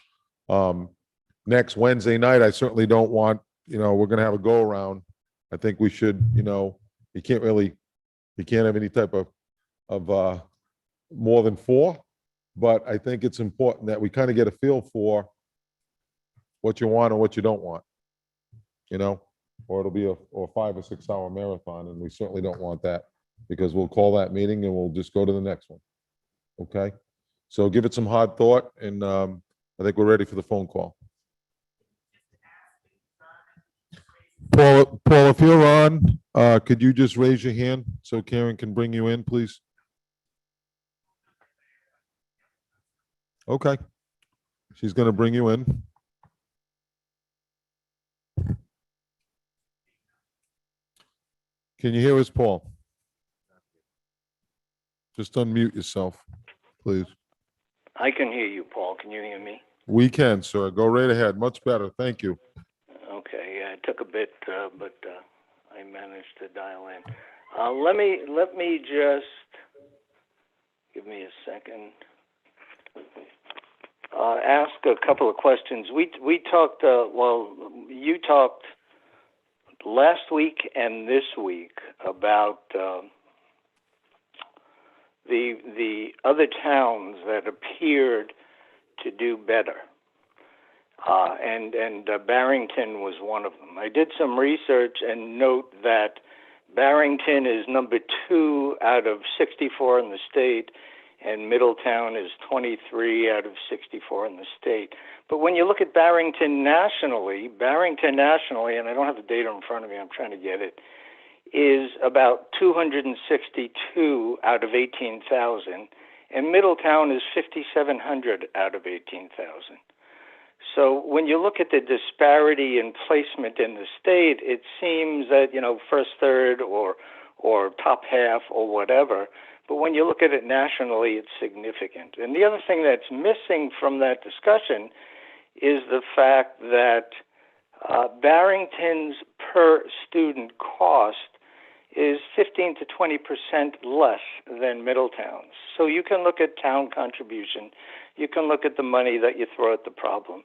next Wednesday night, I certainly don't want, we're gonna have a go around. I think we should, you can't have any type of more than 4, but I think it's important that we kind of get a feel for what you want and what you don't want, or it'll be a 5 or 6 hour marathon, and we certainly don't want that because we'll call that meeting and we'll just go to the next one. Okay, so give it some hard thought, and I think we're ready for the phone call. Paul, if you're on, could you just raise your hand so Karen can bring you in, please? Okay, she's going to bring you in. Can you hear us, Paul? Just unmute yourself, please. I can hear you, Paul. Can you hear me? We can, sir. Go right ahead. Much better. Thank you. Okay. Yeah, it took a bit, but I managed to dial in. Let me just give me a second. Ask a couple of questions. We talked. You talked last week and this week about the other towns that appeared to do better, and Barrington was one of them. I did some research and note that Barrington is number 2 out of 64 in the state, and Middletown is 23 out of 64 in the state. But when you look at Barrington nationally, and I don't have the data in front of me, I'm trying to get it, is about 262 out of 18,000, and Middletown is 5,700 out of 18,000. So when you look at the disparity in placement in the state, it seems that, first, third, or top half, or whatever. But when you look at it nationally, it's significant. And the other thing that's missing from that discussion is the fact that Barrington's per student cost is 15 to 20% less than Middletown's. So you can look at town contribution, you can look at the money that you throw at the problem,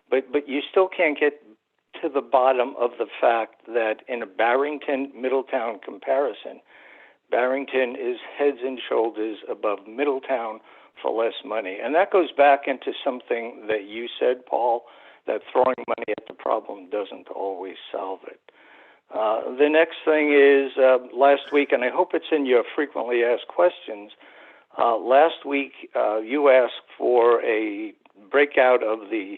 but you still can't get to the bottom of the fact that in a Barrington-Middletown comparison, Barrington is heads and shoulders above Middletown for less money. And that goes back into something that you said, Paul, that throwing money at the problem doesn't always solve it. The next thing is last week, and I hope it's in your frequently asked questions, last week you asked for a breakout of the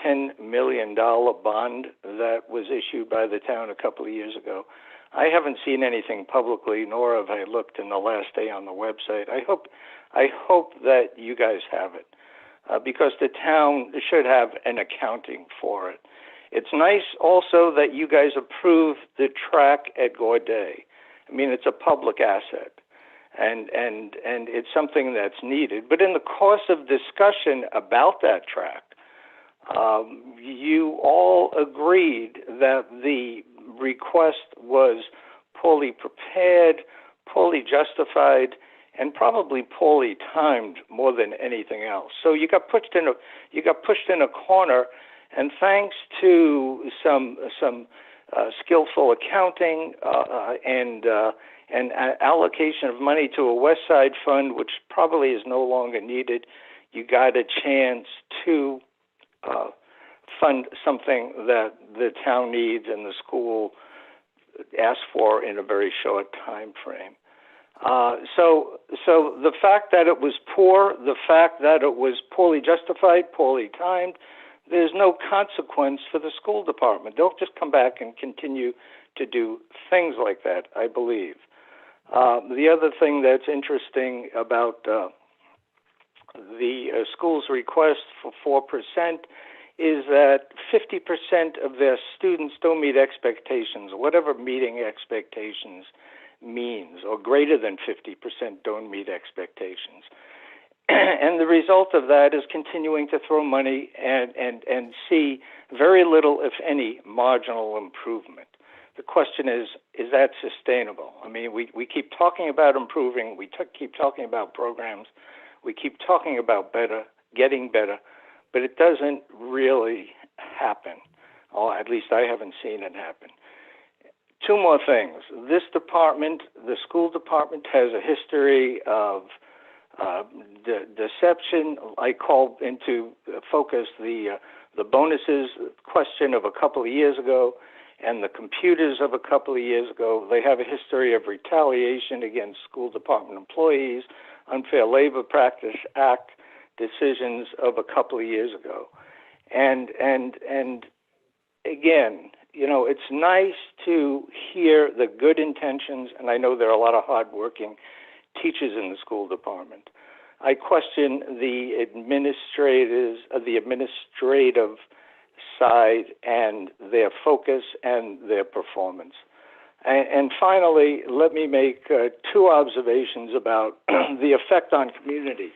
$10 million bond that was issued by the town a couple of years ago. I haven't seen anything publicly, nor have I looked in the last day on the website. I hope that you guys have it, because the town should have an accounting for it. It's nice also that you guys approved the track at Gaudet. I mean, it's a public asset, and it's something that's needed. But in the course of discussion about that track, you all agreed that the request was poorly prepared, poorly justified, and probably poorly timed more than anything else. So you got pushed in a corner, and thanks to some skillful accounting and allocation of money to a West Side fund, which probably is no longer needed, you got a chance to fund something that the town needs and the school asked for in a very short time frame. So the fact that it was poor, the fact that it was poorly justified, poorly timed, there's no consequence for the school department. They'll just come back and continue to do things like that, I believe. The other thing that's interesting about the school's request for 4% is that 50% of their students don't meet expectations, whatever meeting expectations means, or greater than 50% don't meet expectations. And the result of that is continuing to throw money and see very little, if any, marginal improvement. The question is that sustainable? I mean, we keep talking about improving, keep talking about programs, we keep talking about better, getting better, but it doesn't really happen, or at least I haven't seen it happen. Two more things. This department, the school department, has a history of deception. I call into focus the bonuses question of a couple of years ago and the computers of a couple of years ago. They have a history of retaliation against school department employees, Unfair Labor Practice Act decisions of a couple of years ago. And again, you know, it's nice to hear the good intentions, and I know there are a lot of hardworking teachers in the school department. I question the administrative side and their focus and their performance. And finally, let me make two observations about the effect on community.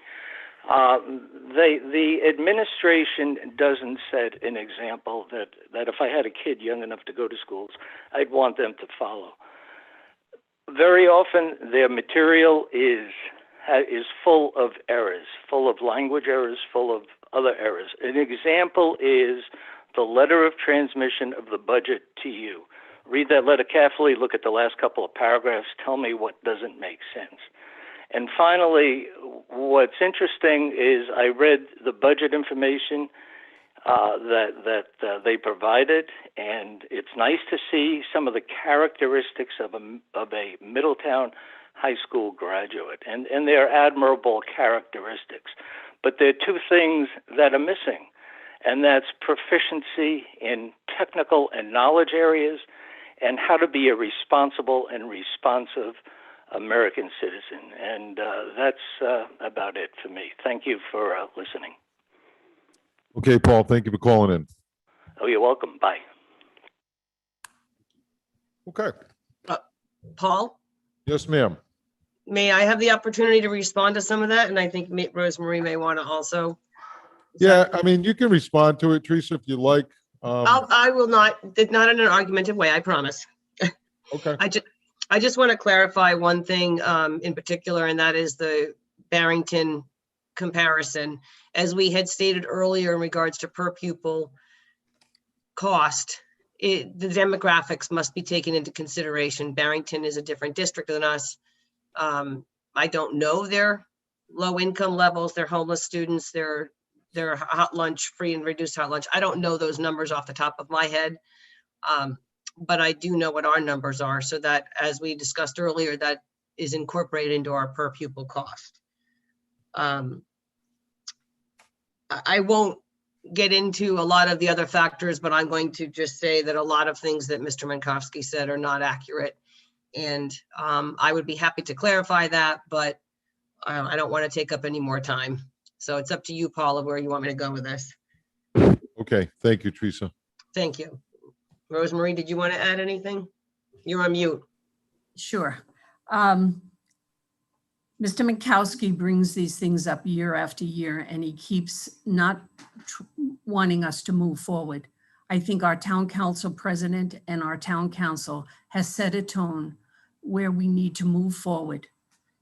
The administration doesn't set an example that if I had a kid young enough to go to schools, I'd want them to follow. Very often, their material is full of errors, full of language errors, full of other errors. An example is the letter of transmission of the budget to you. Read that letter carefully, look at the last couple of paragraphs, tell me what doesn't make sense. And finally, what's interesting is I read the budget information that they provided, and it's nice to see some of the characteristics of a Middletown high school graduate, and they're admirable characteristics. But there are two things that are missing, and that's proficiency in technical and knowledge areas and how to be a responsible and responsive American citizen. And that's about it for me. Thank you for listening. Okay, Paul, thank you for calling in. Oh, you're welcome. Bye. Okay. Paul, Yes, ma'am. may I have the opportunity to respond to some of that? And I think Rosemary may want to also. Yeah, I mean, you can respond to it, Teresa, if you like. I will not in an argumentative way, I promise. Okay. I just want to clarify one thing in particular, and that is the Barrington comparison. As we had stated earlier in regards to per pupil cost, the demographics must be taken into consideration. Barrington is a different district than us. I don't know their low income levels, their homeless students, their hot lunch, free and reduced hot lunch. I don't know those numbers off the top of my head. But I do know what our numbers are, so that, as we discussed earlier, that is incorporated into our per pupil cost. I won't get into a lot of the other factors, but I'm going to just say that a lot of things that Mr. Minkowski said are not accurate. And I would be happy to clarify that, but I don't want to take up any more time. So it's up to you, Paula, where you want me to go with this. Okay, thank you, Teresa. Thank you. Rosemary, did you want to add anything? You're on mute. Sure. Mr. Minkowski brings these things up year after year, and he keeps not wanting us to move forward. I think our town council president and our town council has set a tone where we need to move forward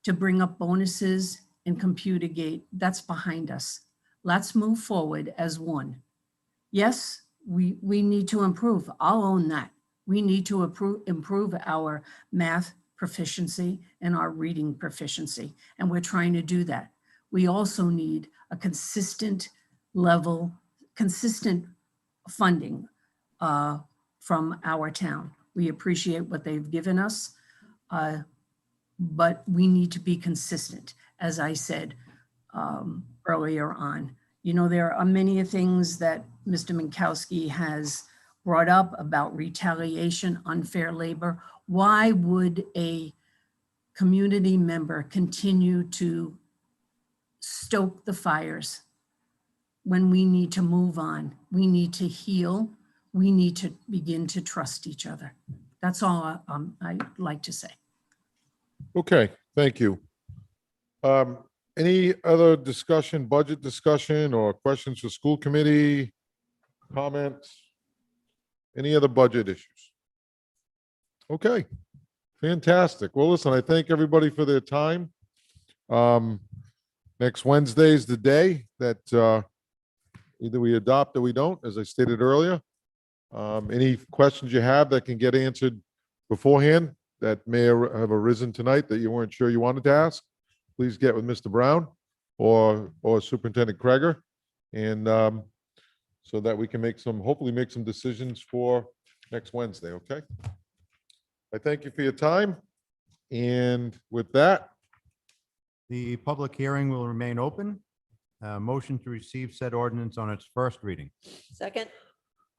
to bring up bonuses and Computergate. That's behind us. Let's move forward as one. Yes, we need to improve. I'll own that. We need to improve our math proficiency and our reading proficiency, and we're trying to do that. We also need a consistent level, consistent funding from our town. We appreciate what they've given us, but we need to be consistent, as I said earlier on. You know, there are many things that Mr. Minkowski has brought up about retaliation, unfair labor. Why would a community member continue to stoke the fires when we need to move on. We need to heal. We need to begin to trust each other. That's all I'd like to say. Okay, thank you. Any other discussion, budget discussion, or questions for school committee? Comments? Any other budget issues? Okay, fantastic. Well, listen, I thank everybody for their time. Next Wednesday is the day that either we adopt or we don't, as I stated earlier. Any questions you have that can get answered beforehand that may have arisen tonight that you weren't sure you wanted to ask, please get with Mr. Brown or Superintendent Kreger, and so that we can hopefully make some decisions for next Wednesday, okay? I thank you for your time, and with that, The public hearing will remain open. Motion to receive said ordinance on its first reading. Second?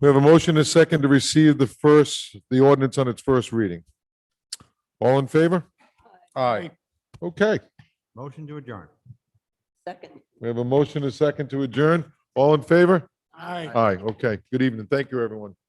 we have a motion and a second to receive the ordinance on its first reading. All in favor? Aye. Okay, Motion to adjourn. Second. we have a motion and a second to adjourn. All in favor? Aye. Aye, okay. Good evening. Thank you, everyone.